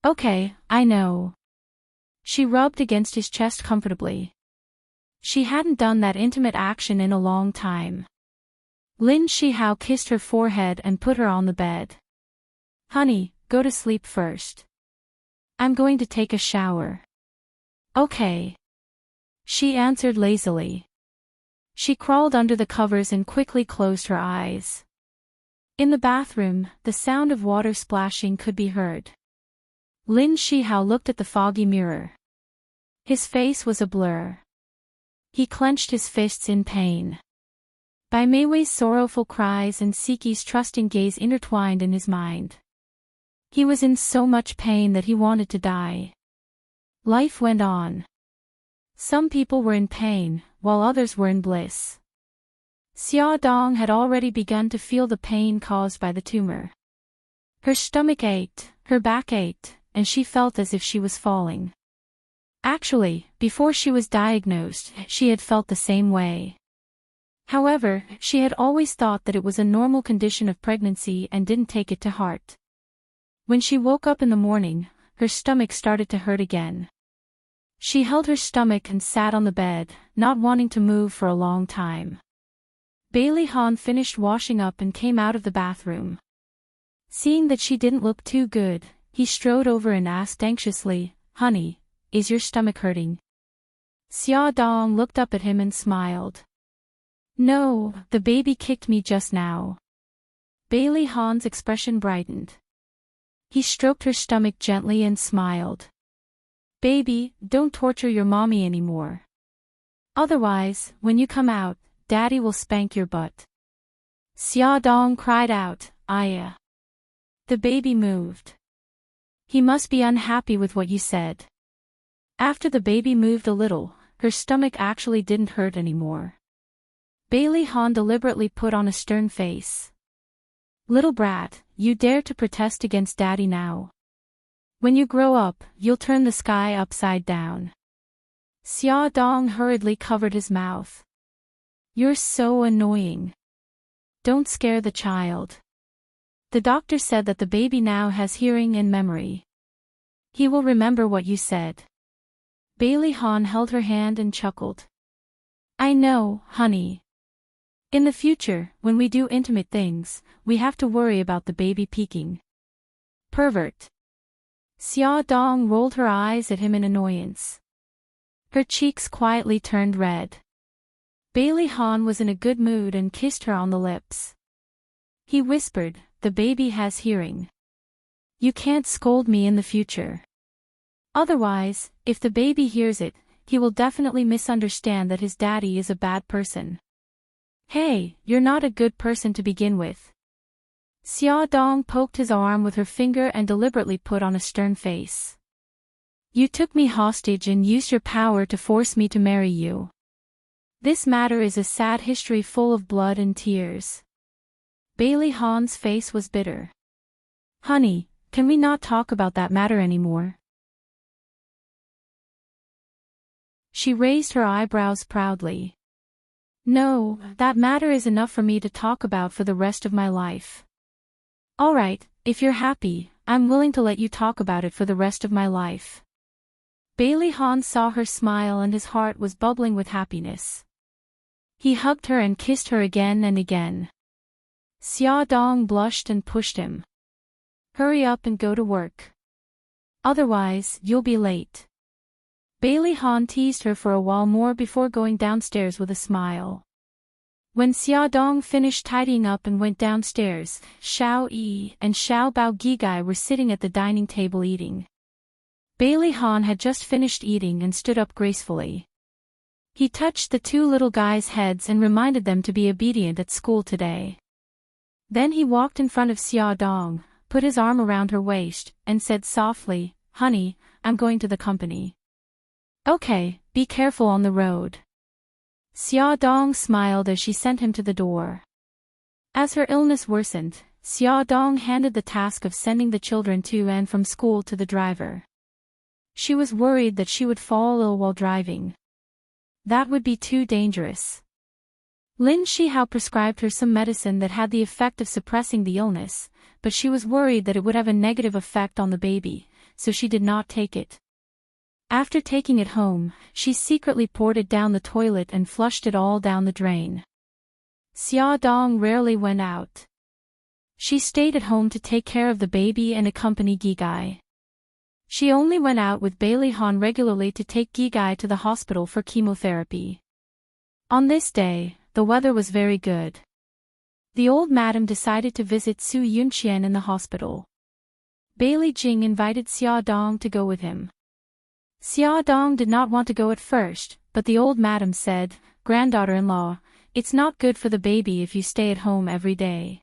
"Okay, I know." She rubbed against his chest comfortably. She hadn't done that intimate action in a long time. Lin Shihao kissed her forehead and put her on the bed. "Honey, go to sleep first. I'm going to take a shower." "Okay." She answered lazily. She crawled under the covers and quickly closed her eyes. In the bathroom, the sound of water splashing could be heard. Lin Shihao looked at the foggy mirror. His face was a blur. He clenched his fists in pain. Bai Meiwei's sorrowful cries and Siki's trusting gaze intertwined in his mind. He was in so much pain that he wanted to die. Life went on. Some people were in pain, while others were in bliss. Xia Dong had already begun to feel the pain caused by the tumor. Her stomach ached, her back ached, and she felt as if she was falling. Actually, before she was diagnosed, she had felt the same way. However, she had always thought that it was a normal condition of pregnancy and didn't take it to heart. When she woke up in the morning, her stomach started to hurt again. She held her stomach and sat on the bed, not wanting to move for a long time. Bailey Han finished washing up and came out of the bathroom. Seeing that she didn't look too good, he strode over and asked anxiously, "Honey, is your stomach hurting?" Xia Dong looked up at him and smiled. "No, the baby kicked me just now." Bailey Han's expression brightened. He stroked her stomach gently and smiled. "Baby, don't torture your mommy anymore. Otherwise, when you come out, Daddy will spank your butt." Xia Dong cried out, "Aya." The baby moved. "He must be unhappy with what you said." After the baby moved a little, her stomach actually didn't hurt anymore. Bailey Han deliberately put on a stern face. "Little brat, you dare to protest against Daddy now? When you grow up, you'll turn the sky upside down." Xia Dong hurriedly covered his mouth. "You're so annoying. Don't scare the child." The doctor said that the baby now has hearing and memory. He will remember what you said. Bailey Han held her hand and chuckled. I know, honey. In the future, when we do intimate things, we have to worry about the baby peeking. Pervert. Xia Dong rolled her eyes at him in annoyance. Her cheeks quietly turned red. Bailey Han was in a good mood and kissed her on the lips. He whispered, the baby has hearing. You can't scold me in the future. Otherwise, if the baby hears it, he will definitely misunderstand that his daddy is a bad person. Hey, you're not a good person to begin with. Xia Dong poked his arm with her finger and deliberately put on a stern face. You took me hostage and used your power to force me to marry you. This matter is a sad history full of blood and tears. Bailey Han's face was bitter. Honey, can we not talk about that matter anymore? She raised her eyebrows proudly. No, that matter is enough for me to talk about for the rest of my life. Alright, if you're happy, I'm willing to let you talk about it for the rest of my life. Bailey Han saw her smile and his heart was bubbling with happiness. He hugged her and kissed her again and again. Xia Dong blushed and pushed him. Hurry up and go to work. Otherwise, you'll be late. Bailey Han teased her for a while more before going downstairs with a smile. When Xia Dong finished tidying up and went downstairs, Xiao Yi and Xiao Bao Gigai were sitting at the dining table eating. Bailey Han had just finished eating and stood up gracefully. He touched the two little guys' heads and reminded them to be obedient at school today. Then he walked in front of Xia Dong, put his arm around her waist, and said softly, Honey, I'm going to the company. Okay, be careful on the road. Xia Dong smiled as she sent him to the door. As her illness worsened, Xia Dong handed the task of sending the children to and from school to the driver. She was worried that she would fall ill while driving. That would be too dangerous. Lin Shihao prescribed her some medicine that had the effect of suppressing the illness, but she was worried that it would have a negative effect on the baby, so she did not take it. After taking it home, she secretly poured it down the toilet and flushed it all down the drain. Xia Dong rarely went out. She stayed at home to take care of the baby and accompany Gigai. She only went out with Bailey Han regularly to take Gigai to the hospital for chemotherapy. On this day, the weather was very good. The old madam decided to visit Su Yunqian in the hospital. Bailey Jing invited Xia Dong to go with him. Xia Dong did not want to go at first, but the old madam said, Granddaughter-in-law, it's not good for the baby if you stay at home every day.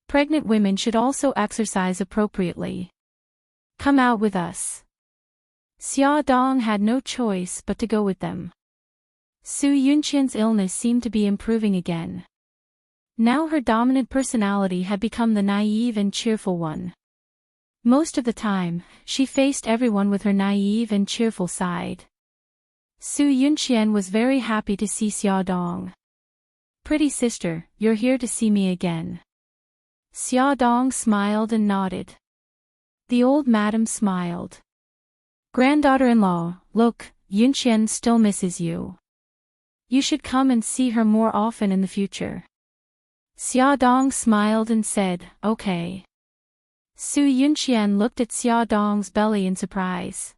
Pregnant women should also exercise appropriately. Come out with us. Xia Dong had no choice but to go with them. Su Yunqian's illness seemed to be improving again. Now her dominant personality had become the naive and cheerful one. Most of the time, she faced everyone with her naive and cheerful side. Su Yunqian was very happy to see Xia Dong. Pretty sister, you're here to see me again. Xia Dong smiled and nodded. The old madam smiled. Granddaughter-in-law, look, Yunqian still misses you. You should come and see her more often in the future. Xia Dong smiled and said, okay. Su Yunqian looked at Xia Dong's belly in surprise.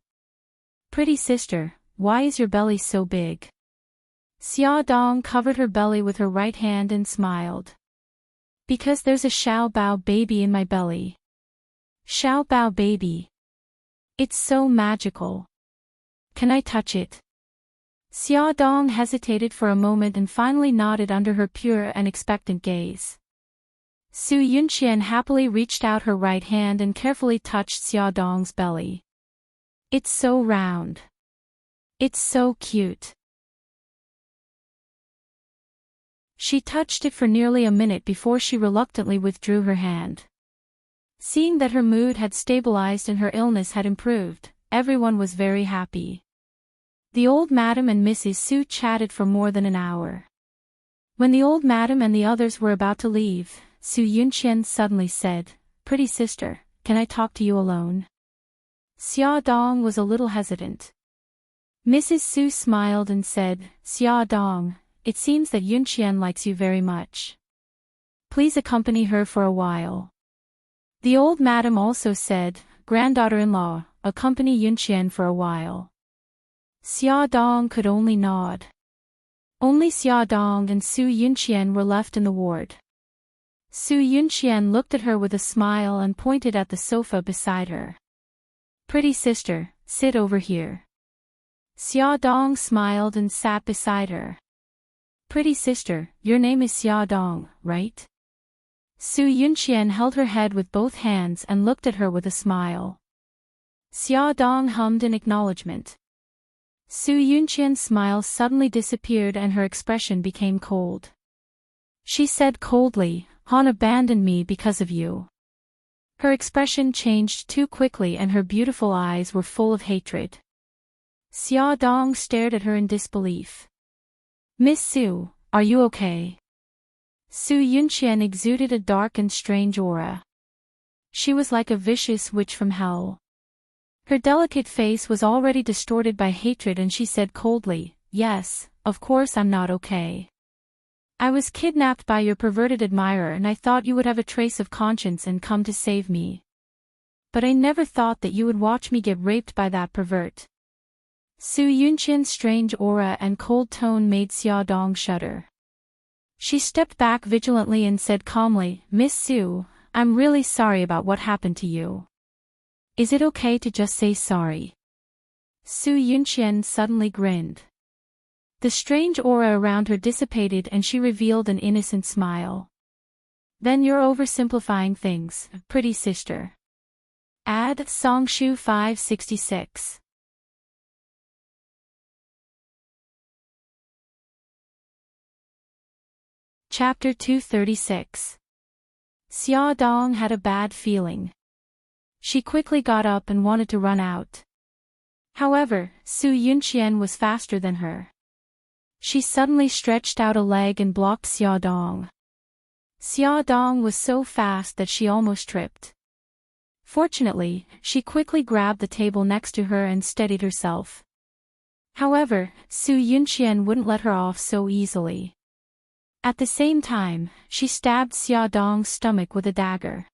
Pretty sister, why is your belly so big? Xia Dong covered her belly with her right hand and smiled. Because there's a Xiao Bao baby in my belly. Xiao Bao baby. It's so magical. Can I touch it? Xia Dong hesitated for a moment and finally nodded under her pure and expectant gaze. Su Yunqian happily reached out her right hand and carefully touched Xia Dong's belly. It's so round. It's so cute. She touched it for nearly a minute before she reluctantly withdrew her hand. Seeing that her mood had stabilized and her illness had improved, everyone was very happy. The old madam and Mrs. Su chatted for more than an hour. When the old madam and the others were about to leave, Su Yunqian suddenly said, "Pretty sister, can I talk to you alone?" Xia Dong was a little hesitant. Mrs. Su smiled and said, "Xia Dong, it seems that Yunqian likes you very much. Please accompany her for a while." The old madam also said, "Granddaughter-in-law, accompany Yunqian for a while." Xia Dong could only nod. Only Xia Dong and Su Yunqian were left in the ward. Su Yunqian looked at her with a smile and pointed at the sofa beside her. "Pretty sister, sit over here." Xia Dong smiled and sat beside her. "Pretty sister, your name is Xia Dong, right?" Su Yunqian held her head with both hands and looked at her with a smile. Xia Dong hummed in acknowledgement. Su Yunqian's smile suddenly disappeared and her expression became cold. She said coldly, "Han abandoned me because of you." Her expression changed too quickly and her beautiful eyes were full of hatred. Xia Dong stared at her in disbelief. "Miss Su, are you okay?" Su Yunqian exuded a dark and strange aura. She was like a vicious witch from hell. Her delicate face was already distorted by hatred and she said coldly, "Yes, of course I'm not okay. I was kidnapped by your perverted admirer and I thought you would have a trace of conscience and come to save me. But I never thought that you would watch me get raped by that pervert." Su Yunqian's strange aura and cold tone made Xia Dong shudder. She stepped back vigilantly and said calmly, "Miss Su, I'm really sorry about what happened to you. Is it okay to just say sorry?" Su Yunqian suddenly grinned. The strange aura around her dissipated and she revealed an innocent smile. "Then you're oversimplifying things, pretty sister." Add Songshu 566. Chapter 236. Xia Dong had a bad feeling. She quickly got up and wanted to run out. However, Su Yunqian was faster than her. She suddenly stretched out a leg and blocked Xia Dong. Xia Dong was so fast that she almost tripped. Fortunately, she quickly grabbed the table next to her and steadied herself. However, Su Yunqian wouldn't let her off so easily. At the same time, she stabbed Xia Dong's stomach with a dagger.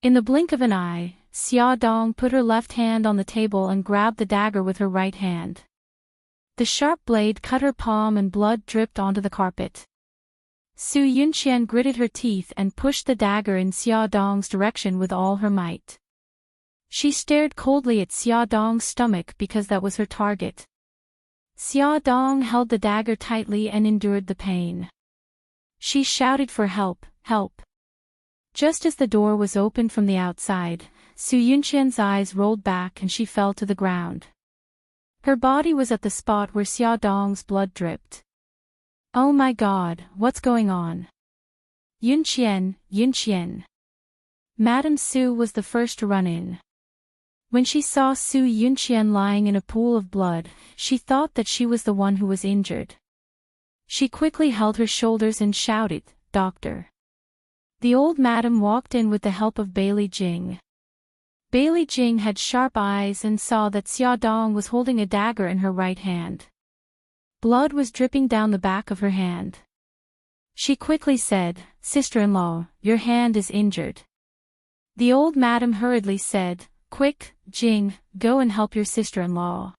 In the blink of an eye, Xia Dong put her left hand on the table and grabbed the dagger with her right hand. The sharp blade cut her palm and blood dripped onto the carpet. Su Yunqian gritted her teeth and pushed the dagger in Xia Dong's direction with all her might. She stared coldly at Xia Dong's stomach because that was her target. Xia Dong held the dagger tightly and endured the pain. She shouted for help, help. Just as the door was opened from the outside, Su Yunqian's eyes rolled back and she fell to the ground. Her body was at the spot where Xia Dong's blood dripped. "Oh my God, what's going on?" "Yunqian, Yunqian." Madame Su was the first to run in. When she saw Su Yunqian lying in a pool of blood, she thought that she was the one who was injured. She quickly held her shoulders and shouted, "Doctor." The old madam walked in with the help of Bailey Jing. Bailey Jing had sharp eyes and saw that Xia Dong was holding a dagger in her right hand. Blood was dripping down the back of her hand. She quickly said, "Sister-in-law, your hand is injured." The old madam hurriedly said, "Quick, Jing, go and help your sister-in-law."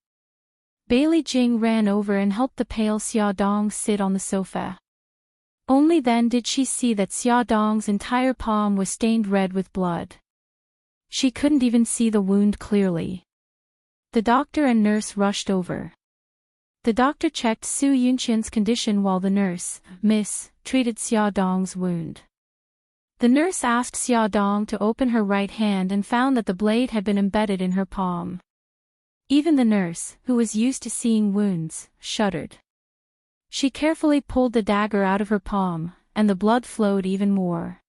Bailey Jing ran over and helped the pale Xia Dong sit on the sofa. Only then did she see that Xia Dong's entire palm was stained red with blood. She couldn't even see the wound clearly. The doctor and nurse rushed over. The doctor checked Su Yunqian's condition while the nurse, Miss, treated Xia Dong's wound. The nurse asked Xia Dong to open her right hand and found that the blade had been embedded in her palm. Even the nurse, who was used to seeing wounds, shuddered. She carefully pulled the dagger out of her palm, and the blood flowed even more.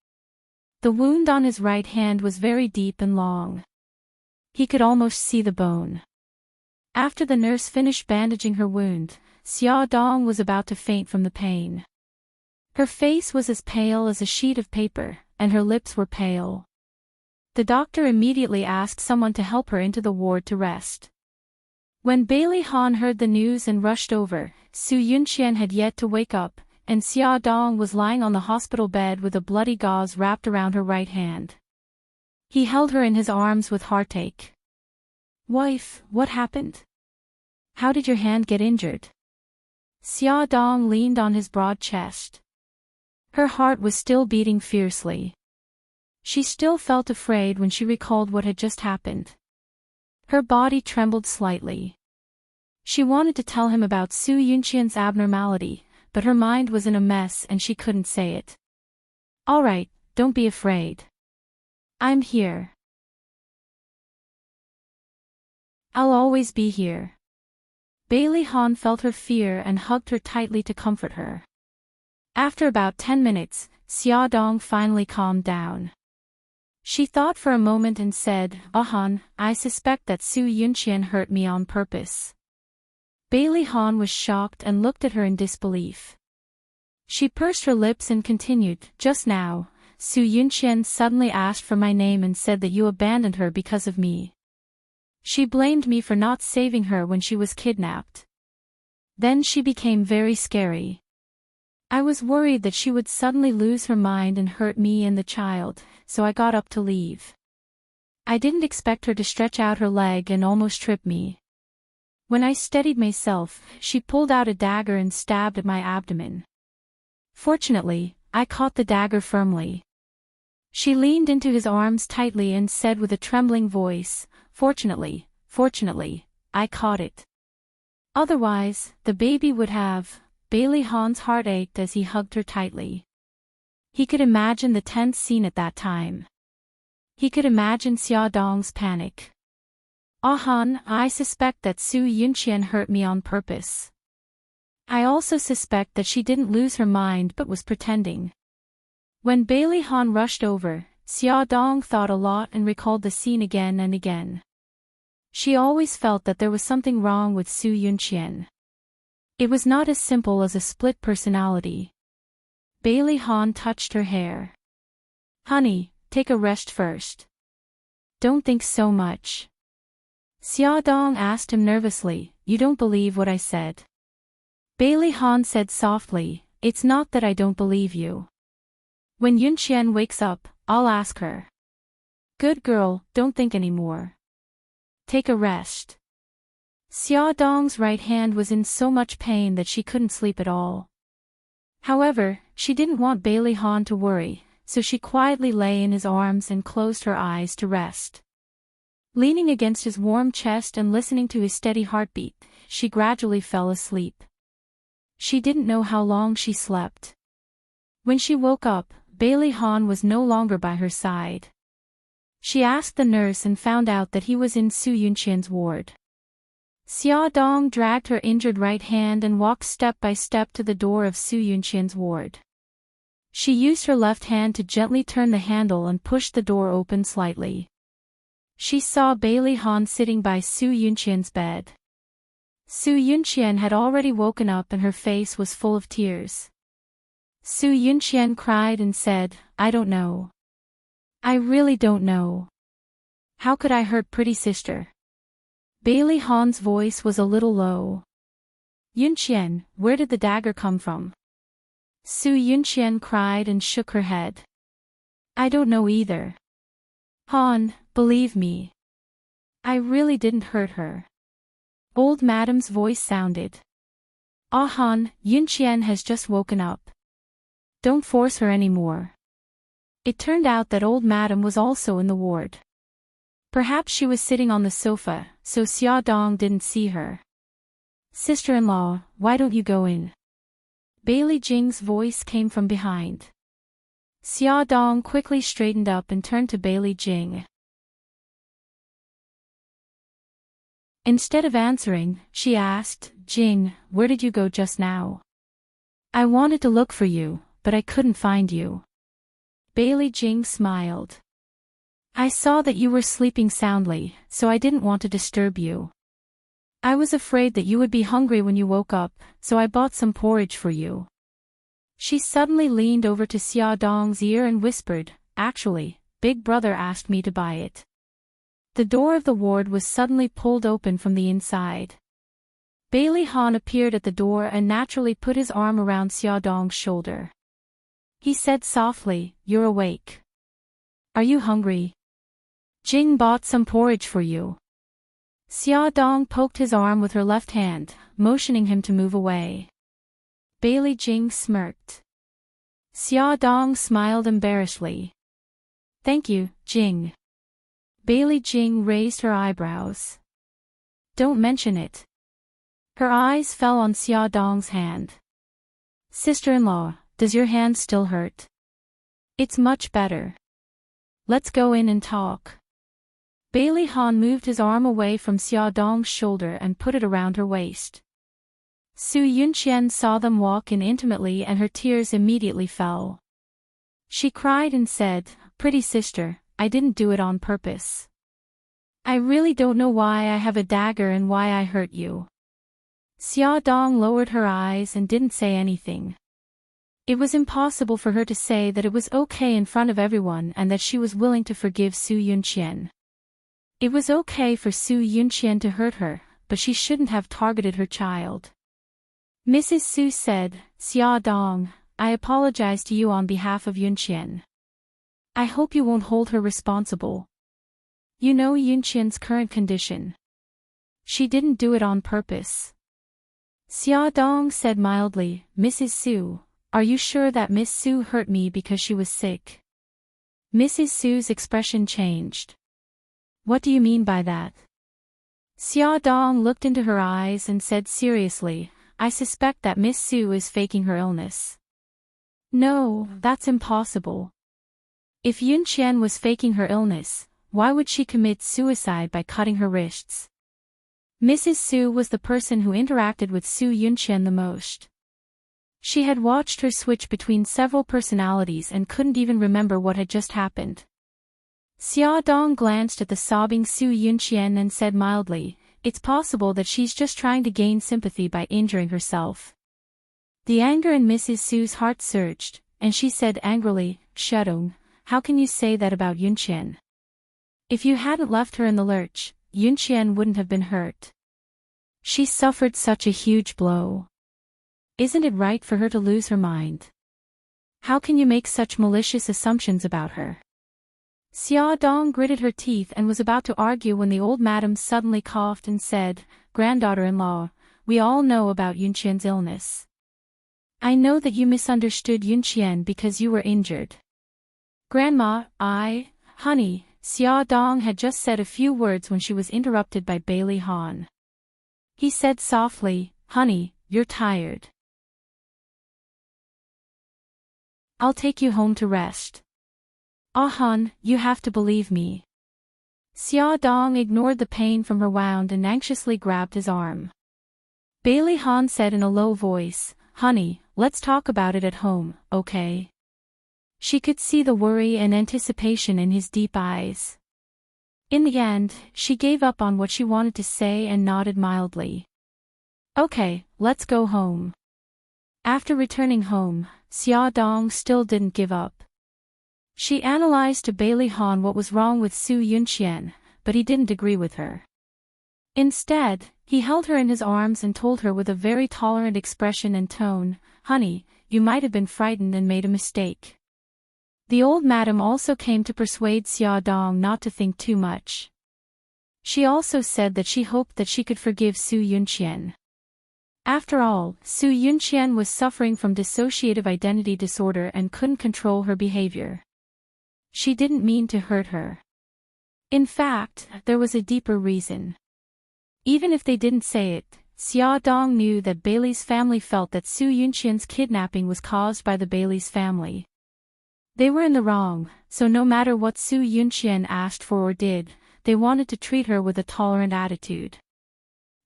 The wound on his right hand was very deep and long. He could almost see the bone. After the nurse finished bandaging her wound, Xia Dong was about to faint from the pain. Her face was as pale as a sheet of paper, and her lips were pale. The doctor immediately asked someone to help her into the ward to rest. When Bailey Han heard the news and rushed over, Su Yunqian had yet to wake up, and Xia Dong was lying on the hospital bed with a bloody gauze wrapped around her right hand. He held her in his arms with heartache. "Wife, what happened? How did your hand get injured?" Xia Dong leaned on his broad chest. Her heart was still beating fiercely. She still felt afraid when she recalled what had just happened. Her body trembled slightly. She wanted to tell him about Su Yunqian's abnormality, but her mind was in a mess and she couldn't say it. "All right, don't be afraid. I'm here. I'll always be here." Bailey Han felt her fear and hugged her tightly to comfort her. After about 10 minutes, Xia Dong finally calmed down. She thought for a moment and said, Han, I suspect that Su Yunqian hurt me on purpose." Bailey Han was shocked and looked at her in disbelief. She pursed her lips and continued, "Just now, Su Yunqian suddenly asked for my name and said that you abandoned her because of me. She blamed me for not saving her when she was kidnapped. Then she became very scary. I was worried that she would suddenly lose her mind and hurt me and the child, so I got up to leave. I didn't expect her to stretch out her leg and almost trip me. When I steadied myself, she pulled out a dagger and stabbed at my abdomen. Fortunately, I caught the dagger firmly." She leaned into his arms tightly and said with a trembling voice, Fortunately, I caught it. Otherwise, the baby would have." Bailey Han's heart ached as he hugged her tightly. He could imagine the tense scene at that time. He could imagine Xia Dong's panic. Han, I suspect that Su Yunqian hurt me on purpose. I also suspect that she didn't lose her mind but was pretending." When Bailey Han rushed over, Xia Dong thought a lot and recalled the scene again and again. She always felt that there was something wrong with Su Yunqian. It was not as simple as a split personality. Bailey Han touched her hair. "Honey, take a rest first. Don't think so much." Xia Dong asked him nervously, "You don't believe what I said?" Bailey Han said softly, "It's not that I don't believe you. When Yunqian wakes up, I'll ask her." "Good girl, don't think anymore. Take a rest." Xia Dong's right hand was in so much pain that she couldn't sleep at all. However, she didn't want Bailey Han to worry, so she quietly lay in his arms and closed her eyes to rest. Leaning against his warm chest and listening to his steady heartbeat, she gradually fell asleep. She didn't know how long she slept. When she woke up, Bailey Han was no longer by her side. She asked the nurse and found out that he was in Su Yunqian's ward. Xia Dong dragged her injured right hand and walked step by step to the door of Su Yunqian's ward. She used her left hand to gently turn the handle and pushed the door open slightly. She saw Bailey Han sitting by Su Yunqian's bed. Su Yunqian had already woken up and her face was full of tears. Su Yunqian cried and said, "I don't know. I really don't know. How could I hurt pretty sister?" Bailey Han's voice was a little low. "Yunqian, where did the dagger come from?" Su Yunqian cried and shook her head. "I don't know either. Han, believe me. I really didn't hurt her." Old Madam's voice sounded. Han, Yunqian has just woken up. Don't force her anymore." It turned out that Old Madam was also in the ward. Perhaps she was sitting on the sofa, so Xia Dong didn't see her. "Sister-in-law, why don't you go in?" Bailey Jing's voice came from behind. Xia Dong quickly straightened up and turned to Bailey Jing. Instead of answering, she asked, "Jing, where did you go just now? I wanted to look for you, but I couldn't find you." Bailey Jing smiled. "I saw that you were sleeping soundly, so I didn't want to disturb you. I was afraid that you would be hungry when you woke up, so I bought some porridge for you." She suddenly leaned over to Xia Dong's ear and whispered, "Actually, Big Brother asked me to buy it." The door of the ward was suddenly pulled open from the inside. Bailey Han appeared at the door and naturally put his arm around Xia Dong's shoulder. He said softly, "You're awake. Are you hungry? Jing bought some porridge for you." Xia Dong poked his arm with her left hand, motioning him to move away. Bailey Jing smirked. Xia Dong smiled embarrassedly. "Thank you, Jing." Bailey Jing raised her eyebrows. "Don't mention it." Her eyes fell on Xia Dong's hand. "Sister-in-law, does your hand still hurt?" "It's much better. Let's go in and talk." Bailey Han moved his arm away from Xia Dong's shoulder and put it around her waist. Su Yunqian saw them walk in intimately and her tears immediately fell. She cried and said, "Pretty sister, I didn't do it on purpose. I really don't know why I have a dagger and why I hurt you." Xia Dong lowered her eyes and didn't say anything. It was impossible for her to say that it was okay in front of everyone and that she was willing to forgive Su Yunqian. It was okay for Su Yunqian to hurt her, but she shouldn't have targeted her child. Mrs. Su said, "Xia Dong, I apologize to you on behalf of Yunqian. I hope you won't hold her responsible. You know Yunqian's current condition. She didn't do it on purpose." Xia Dong said mildly, "Mrs. Su, are you sure that Miss Su hurt me because she was sick?" Mrs. Su's expression changed. "What do you mean by that?" Xia Dong looked into her eyes and said seriously, "I suspect that Miss Su is faking her illness." "No, that's impossible. If Yunqian was faking her illness, why would she commit suicide by cutting her wrists?" Mrs. Su was the person who interacted with Su Yunqian the most. She had watched her switch between several personalities and couldn't even remember what had just happened. Xia Dong glanced at the sobbing Su Yunqian and said mildly, "It's possible that she's just trying to gain sympathy by injuring herself." The anger in Mrs. Su's heart surged, and she said angrily, "Shedong, how can you say that about Yunqian? If you hadn't left her in the lurch, Yunqian wouldn't have been hurt. She suffered such a huge blow. Isn't it right for her to lose her mind? How can you make such malicious assumptions about her?" Xia Dong gritted her teeth and was about to argue when the old madam suddenly coughed and said, "Granddaughter-in-law, we all know about Yunqian's illness. I know that you misunderstood Yunqian because you were injured." "Grandma, honey," Xia Dong had just said a few words when she was interrupted by Bailey Han. He said softly, "Honey, you're tired. I'll take you home to rest." "Ah hun, you have to believe me." Xia Dong ignored the pain from her wound and anxiously grabbed his arm. Bailey Han said in a low voice, "Honey, let's talk about it at home, okay?" She could see the worry and anticipation in his deep eyes. In the end, she gave up on what she wanted to say and nodded mildly. "Okay, let's go home." After returning home, Xia Dong still didn't give up. She analyzed to Bailey Han what was wrong with Su Yunqian, but he didn't agree with her. Instead, he held her in his arms and told her with a very tolerant expression and tone, "Honey, you might have been frightened and made a mistake." The old madam also came to persuade Xia Dong not to think too much. She also said that she hoped that she could forgive Su Yunqian. After all, Su Yunqian was suffering from dissociative identity disorder and couldn't control her behavior. She didn't mean to hurt her. In fact, there was a deeper reason. Even if they didn't say it, Xia Dong knew that Bailey's family felt that Su Yunqian's kidnapping was caused by the Bailey's family. They were in the wrong, so no matter what Su Yunqian asked for or did, they wanted to treat her with a tolerant attitude.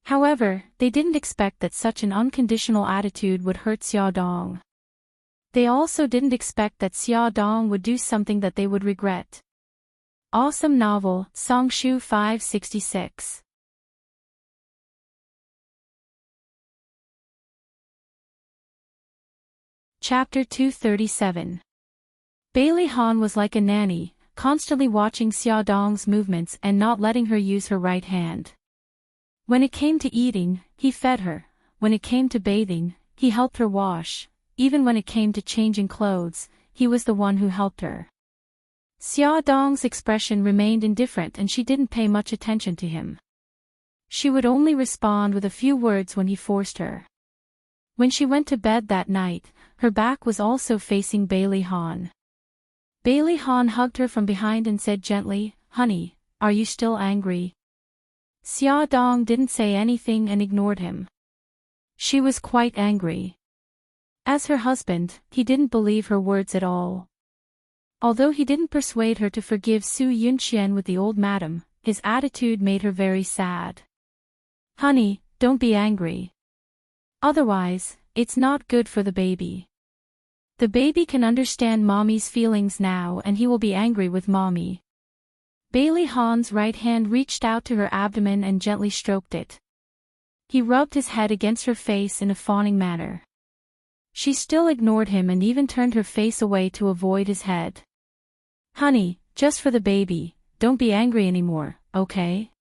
However, they didn't expect that such an unconditional attitude would hurt Xia Dong. They also didn't expect that Xia Dong would do something that they would regret. Awesome novel, Songshu 566. Chapter 237. Bailey Han was like a nanny, constantly watching Xiaodong's movements and not letting her use her right hand. When it came to eating, he fed her. When it came to bathing, he helped her wash. Even when it came to changing clothes, he was the one who helped her. Xiaodong's expression remained indifferent and she didn't pay much attention to him. She would only respond with a few words when he forced her. When she went to bed that night, her back was also facing Bailey Han. Bailey Han hugged her from behind and said gently, "Honey, are you still angry?" Xiaodong didn't say anything and ignored him. She was quite angry. As her husband, he didn't believe her words at all. Although he didn't persuade her to forgive Su Yunqian with the old madam, his attitude made her very sad. "Honey, don't be angry. Otherwise, it's not good for the baby. The baby can understand mommy's feelings now and he will be angry with mommy." Bailey Han's right hand reached out to her abdomen and gently stroked it. He rubbed his head against her face in a fawning manner. She still ignored him and even turned her face away to avoid his head. "Honey, just for the baby, don't be angry anymore, okay?"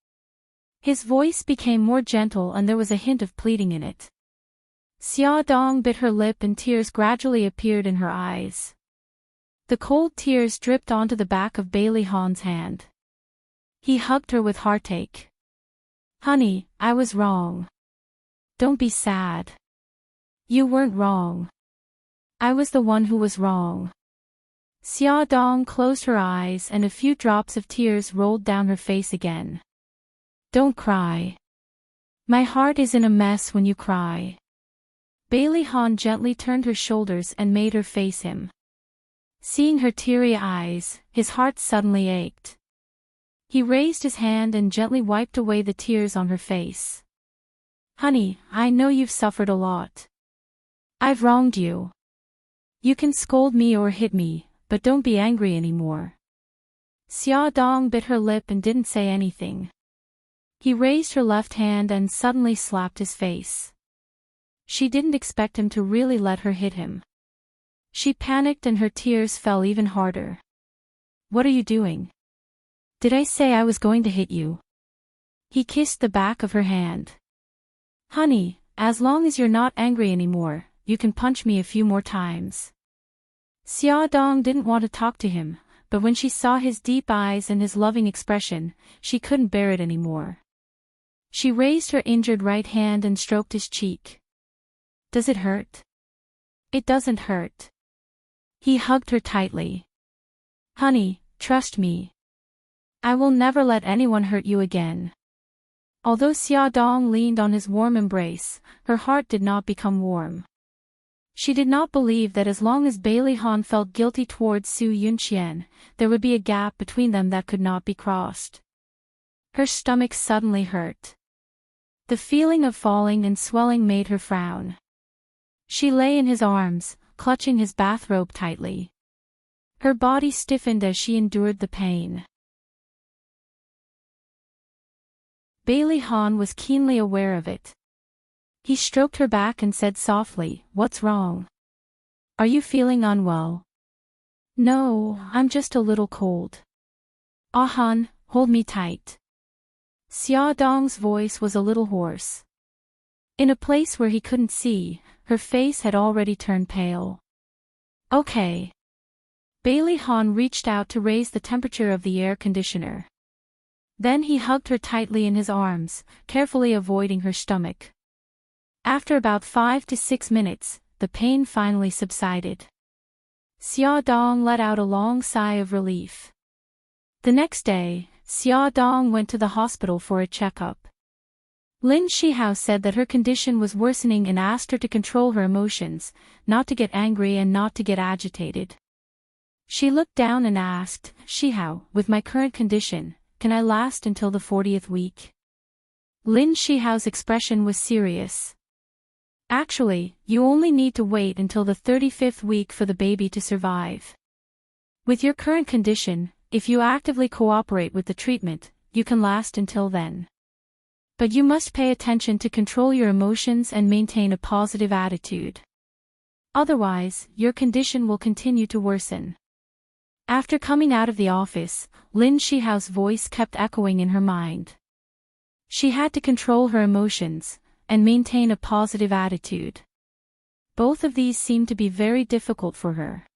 His voice became more gentle and there was a hint of pleading in it. Xiaodong bit her lip and tears gradually appeared in her eyes. The cold tears dripped onto the back of Bailey Han's hand. He hugged her with heartache. "Honey, I was wrong. Don't be sad. You weren't wrong. I was the one who was wrong." Xiaodong closed her eyes and a few drops of tears rolled down her face again. "Don't cry. My heart is in a mess when you cry." Bailey Han gently turned her shoulders and made her face him. Seeing her teary eyes, his heart suddenly ached. He raised his hand and gently wiped away the tears on her face. "Honey, I know you've suffered a lot. I've wronged you. You can scold me or hit me, but don't be angry anymore." Xiaodong bit her lip and didn't say anything. He raised her left hand and suddenly slapped his face. She didn't expect him to really let her hit him. She panicked and her tears fell even harder. "What are you doing? Did I say I was going to hit you?" He kissed the back of her hand. "Honey, as long as you're not angry anymore, you can punch me a few more times." Xiaodong didn't want to talk to him, but when she saw his deep eyes and his loving expression, she couldn't bear it anymore. She raised her injured right hand and stroked his cheek. "Does it hurt?" "It doesn't hurt." He hugged her tightly. "Honey, trust me. I will never let anyone hurt you again." Although Xiaodong leaned on his warm embrace, her heart did not become warm. She did not believe that as long as Bailey Han felt guilty towards Su Yunqian, there would be a gap between them that could not be crossed. Her stomach suddenly hurt. The feeling of falling and swelling made her frown. She lay in his arms, clutching his bathrobe tightly. Her body stiffened as she endured the pain. Bailey Han was keenly aware of it. He stroked her back and said softly, "What's wrong? Are you feeling unwell?" "No, I'm just a little cold." "Ah Han, hold me tight." Xiaodong's voice was a little hoarse. In a place where he couldn't see, her face had already turned pale. "Okay." Bailey Han reached out to raise the temperature of the air conditioner. Then he hugged her tightly in his arms, carefully avoiding her stomach. After about 5 to 6 minutes, the pain finally subsided. Xiaodong let out a long sigh of relief. The next day, Xiaodong went to the hospital for a checkup. Lin Shihao said that her condition was worsening and asked her to control her emotions, not to get angry and not to get agitated. She looked down and asked, "Shihao, with my current condition, can I last until the 40th week?" Lin Shihao's expression was serious. "Actually, you only need to wait until the 35th week for the baby to survive. With your current condition, if you actively cooperate with the treatment, you can last until then. But you must pay attention to control your emotions and maintain a positive attitude. Otherwise, your condition will continue to worsen. After coming out of the office, Lin Shihao's voice kept echoing in her mind. She had to control her emotions and maintain a positive attitude. Both of these seemed to be very difficult for her.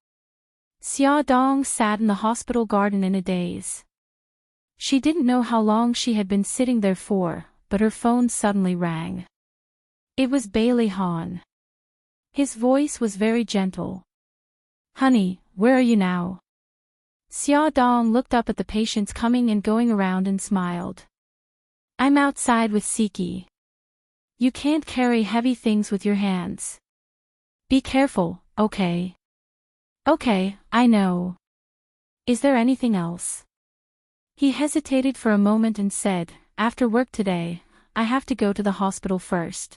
Xia Dong sat in the hospital garden in a daze. She didn't know how long she had been sitting there for, but her phone suddenly rang. It was Bailey Han. His voice was very gentle. "Honey, where are you now?" Xia Dong looked up at the patients coming and going around and smiled. "I'm outside with Siki. You can't carry heavy things with your hands. Be careful, okay?" "Okay, I know. Is there anything else?" He hesitated for a moment and said, "After work today, I have to go to the hospital first.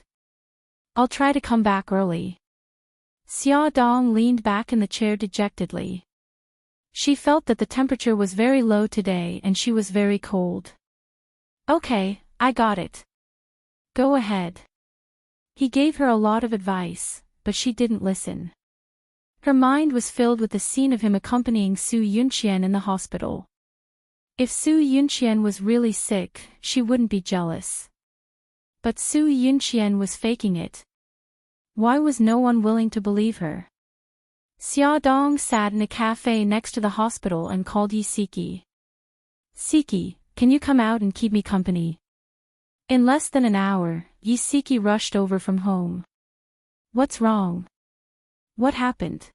I'll try to come back early." Xia Dong leaned back in the chair dejectedly. She felt that the temperature was very low today and she was very cold. "Okay, I got it. Go ahead." He gave her a lot of advice, but she didn't listen. Her mind was filled with the scene of him accompanying Su Yunqian in the hospital. If Su Yunqian was really sick, she wouldn't be jealous. But Su Yunqian was faking it. Why was no one willing to believe her? Xia Dong sat in a cafe next to the hospital and called Yi Siki. "Siki, can you come out and keep me company?" In less than an hour, Yi Siki rushed over from home. "What's wrong? What happened?"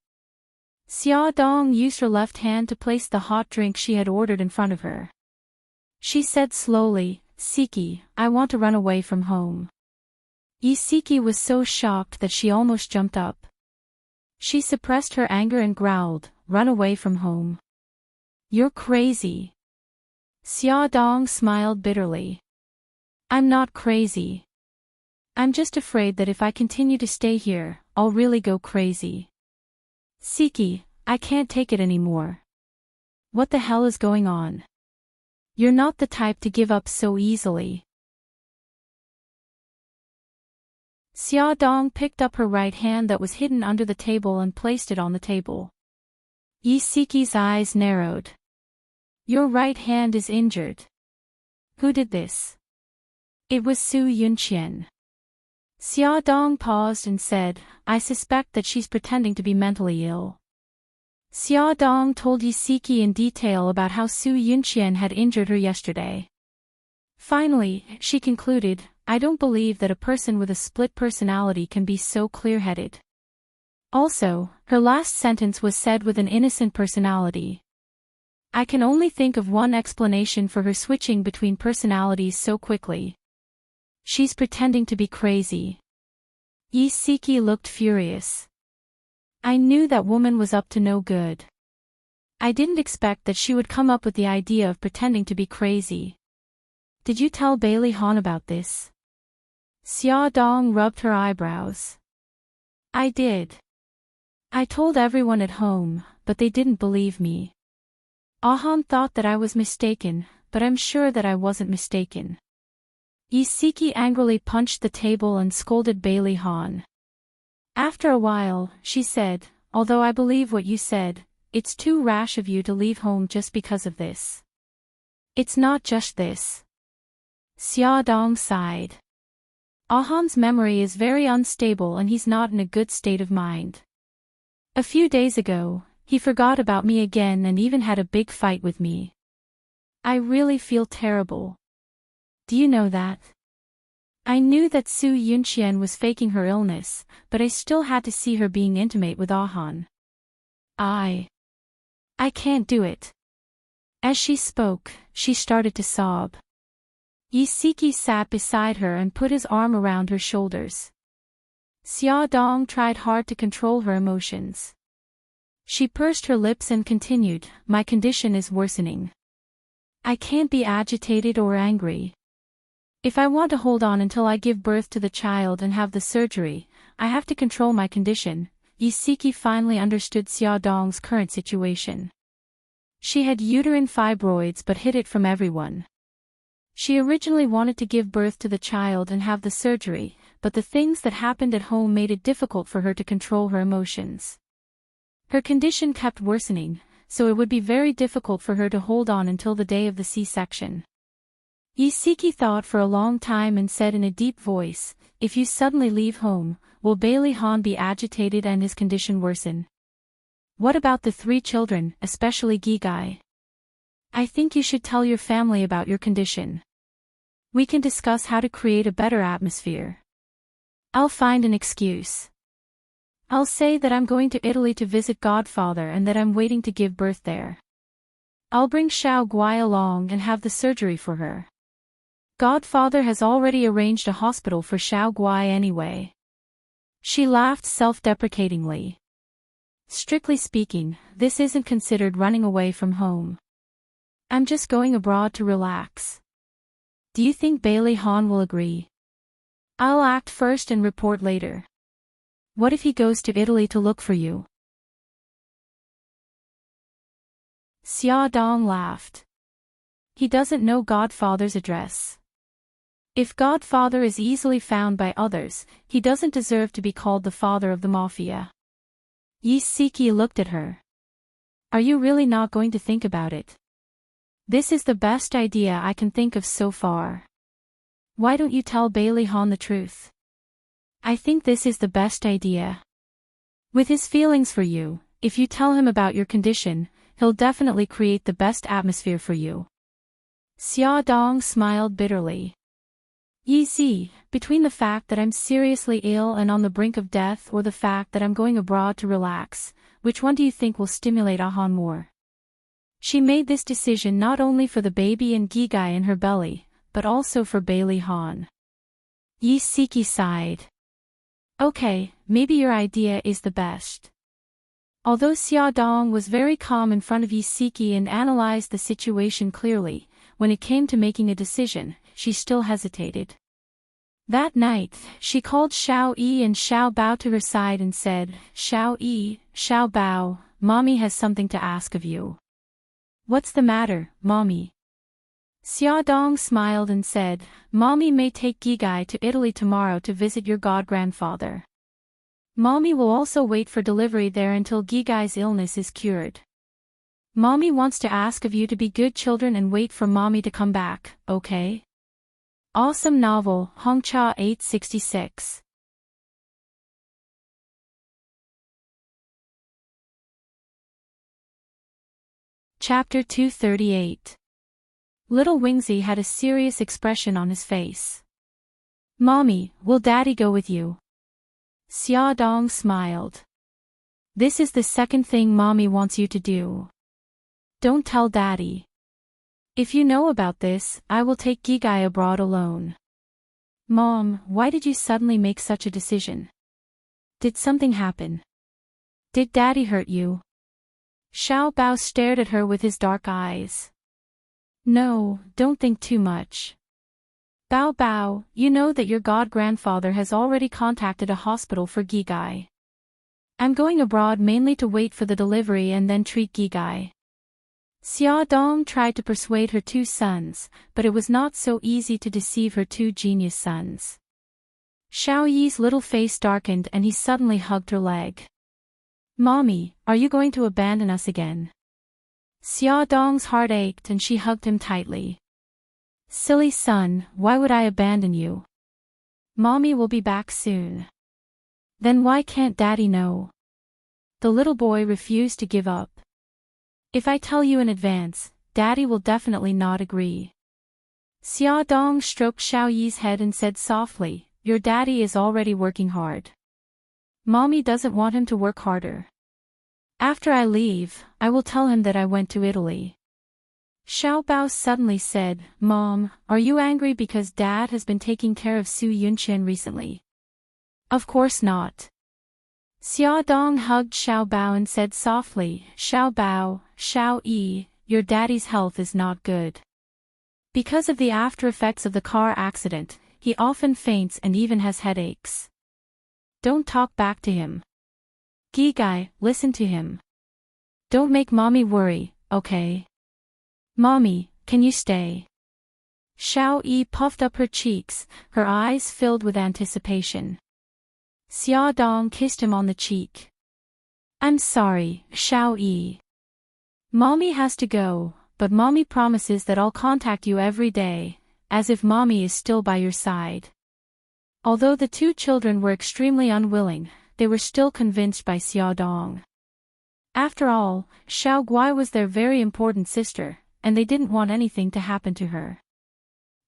Xia Dong used her left hand to place the hot drink she had ordered in front of her. She said slowly, "Siki, I want to run away from home." Yi Siki was so shocked that she almost jumped up. She suppressed her anger and growled, "Run away from home? You're crazy." Xia Dong smiled bitterly. "I'm not crazy. I'm just afraid that if I continue to stay here, I'll really go crazy. Siki, I can't take it anymore. What the hell is going on? You're not the type to give up so easily." Xia Dong picked up her right hand that was hidden under the table and placed it on the table. Yi Siki's eyes narrowed. "Your right hand is injured. Who did this?" "It was Su Yunqian." Xia Dong paused and said, "I suspect that she's pretending to be mentally ill." Xia Dong told Yi Siki in detail about how Su Yunqian had injured her yesterday. Finally, she concluded, "I don't believe that a person with a split personality can be so clear-headed." Also, her last sentence was said with an innocent personality. I can only think of one explanation for her switching between personalities so quickly. She's pretending to be crazy. Yi Siki looked furious. I knew that woman was up to no good. I didn't expect that she would come up with the idea of pretending to be crazy. "Did you tell Bailey Han about this?" Xia Dong rubbed her eyebrows. "I did. I told everyone at home, but they didn't believe me. Ahan thought that I was mistaken, but I'm sure that I wasn't mistaken." Yi Siki angrily punched the table and scolded Bailey Han. After a while, she said, "Although I believe what you said, it's too rash of you to leave home just because of this." "It's not just this." Xia Dong sighed. "Ahan's memory is very unstable and he's not in a good state of mind. A few days ago, he forgot about me again and even had a big fight with me. I really feel terrible. Do you know that? I knew that Su Yunqian was faking her illness, but I still had to see her being intimate with Ahan. I can't do it." As she spoke, she started to sob. Yi Siki sat beside her and put his arm around her shoulders. Xia Dong tried hard to control her emotions. She pursed her lips and continued, "My condition is worsening. I can't be agitated or angry. If I want to hold on until I give birth to the child and have the surgery, I have to control my condition." Yi Siki finally understood Xia Dong's current situation. She had uterine fibroids but hid it from everyone. She originally wanted to give birth to the child and have the surgery, but the things that happened at home made it difficult for her to control her emotions. Her condition kept worsening, so it would be very difficult for her to hold on until the day of the C-section. Isiki thought for a long time and said in a deep voice, "If you suddenly leave home, will Bailey Han be agitated and his condition worsen? What about the 3 children, especially Gigai? I think you should tell your family about your condition. We can discuss how to create a better atmosphere. I'll find an excuse. I'll say that I'm going to Italy to visit Godfather and that I'm waiting to give birth there. I'll bring Xiao Guai along and have the surgery for her. Godfather has already arranged a hospital for Xiao Guai anyway." She laughed self-deprecatingly. "Strictly speaking, this isn't considered running away from home. I'm just going abroad to relax. Do you think Bailey Han will agree? I'll act first and report later. What if he goes to Italy to look for you?" Xia Dong laughed. "He doesn't know Godfather's address. If Godfather is easily found by others, he doesn't deserve to be called the father of the mafia." Yi Siki looked at her. "Are you really not going to think about it? This is the best idea I can think of so far. Why don't you tell Bailey Han the truth? I think this is the best idea. With his feelings for you, if you tell him about your condition, he'll definitely create the best atmosphere for you." Xia Dong smiled bitterly. "Yi Zi, between the fact that I'm seriously ill and on the brink of death or the fact that I'm going abroad to relax, which one do you think will stimulate Ahan more?" She made this decision not only for the baby and Gigai in her belly, but also for Bailey Han. Yi Siki sighed. "Okay, maybe your idea is the best." Although Xia Dong was very calm in front of Yi Siki and analyzed the situation clearly, when it came to making a decision, she still hesitated. That night, she called Xiao Yi and Xiao Bao to her side and said, "Xiao Yi, Xiao Bao, Mommy has something to ask of you." "What's the matter, Mommy?" Xia Dong smiled and said, "Mommy may take Gigai to Italy tomorrow to visit your god-grandfather. Mommy will also wait for delivery there until Gigai's illness is cured. Mommy wants to ask of you to be good children and wait for Mommy to come back, okay?" Awesome novel, Hongcha 866. Chapter 238. Little Wingzy had a serious expression on his face. "Mommy, will Daddy go with you?" Xia Dong smiled. "This is the second thing Mommy wants you to do. Don't tell Daddy. If you know about this, I will take Gigai abroad alone." "Mom, why did you suddenly make such a decision? Did something happen? Did Daddy hurt you?" Xiao Bao stared at her with his dark eyes. "No, don't think too much. Bao Bao, you know that your god-grandfather has already contacted a hospital for Gigai. I'm going abroad mainly to wait for the delivery and then treat Gigai." Xia Dong tried to persuade her 2 sons, but it was not so easy to deceive her 2 genius sons. Xiao Yi's little face darkened and he suddenly hugged her leg. "Mommy, are you going to abandon us again?" Xia Dong's heart ached and she hugged him tightly. "Silly son, why would I abandon you? Mommy will be back soon." "Then why can't Daddy know?" The little boy refused to give up. "If I tell you in advance, Daddy will definitely not agree." Xia Dong stroked Xiao Yi's head and said softly, "Your daddy is already working hard. Mommy doesn't want him to work harder. After I leave, I will tell him that I went to Italy." Xiao Bao suddenly said, "Mom, are you angry because Dad has been taking care of Su Yunqian recently?" "Of course not." Xia Dong hugged Xiao Bao and said softly, "Xiao Bao, Xiao Yi, your daddy's health is not good. Because of the after effects of the car accident, he often faints and even has headaches. Don't talk back to him. Gigai, listen to him. Don't make Mommy worry, okay? Mommy, can you stay?" Xiao Yi puffed up her cheeks, her eyes filled with anticipation. Xia Dong kissed him on the cheek. I'm sorry, Xiao Yi. Mommy has to go, but Mommy promises that I'll contact you every day, as if Mommy is still by your side. Although the two children were extremely unwilling, they were still convinced by Xia Dong. After all, Xiao Guai was their very important sister, and they didn't want anything to happen to her.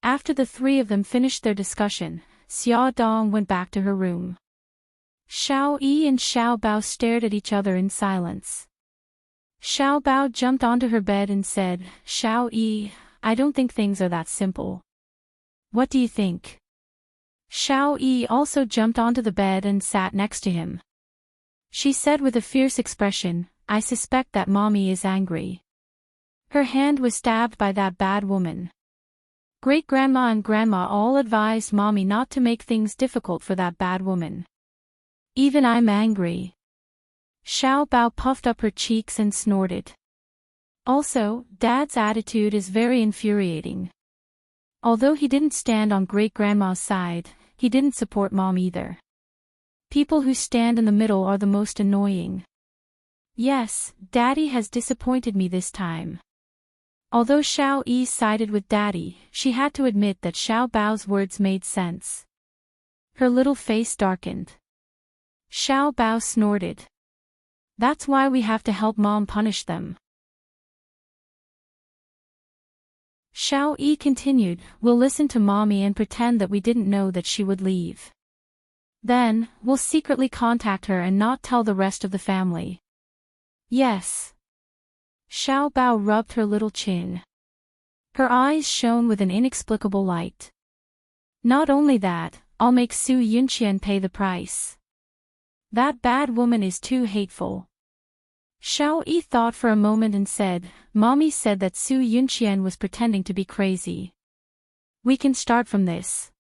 After the three of them finished their discussion, Xia Dong went back to her room. Xiao Yi and Xiao Bao stared at each other in silence. Xiao Bao jumped onto her bed and said, Xiao Yi, I don't think things are that simple. What do you think? Xiao Yi also jumped onto the bed and sat next to him. She said with a fierce expression, I suspect that Mommy is angry. Her hand was stabbed by that bad woman. Great-grandma and grandma all advised Mommy not to make things difficult for that bad woman. Even I'm angry. Xiao Bao puffed up her cheeks and snorted. Also, Dad's attitude is very infuriating. Although he didn't stand on great-grandma's side, he didn't support Mom either. People who stand in the middle are the most annoying. Yes, Daddy has disappointed me this time. Although Xiao Yi sided with Daddy, she had to admit that Xiao Bao's words made sense. Her little face darkened. Xiao Bao snorted. That's why we have to help Mom punish them. Xiao Yi continued, we'll listen to Mommy and pretend that we didn't know that she would leave. Then, we'll secretly contact her and not tell the rest of the family. Yes. Xiao Bao rubbed her little chin. Her eyes shone with an inexplicable light. Not only that, I'll make Su Yunqian pay the price. That bad woman is too hateful. Xiao Yi thought for a moment and said, Mommy said that Su Yunqian was pretending to be crazy. We can start from this.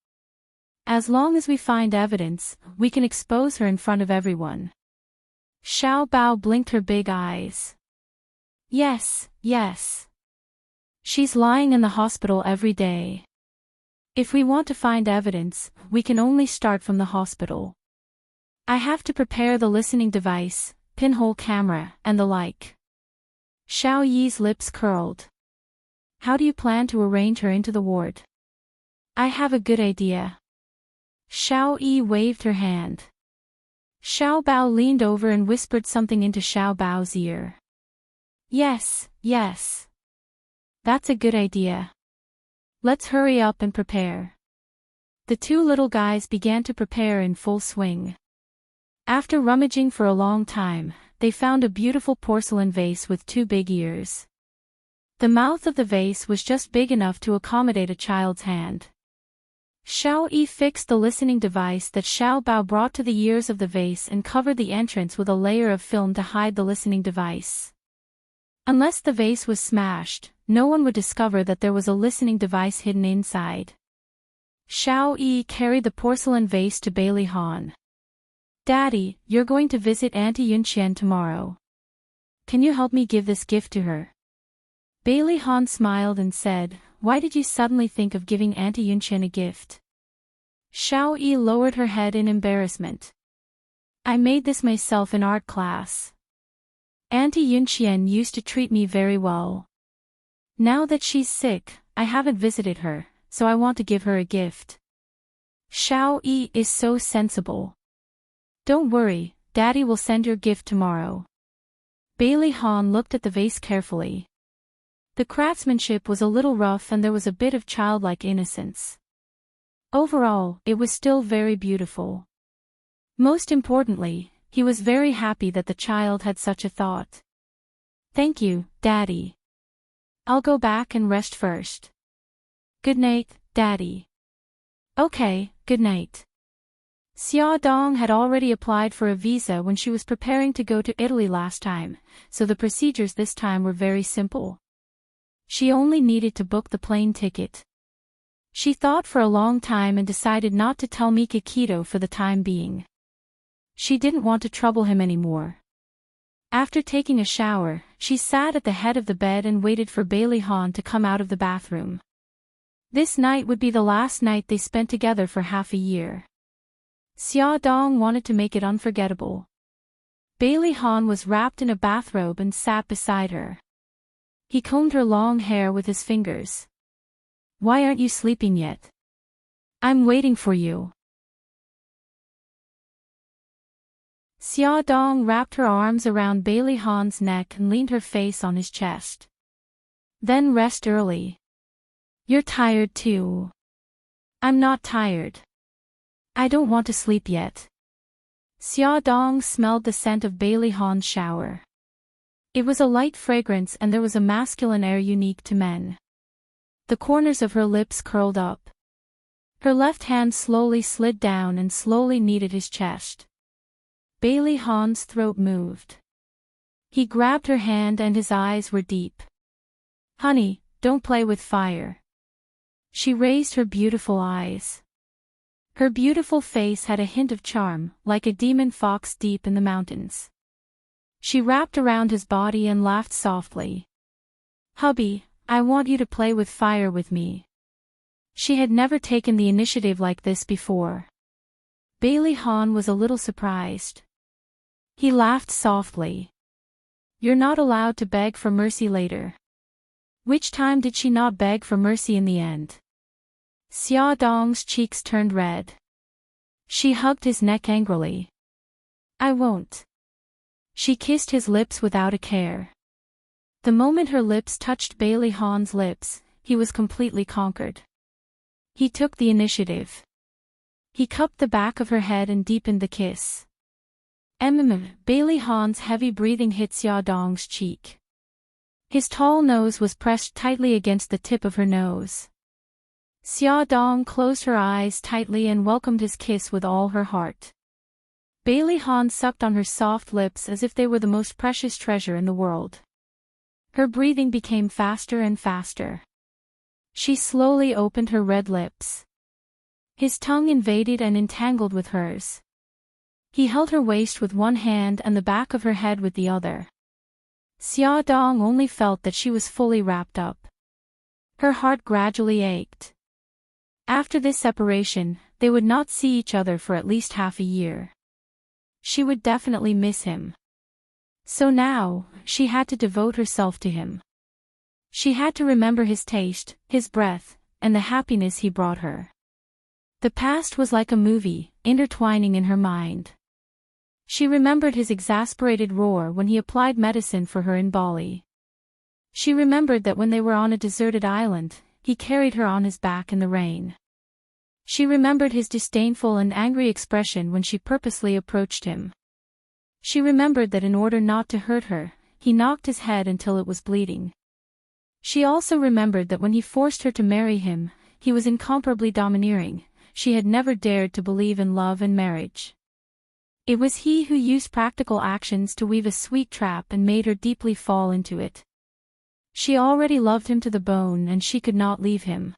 As long as we find evidence, we can expose her in front of everyone. Xiao Bao blinked her big eyes. Yes, yes. She's lying in the hospital every day. If we want to find evidence, we can only start from the hospital. I have to prepare the listening device, pinhole camera, and the like. Xiao Yi's lips curled. How do you plan to arrange her into the ward? I have a good idea. Xiao Yi waved her hand. Xiao Bao leaned over and whispered something into Xiao Bao's ear. Yes, yes. That's a good idea. Let's hurry up and prepare. The two little guys began to prepare in full swing. After rummaging for a long time, they found a beautiful porcelain vase with two big ears. The mouth of the vase was just big enough to accommodate a child's hand. Xiao Yi fixed the listening device that Xiao Bao brought to the ears of the vase and covered the entrance with a layer of film to hide the listening device. Unless the vase was smashed, no one would discover that there was a listening device hidden inside. Xiao Yi carried the porcelain vase to Bailey Han. Daddy, you're going to visit Auntie Yunqian tomorrow. Can you help me give this gift to her? Bailey Han smiled and said, Why did you suddenly think of giving Auntie Yunqian a gift? Xiao Yi lowered her head in embarrassment. I made this myself in art class. Auntie Yunqian used to treat me very well. Now that she's sick, I haven't visited her, so I want to give her a gift. Xiao Yi is so sensible. Don't worry, Daddy will send your gift tomorrow. Bailey Han looked at the vase carefully. The craftsmanship was a little rough and there was a bit of childlike innocence. Overall, it was still very beautiful. Most importantly, he was very happy that the child had such a thought. Thank you, Daddy. I'll go back and rest first. Good night, Daddy. Okay, good night. Xia Dong had already applied for a visa when she was preparing to go to Italy last time, so the procedures this time were very simple. She only needed to book the plane ticket. She thought for a long time and decided not to tell Mika Kito for the time being. She didn't want to trouble him anymore. After taking a shower, she sat at the head of the bed and waited for Bailey Han to come out of the bathroom. This night would be the last night they spent together for half a year. Xia Dong wanted to make it unforgettable. Bailey Han was wrapped in a bathrobe and sat beside her. He combed her long hair with his fingers. "Why aren't you sleeping yet? I'm waiting for you." Xia Dong wrapped her arms around Bailey Han's neck and leaned her face on his chest. "Then rest early. You're tired too." "I'm not tired. I don't want to sleep yet." Xia Dong smelled the scent of Bailey Han's shower. It was a light fragrance and there was a masculine air unique to men. The corners of her lips curled up. Her left hand slowly slid down and slowly kneaded his chest. Bailey Han's throat moved. He grabbed her hand and his eyes were deep. "Honey, don't play with fire." She raised her beautiful eyes. Her beautiful face had a hint of charm, like a demon fox deep in the mountains. She wrapped around his body and laughed softly. "Hubby, I want you to play with fire with me." She had never taken the initiative like this before. Bailey Han was a little surprised. He laughed softly. "You're not allowed to beg for mercy later." Which time did she not beg for mercy in the end? Xia Dong's cheeks turned red. She hugged his neck angrily. "I won't." She kissed his lips without a care. The moment her lips touched Bailey Han's lips, he was completely conquered. He took the initiative. He cupped the back of her head and deepened the kiss. Bailey Han's heavy breathing hit Xia Dong's cheek. His tall nose was pressed tightly against the tip of her nose. Xia Dong closed her eyes tightly and welcomed his kiss with all her heart. Bailey Han sucked on her soft lips as if they were the most precious treasure in the world. Her breathing became faster and faster. She slowly opened her red lips. His tongue invaded and entangled with hers. He held her waist with one hand and the back of her head with the other. Xia Dong only felt that she was fully wrapped up. Her heart gradually ached. After this separation, they would not see each other for at least half a year. She would definitely miss him. So now, she had to devote herself to him. She had to remember his taste, his breath, and the happiness he brought her. The past was like a movie, intertwining in her mind. She remembered his exasperated roar when he applied medicine for her in Bali. She remembered that when they were on a deserted island, he carried her on his back in the rain. She remembered his disdainful and angry expression when she purposely approached him. She remembered that in order not to hurt her, he knocked his head until it was bleeding. She also remembered that when he forced her to marry him, he was incomparably domineering. She had never dared to believe in love and marriage. It was he who used practical actions to weave a sweet trap and made her deeply fall into it. She already loved him to the bone and she could not leave him.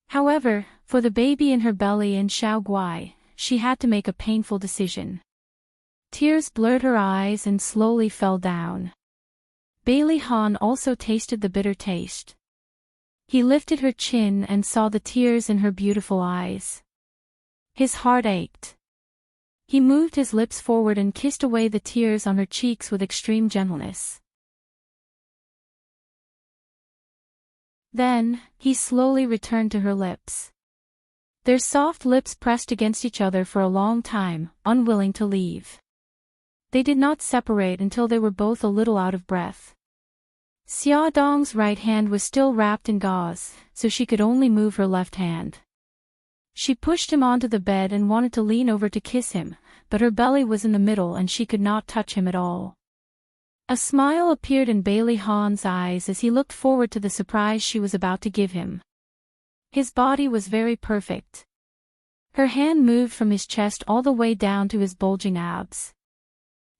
However, for the baby in her belly and Xiao Guai, she had to make a painful decision. Tears blurred her eyes and slowly fell down. Bailey Han also tasted the bitter taste. He lifted her chin and saw the tears in her beautiful eyes. His heart ached. He moved his lips forward and kissed away the tears on her cheeks with extreme gentleness. Then, he slowly returned to her lips. Their soft lips pressed against each other for a long time, unwilling to leave. They did not separate until they were both a little out of breath. Xia Dong's right hand was still wrapped in gauze, so she could only move her left hand. She pushed him onto the bed and wanted to lean over to kiss him, but her belly was in the middle and she could not touch him at all. A smile appeared in Bailey Han's eyes as he looked forward to the surprise she was about to give him. His body was very perfect. Her hand moved from his chest all the way down to his bulging abs.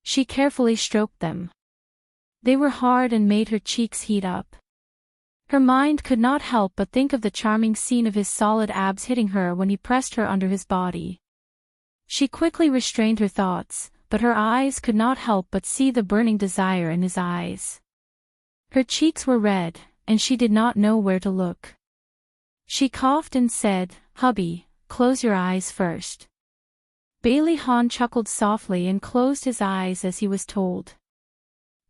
She carefully stroked them. They were hard and made her cheeks heat up. Her mind could not help but think of the charming scene of his solid abs hitting her when he pressed her under his body. She quickly restrained her thoughts, but her eyes could not help but see the burning desire in his eyes. Her cheeks were red, and she did not know where to look. She coughed and said, "Hubby, close your eyes first." Bailey Han chuckled softly and closed his eyes as he was told.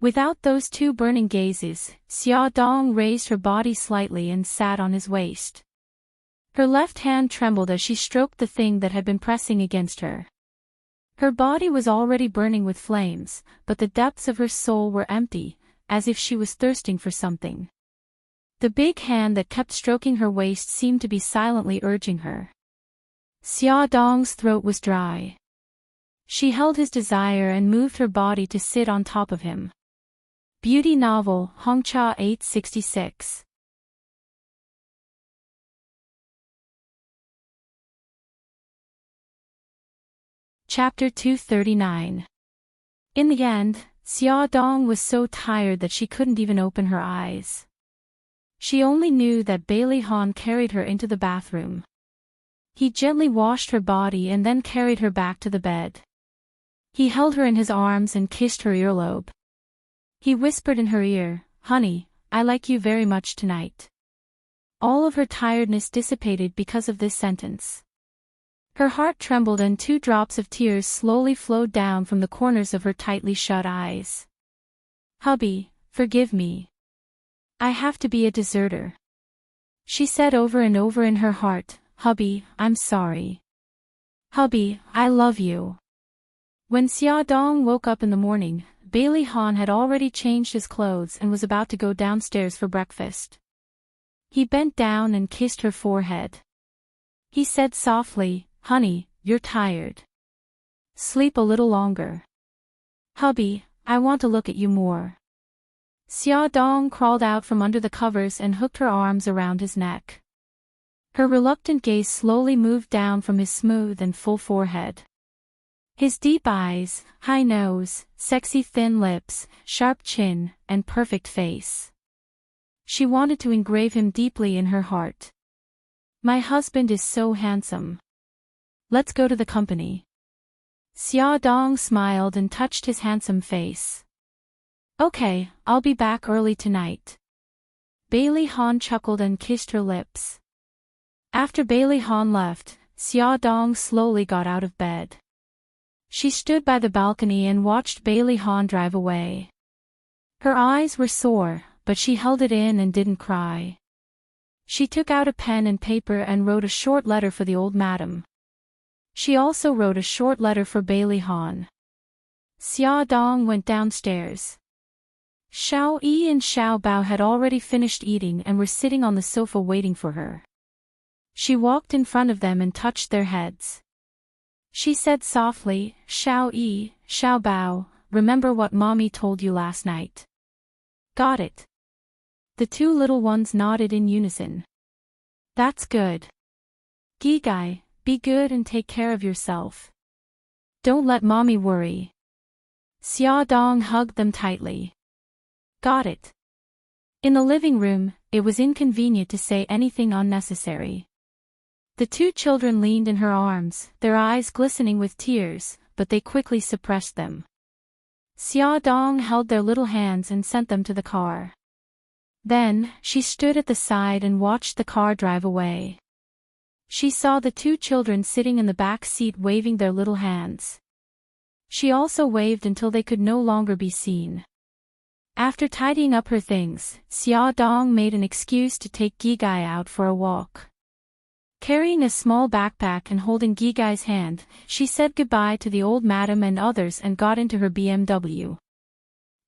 Without those two burning gazes, Xia Dong raised her body slightly and sat on his waist. Her left hand trembled as she stroked the thing that had been pressing against her. Her body was already burning with flames, but the depths of her soul were empty, as if she was thirsting for something. The big hand that kept stroking her waist seemed to be silently urging her. Xia Dong's throat was dry. She held his desire and moved her body to sit on top of him. Beauty novel, Hongcha 866. Chapter 239. In the end, Xia Dong was so tired that she couldn't even open her eyes. She only knew that Bailey Han carried her into the bathroom. He gently washed her body and then carried her back to the bed. He held her in his arms and kissed her earlobe. He whispered in her ear, "Honey, I like you very much tonight." All of her tiredness dissipated because of this sentence. Her heart trembled and 2 drops of tears slowly flowed down from the corners of her tightly shut eyes. "Hubby, forgive me. I have to be a deserter." She said over and over in her heart, "Hubby, I'm sorry. Hubby, I love you." When Xia Dong woke up in the morning, Bailey Han had already changed his clothes and was about to go downstairs for breakfast. He bent down and kissed her forehead. He said softly, "Honey, you're tired. Sleep a little longer." "Hubby, I want to look at you more." Xia Dong crawled out from under the covers and hooked her arms around his neck. Her reluctant gaze slowly moved down from his smooth and full forehead. His deep eyes, high nose, sexy thin lips, sharp chin, and perfect face. She wanted to engrave him deeply in her heart. "My husband is so handsome. Let's go to the company." Xia Dong smiled and touched his handsome face. "Okay, I'll be back early tonight." Bailey Han chuckled and kissed her lips. After Bailey Han left, Xia Dong slowly got out of bed. She stood by the balcony and watched Bailey Han drive away. Her eyes were sore, but she held it in and didn't cry. She took out a pen and paper and wrote a short letter for the old madam. She also wrote a short letter for Bailey Han. Xia Dong went downstairs. Xiao Yi and Xiao Bao had already finished eating and were sitting on the sofa waiting for her. She walked in front of them and touched their heads. She said softly, "Xiao Yi, Xiao Bao, remember what mommy told you last night?" "Got it." The 2 little ones nodded in unison. "That's good. Gigai, be good and take care of yourself. Don't let mommy worry." Xia Dong hugged them tightly. "Got it." In the living room, it was inconvenient to say anything unnecessary. The 2 children leaned in her arms, their eyes glistening with tears, but they quickly suppressed them. Xia Dong held their little hands and sent them to the car. Then, she stood at the side and watched the car drive away. She saw the 2 children sitting in the back seat waving their little hands. She also waved until they could no longer be seen. After tidying up her things, Xia Dong made an excuse to take Gigai out for a walk. Carrying a small backpack and holding Gigai's hand, she said goodbye to the old madam and others and got into her BMW.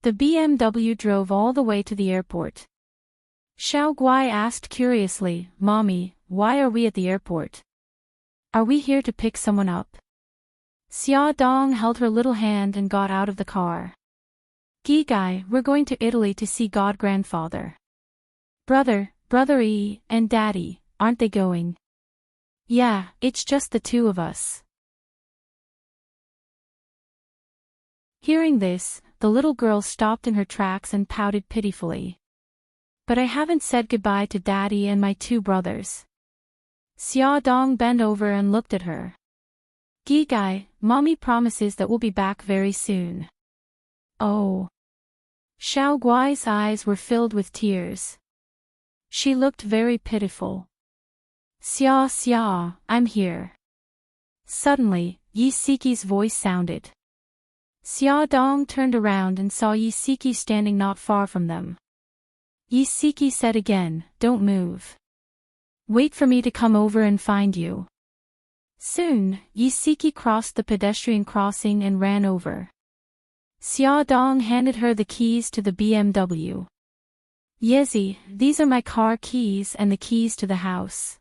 The BMW drove all the way to the airport. Xiao Guai asked curiously, "Mommy, why are we at the airport? Are we here to pick someone up?" Xia Dong held her little hand and got out of the car. "Gigai, we're going to Italy to see God-grandfather. Brother Yi, and Daddy, aren't they going?" "Yeah, it's just the 2 of us." Hearing this, the little girl stopped in her tracks and pouted pitifully. "But I haven't said goodbye to Daddy and my 2 brothers." Xia Dong bent over and looked at her. "Gigai, Mommy promises that we'll be back very soon." "Oh." Xiao Guai's eyes were filled with tears. She looked very pitiful. Xia Xia, I'm here. Suddenly, Yi Siki's voice sounded. Xia Dong turned around and saw Yi Siki standing not far from them. Yi Siki said again, don't move. Wait for me to come over and find you. Soon, Yi Siki crossed the pedestrian crossing and ran over. Xia Dong handed her the keys to the BMW. Yezi, these are my car keys and the keys to the house.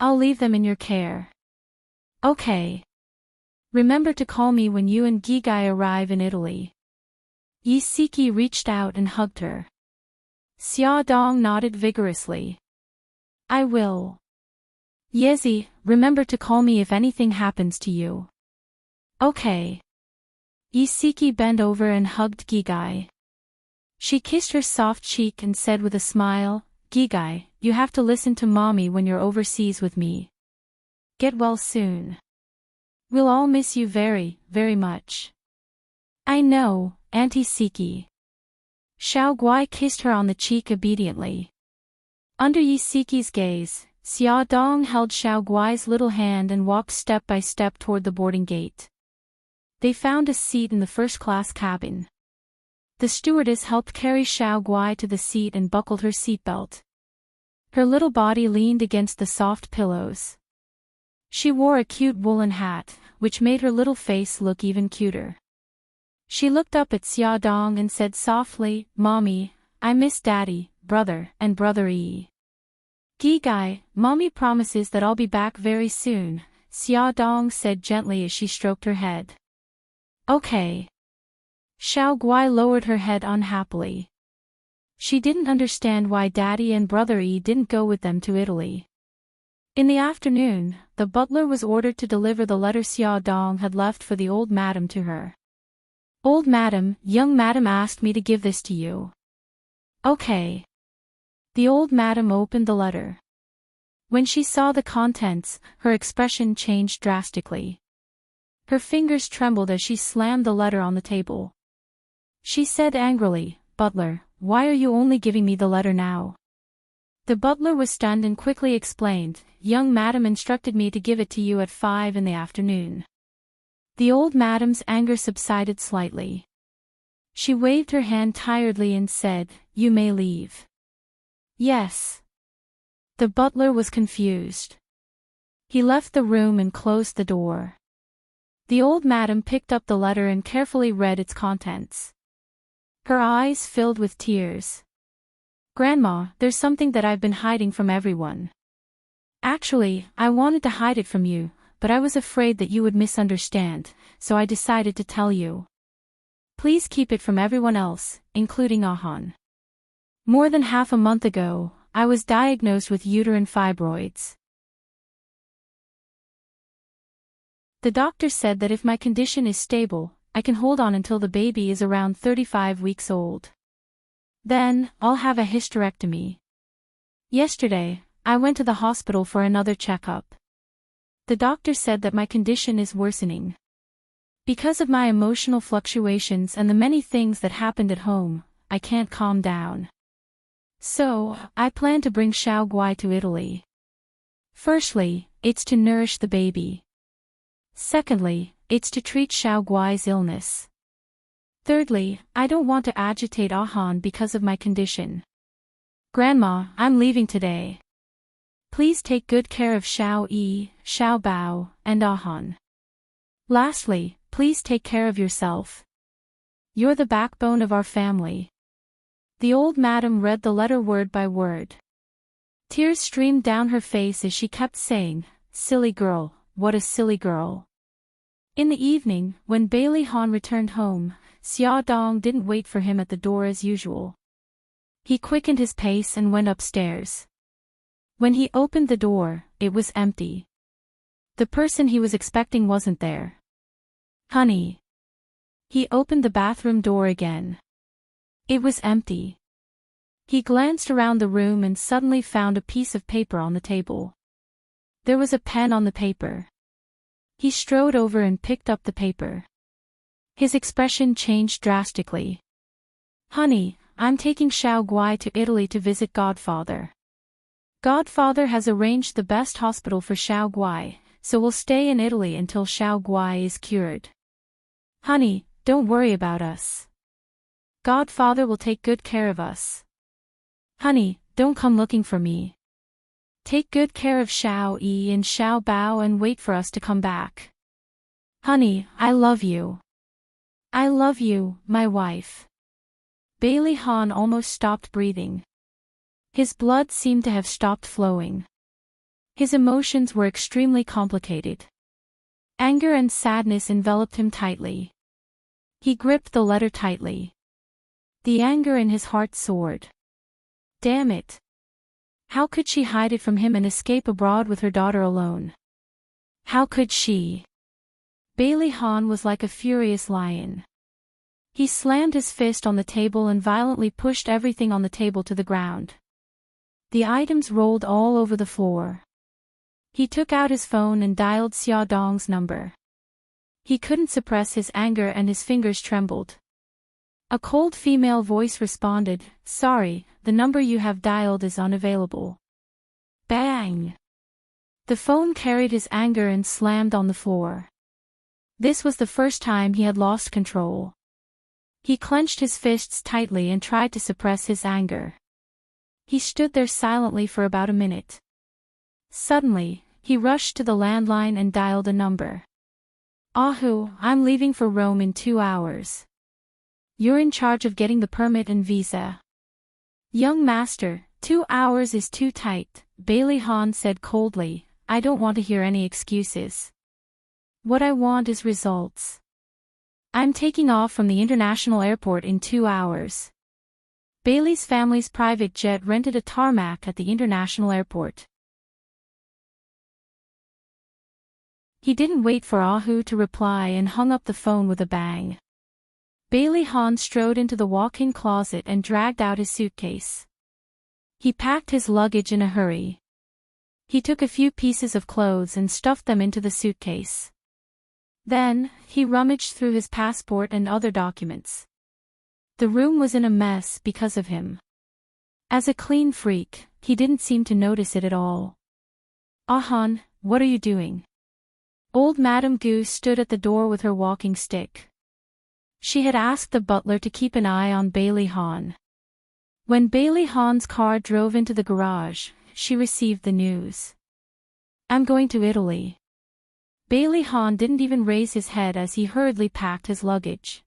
I'll leave them in your care. Okay. Remember to call me when you and Gigai arrive in Italy. Yi Siki reached out and hugged her. Xia Dong nodded vigorously. I will. Yezi, remember to call me if anything happens to you. Okay. Yi Siki bent over and hugged Gigai. She kissed her soft cheek and said with a smile, Gigai, you have to listen to mommy when you're overseas with me. Get well soon. We'll all miss you very, very much. I know, Auntie Siki. Xiao Guai kissed her on the cheek obediently. Under Yi Siki's gaze, Xia Dong held Xiao Guai's little hand and walked step by step toward the boarding gate. They found a seat in the first-class cabin. The stewardess helped carry Xiao Guai to the seat and buckled her seatbelt. Her little body leaned against the soft pillows. She wore a cute woolen hat, which made her little face look even cuter. She looked up at Xia Dong and said softly, Mommy, I miss Daddy, Brother, and Brother Yi. Gigai, Mommy promises that I'll be back very soon, Xia Dong said gently as she stroked her head. Okay. Xiao Guai lowered her head unhappily. She didn't understand why Daddy and Brother Yi didn't go with them to Italy. In the afternoon, the butler was ordered to deliver the letter Xia Dong had left for the old madam to her. Old madam, young madam asked me to give this to you. Okay. The old madam opened the letter. When she saw the contents, her expression changed drastically. Her fingers trembled as she slammed the letter on the table. She said angrily, Butler, why are you only giving me the letter now? The butler was stunned and quickly explained, Young madam instructed me to give it to you at 5 in the afternoon. The old madam's anger subsided slightly. She waved her hand tiredly and said, You may leave. Yes. The butler was confused. He left the room and closed the door. The old madam picked up the letter and carefully read its contents. Her eyes filled with tears. Grandma, there's something that I've been hiding from everyone. Actually, I wanted to hide it from you, but I was afraid that you would misunderstand, so I decided to tell you. Please keep it from everyone else, including Ahan. More than half a month ago, I was diagnosed with uterine fibroids. The doctor said that if my condition is stable, I can hold on until the baby is around 35 weeks old. Then, I'll have a hysterectomy. Yesterday, I went to the hospital for another checkup. The doctor said that my condition is worsening. Because of my emotional fluctuations and the many things that happened at home, I can't calm down. So, I plan to bring Xiao Guai to Italy. Firstly, it's to nourish the baby. Secondly, it's to treat Xiao Guai's illness. Thirdly, I don't want to agitate Ahan because of my condition. Grandma, I'm leaving today. Please take good care of Xiao Yi, Xiao Bao, and Ahan. Lastly, please take care of yourself. You're the backbone of our family. The old madam read the letter word by word. Tears streamed down her face as she kept saying, Silly girl, what a silly girl. In the evening, when Bailey Han returned home, Xia Dong didn't wait for him at the door as usual. He quickened his pace and went upstairs. When he opened the door, it was empty. The person he was expecting wasn't there. Honey. He opened the bathroom door again. It was empty. He glanced around the room and suddenly found a piece of paper on the table. There was a pen on the paper. He strode over and picked up the paper. His expression changed drastically. Honey, I'm taking Xiao Guai to Italy to visit Godfather. Godfather has arranged the best hospital for Xiao Guai, so we'll stay in Italy until Xiao Guai is cured. Honey, don't worry about us. Godfather will take good care of us. Honey, don't come looking for me. Take good care of Xiao Yi and Xiao Bao and wait for us to come back. Honey, I love you. I love you, my wife. Bailey Han almost stopped breathing. His blood seemed to have stopped flowing. His emotions were extremely complicated. Anger and sadness enveloped him tightly. He gripped the letter tightly. The anger in his heart soared. Damn it. How could she hide it from him and escape abroad with her daughter alone? How could she? Bailey Han was like a furious lion. He slammed his fist on the table and violently pushed everything on the table to the ground. The items rolled all over the floor. He took out his phone and dialed Xia Dong's number. He couldn't suppress his anger and his fingers trembled. A cold female voice responded, "Sorry, the number you have dialed is unavailable." Bang! The phone carried his anger and slammed on the floor. This was the first time he had lost control. He clenched his fists tightly and tried to suppress his anger. He stood there silently for about a minute. Suddenly, he rushed to the landline and dialed a number. "Ahu, I'm leaving for Rome in 2 hours. You're in charge of getting the permit and visa." "Young master, 2 hours is too tight," Bailey Han said coldly. "I don't want to hear any excuses. What I want is results. I'm taking off from the international airport in 2 hours." Bailey's family's private jet rented a tarmac at the international airport. He didn't wait for Ahu to reply and hung up the phone with a bang. Bailey Han strode into the walk-in closet and dragged out his suitcase. He packed his luggage in a hurry. He took a few pieces of clothes and stuffed them into the suitcase. Then, he rummaged through his passport and other documents. The room was in a mess because of him. As a clean freak, he didn't seem to notice it at all. "Ahan, what are you doing?" Old Madame Gu stood at the door with her walking stick. She had asked the butler to keep an eye on Bailey Han. When Bailey Han's car drove into the garage, she received the news. "I'm going to Italy." Bailey Han didn't even raise his head as he hurriedly packed his luggage.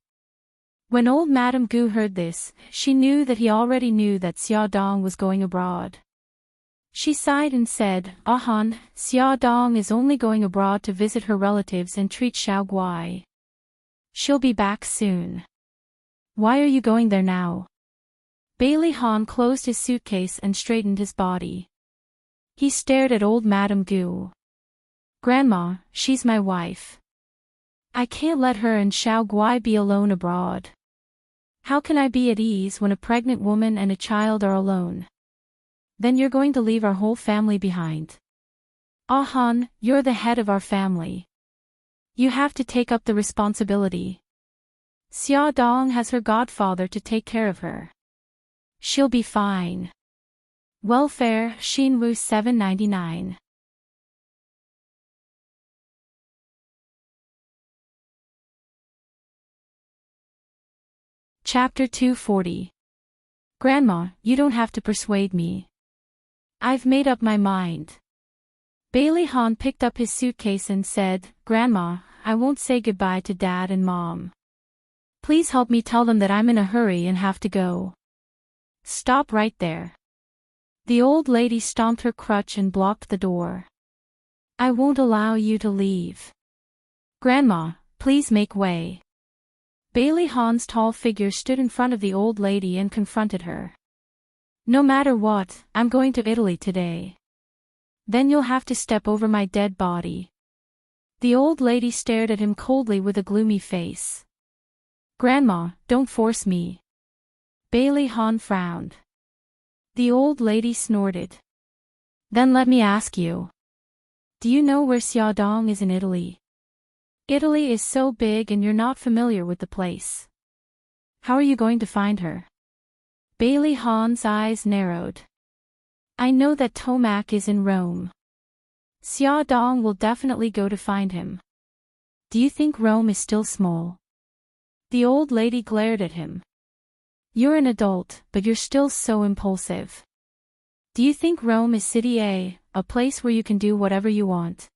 When old Madame Gu heard this, she knew that he already knew that Xia Dong was going abroad. She sighed and said, "Ahan, Xia Dong is only going abroad to visit her relatives and treat Xiao Guai. She'll be back soon. Why are you going there now?" Bailey Han closed his suitcase and straightened his body. He stared at old Madame Gu. "Grandma, she's my wife. I can't let her and Xiao Guai be alone abroad. How can I be at ease when a pregnant woman and a child are alone?" "Then you're going to leave our whole family behind." "Ahan, you're the head of our family. You have to take up the responsibility. Xia Dong has her godfather to take care of her. She'll be fine." Welfare, Xinwu 799. Chapter 240. Grandma, you don't have to persuade me. I've made up my mind. Bailey Han picked up his suitcase and said, "Grandma, I won't say goodbye to Dad and Mom. Please help me tell them that I'm in a hurry and have to go." "Stop right there." The old lady stomped her crutch and blocked the door. "I won't allow you to leave. Grandma, please make way." Bailey Han's tall figure stood in front of the old lady and confronted her. "No matter what, I'm going to Italy today. Then you'll have to step over my dead body." The old lady stared at him coldly with a gloomy face. "Grandma, don't force me." Bailey Han frowned. The old lady snorted. "Then let me ask you. Do you know where Xia Dong is in Italy? Italy is so big and you're not familiar with the place. How are you going to find her?" Bailey Han's eyes narrowed. I know that Tomac is in Rome. Xia Dong will definitely go to find him. Do you think Rome is still small? The old lady glared at him. You're an adult, but you're still so impulsive. Do you think Rome is City a place where you can do whatever you want?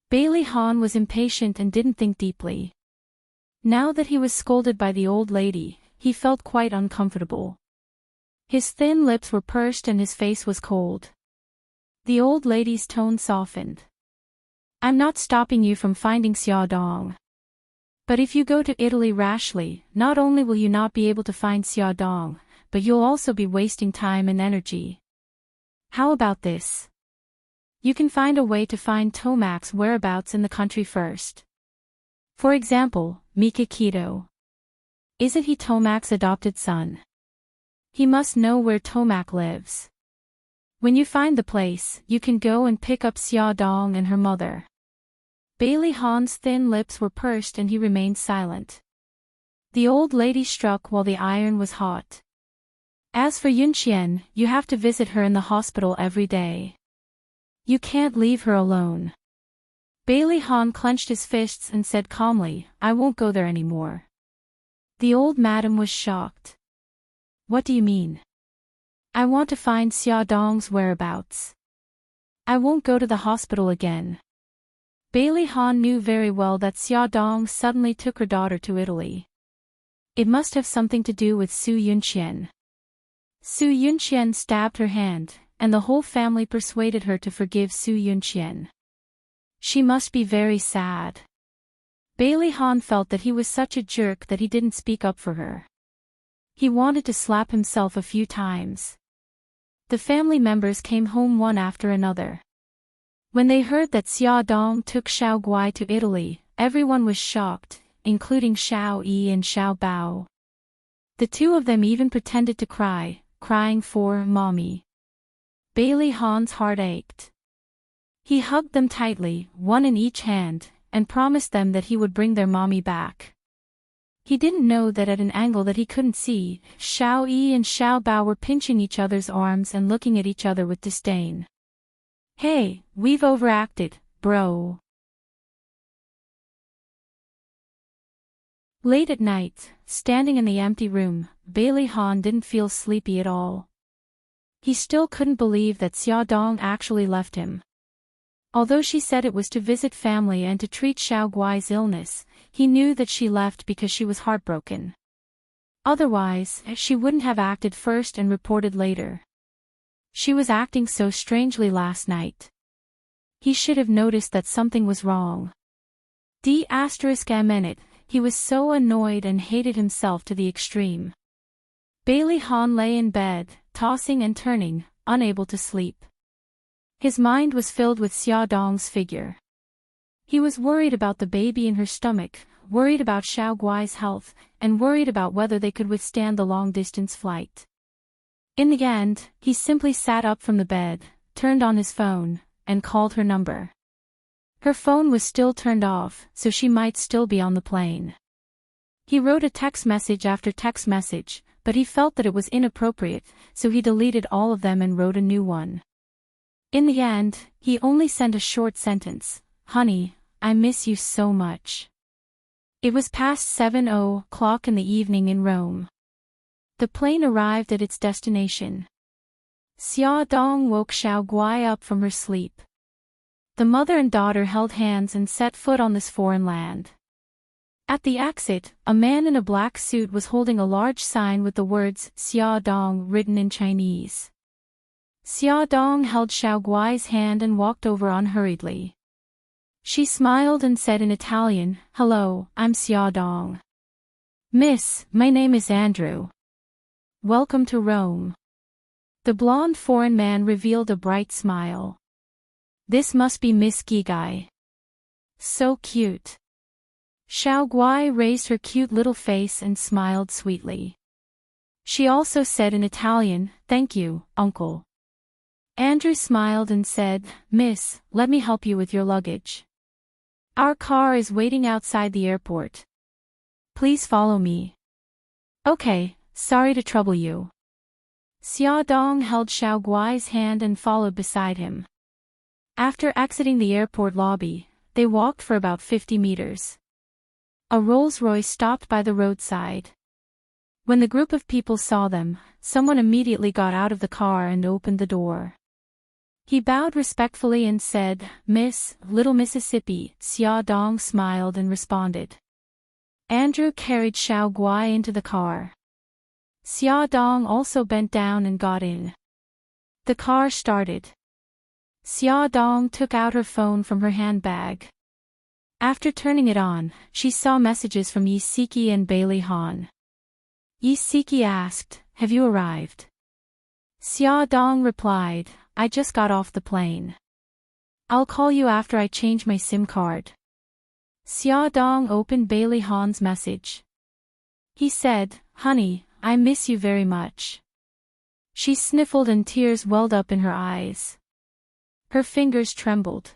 Bailey Han was impatient and didn't think deeply. Now that he was scolded by the old lady, he felt quite uncomfortable. His thin lips were pursed and his face was cold. The old lady's tone softened. I'm not stopping you from finding Xia Dong. But if you go to Italy rashly, not only will you not be able to find Xia Dong, but you'll also be wasting time and energy. How about this? You can find a way to find Tomac's whereabouts in the country first. For example, Mikakito. Isn't he Tomac's adopted son? He must know where Tomac lives. When you find the place, you can go and pick up Xia Dong and her mother. Bailey Han's thin lips were pursed and he remained silent. The old lady struck while the iron was hot. As for Yunqian, you have to visit her in the hospital every day. You can't leave her alone. Bailey Han clenched his fists and said calmly, I won't go there anymore. The old madam was shocked. What do you mean? I want to find Xia Dong's whereabouts. I won't go to the hospital again. Bailey Han knew very well that Xia Dong suddenly took her daughter to Italy. It must have something to do with Su Yunqian. Su Yunqian stabbed her hand, and the whole family persuaded her to forgive Su Yunqian. She must be very sad. Bailey Han felt that he was such a jerk that he didn't speak up for her. He wanted to slap himself a few times. The family members came home one after another. When they heard that Xia Dong took Xiao Guai to Italy, everyone was shocked, including Xiao Yi and Xiao Bao. The two of them even pretended to cry, crying for mommy. Bailey Han's heart ached. He hugged them tightly, one in each hand, and promised them that he would bring their mommy back. He didn't know that at an angle that he couldn't see, Xiao Yi and Xiao Bao were pinching each other's arms and looking at each other with disdain. Hey, we've overacted, bro. Late at night, standing in the empty room, Bailey Han didn't feel sleepy at all. He still couldn't believe that Xia Dong actually left him. Although she said it was to visit family and to treat Xiao Guai's illness, he knew that she left because she was heartbroken. Otherwise, she wouldn't have acted first and reported later. She was acting so strangely last night. He should have noticed that something was wrong. ****, he was so annoyed and hated himself to the extreme. Bailey Han lay in bed, tossing and turning, unable to sleep. His mind was filled with Xia Dong's figure. He was worried about the baby in her stomach, worried about Xiao Guai's health, and worried about whether they could withstand the long-distance flight. In the end, he simply sat up from the bed, turned on his phone, and called her number. Her phone was still turned off, so she might still be on the plane. He wrote a text message after text message, but he felt that it was inappropriate, so he deleted all of them and wrote a new one. In the end, he only sent a short sentence, "Honey, I miss you so much." It was past 7:00 in the evening in Rome. The plane arrived at its destination. Xia Dong woke Xiao Guai up from her sleep. The mother and daughter held hands and set foot on this foreign land. At the exit, a man in a black suit was holding a large sign with the words Xia Dong written in Chinese. Xia Dong held Xiao Guai's hand and walked over unhurriedly. She smiled and said in Italian, "Hello, I'm Xia Dong. Miss, my name is Andrew. Welcome to Rome." The blonde foreign man revealed a bright smile. "This must be Miss Gigai. So cute." Xiao Guai raised her cute little face and smiled sweetly. She also said in Italian, "Thank you, uncle." Andrew smiled and said, "Miss, let me help you with your luggage. Our car is waiting outside the airport. Please follow me." "Okay, sorry to trouble you." Xia Dong held Xiao Guai's hand and followed beside him. After exiting the airport lobby, they walked for about 50 meters. A Rolls-Royce stopped by the roadside. When the group of people saw them, someone immediately got out of the car and opened the door. He bowed respectfully and said, "Miss, Little Mississippi." Xia Dong smiled and responded. Andrew carried Xiao Guai into the car. Xia Dong also bent down and got in. The car started. Xia Dong took out her phone from her handbag. After turning it on, she saw messages from Yi Siki and Bailey Han. Yi Siki asked, "Have you arrived?" Xia Dong replied, "I just got off the plane. I'll call you after I change my SIM card." Xia Dong opened Bailey Han's message. He said, "Honey, I miss you very much." She sniffled and tears welled up in her eyes. Her fingers trembled.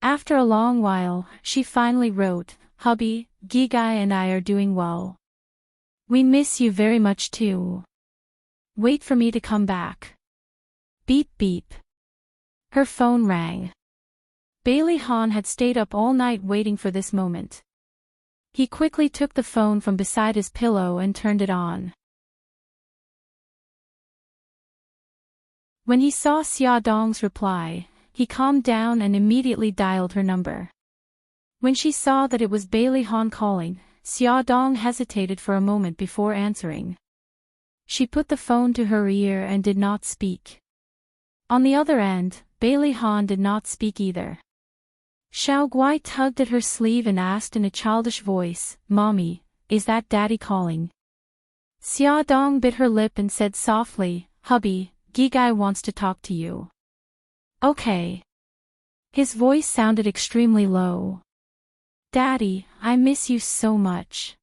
After a long while, she finally wrote, "Hubby, Gigai and I are doing well. We miss you very much too. Wait for me to come back." Beep beep. Her phone rang. Bailey Han had stayed up all night waiting for this moment. He quickly took the phone from beside his pillow and turned it on. When he saw Xia Dong's reply, he calmed down and immediately dialed her number. When she saw that it was Bailey Han calling, Xia Dong hesitated for a moment before answering. She put the phone to her ear and did not speak. On the other end, Bailey Han did not speak either. Xiao Guai tugged at her sleeve and asked in a childish voice, "Mommy, is that Daddy calling?" Xia Dong bit her lip and said softly, "Hubby, Gigai wants to talk to you." "Okay." His voice sounded extremely low. "Daddy, I miss you so much."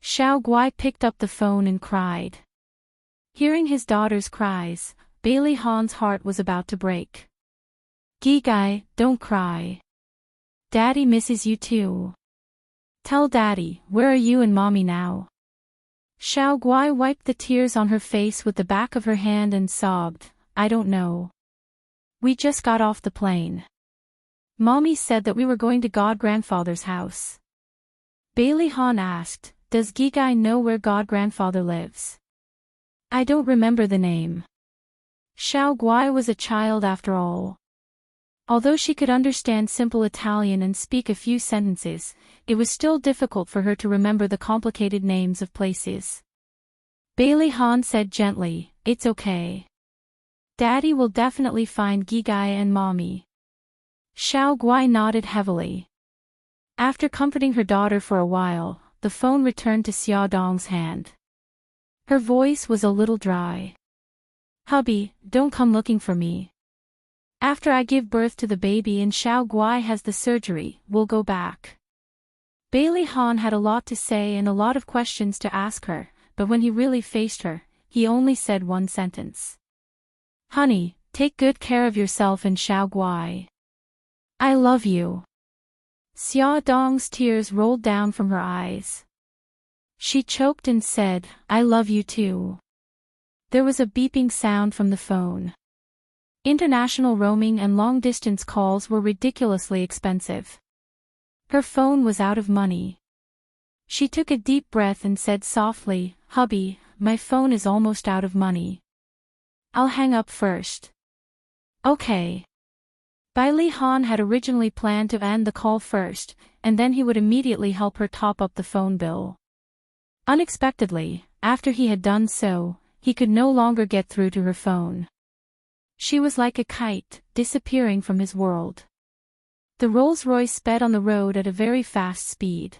Xiao Guai picked up the phone and cried. Hearing his daughter's cries, Bailey Han's heart was about to break. "Gigai, don't cry. Daddy misses you too. Tell Daddy, where are you and Mommy now?" Xiao Guai wiped the tears on her face with the back of her hand and sobbed, "I don't know. We just got off the plane. Mommy said that we were going to God-grandfather's house." Bailey Han asked, "Does Gigai know where God-grandfather lives?" "I don't remember the name." Xiao Guai was a child after all. Although she could understand simple Italian and speak a few sentences, it was still difficult for her to remember the complicated names of places. Bailey Han said gently, "It's okay. Daddy will definitely find Gigai and Mommy." Xiao Guai nodded heavily. After comforting her daughter for a while, the phone returned to Xia Dong's hand. Her voice was a little dry. "Hubby, don't come looking for me. After I give birth to the baby and Xiao Guai has the surgery, we'll go back." Bailey Han had a lot to say and a lot of questions to ask her, but when he really faced her, he only said one sentence. "Honey, take good care of yourself and Xiao Guai. I love you." Xia Dong's tears rolled down from her eyes. She choked and said, "I love you too." There was a beeping sound from the phone. International roaming and long-distance calls were ridiculously expensive. Her phone was out of money. She took a deep breath and said softly, "Hubby, my phone is almost out of money. I'll hang up first." "Okay." Bailey Han had originally planned to end the call first, and then he would immediately help her top up the phone bill. Unexpectedly, after he had done so, he could no longer get through to her phone. She was like a kite, disappearing from his world. The Rolls-Royce sped on the road at a very fast speed.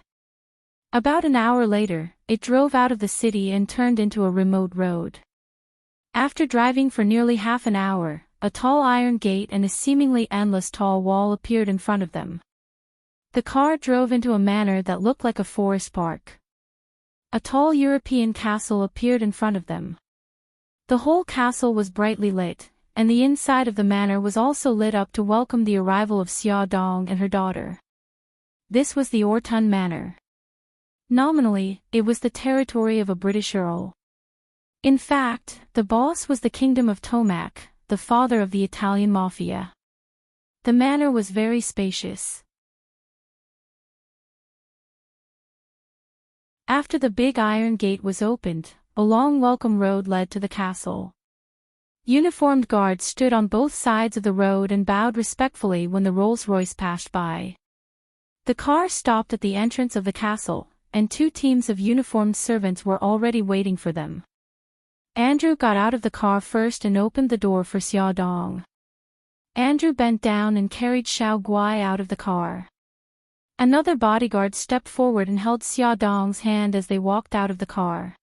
About an hour later, it drove out of the city and turned into a remote road. After driving for nearly half an hour, a tall iron gate and a seemingly endless tall wall appeared in front of them. The car drove into a manor that looked like a forest park. A tall European castle appeared in front of them. The whole castle was brightly lit, and the inside of the manor was also lit up to welcome the arrival of Xia Dong and her daughter. This was the Ortun Manor. Nominally, it was the territory of a British earl. In fact, the boss was the kingdom of Tomac, the father of the Italian mafia. The manor was very spacious. After the big iron gate was opened, a long welcome road led to the castle. Uniformed guards stood on both sides of the road and bowed respectfully when the Rolls-Royce passed by. The car stopped at the entrance of the castle, and 2 teams of uniformed servants were already waiting for them. Andrew got out of the car first and opened the door for Xiao Dong. Andrew bent down and carried Xiao Guai out of the car. Another bodyguard stepped forward and held Xiao Dong's hand as they walked out of the car.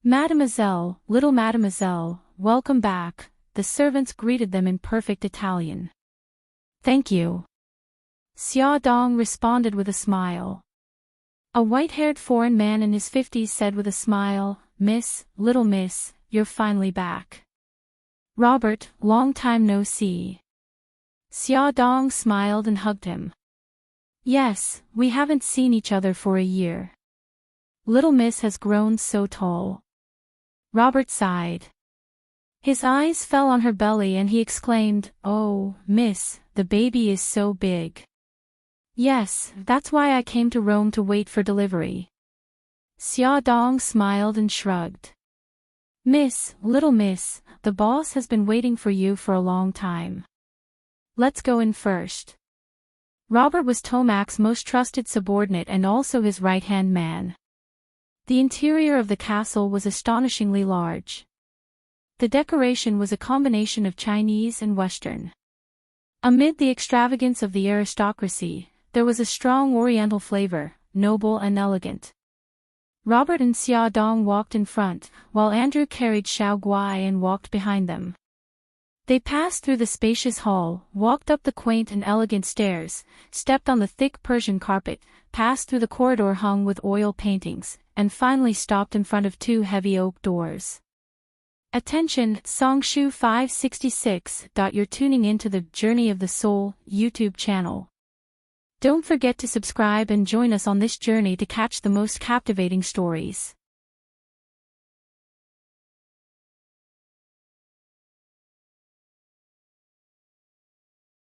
"Mademoiselle, little mademoiselle, welcome back," the servants greeted them in perfect Italian. "Thank you." Xiao Dong responded with a smile. A white-haired foreign man in his 50s said with a smile, "Miss, little miss, you're finally back. Robert, long time no see." Xiao Dong smiled and hugged him. "Yes, we haven't seen each other for a year. Little miss has grown so tall." Robert sighed. His eyes fell on her belly and he exclaimed, "Oh, miss, the baby is so big." "Yes, that's why I came to Rome to wait for delivery." Xiao Dong smiled and shrugged. "Miss, little miss, the boss has been waiting for you for a long time. Let's go in first." Robert was Tomac's most trusted subordinate and also his right-hand man. The interior of the castle was astonishingly large. The decoration was a combination of Chinese and Western. Amid the extravagance of the aristocracy, there was a strong Oriental flavor, noble and elegant. Robert and Xiao Dong walked in front, while Andrew carried Xiao Guai and walked behind them. They passed through the spacious hall, walked up the quaint and elegant stairs, stepped on the thick Persian carpet, passed through the corridor hung with oil paintings, and finally stopped in front of 2 heavy oak doors. Attention, Songshu 566. You're tuning into the Journey of the Soul YouTube channel. Don't forget to subscribe and join us on this journey to catch the most captivating stories.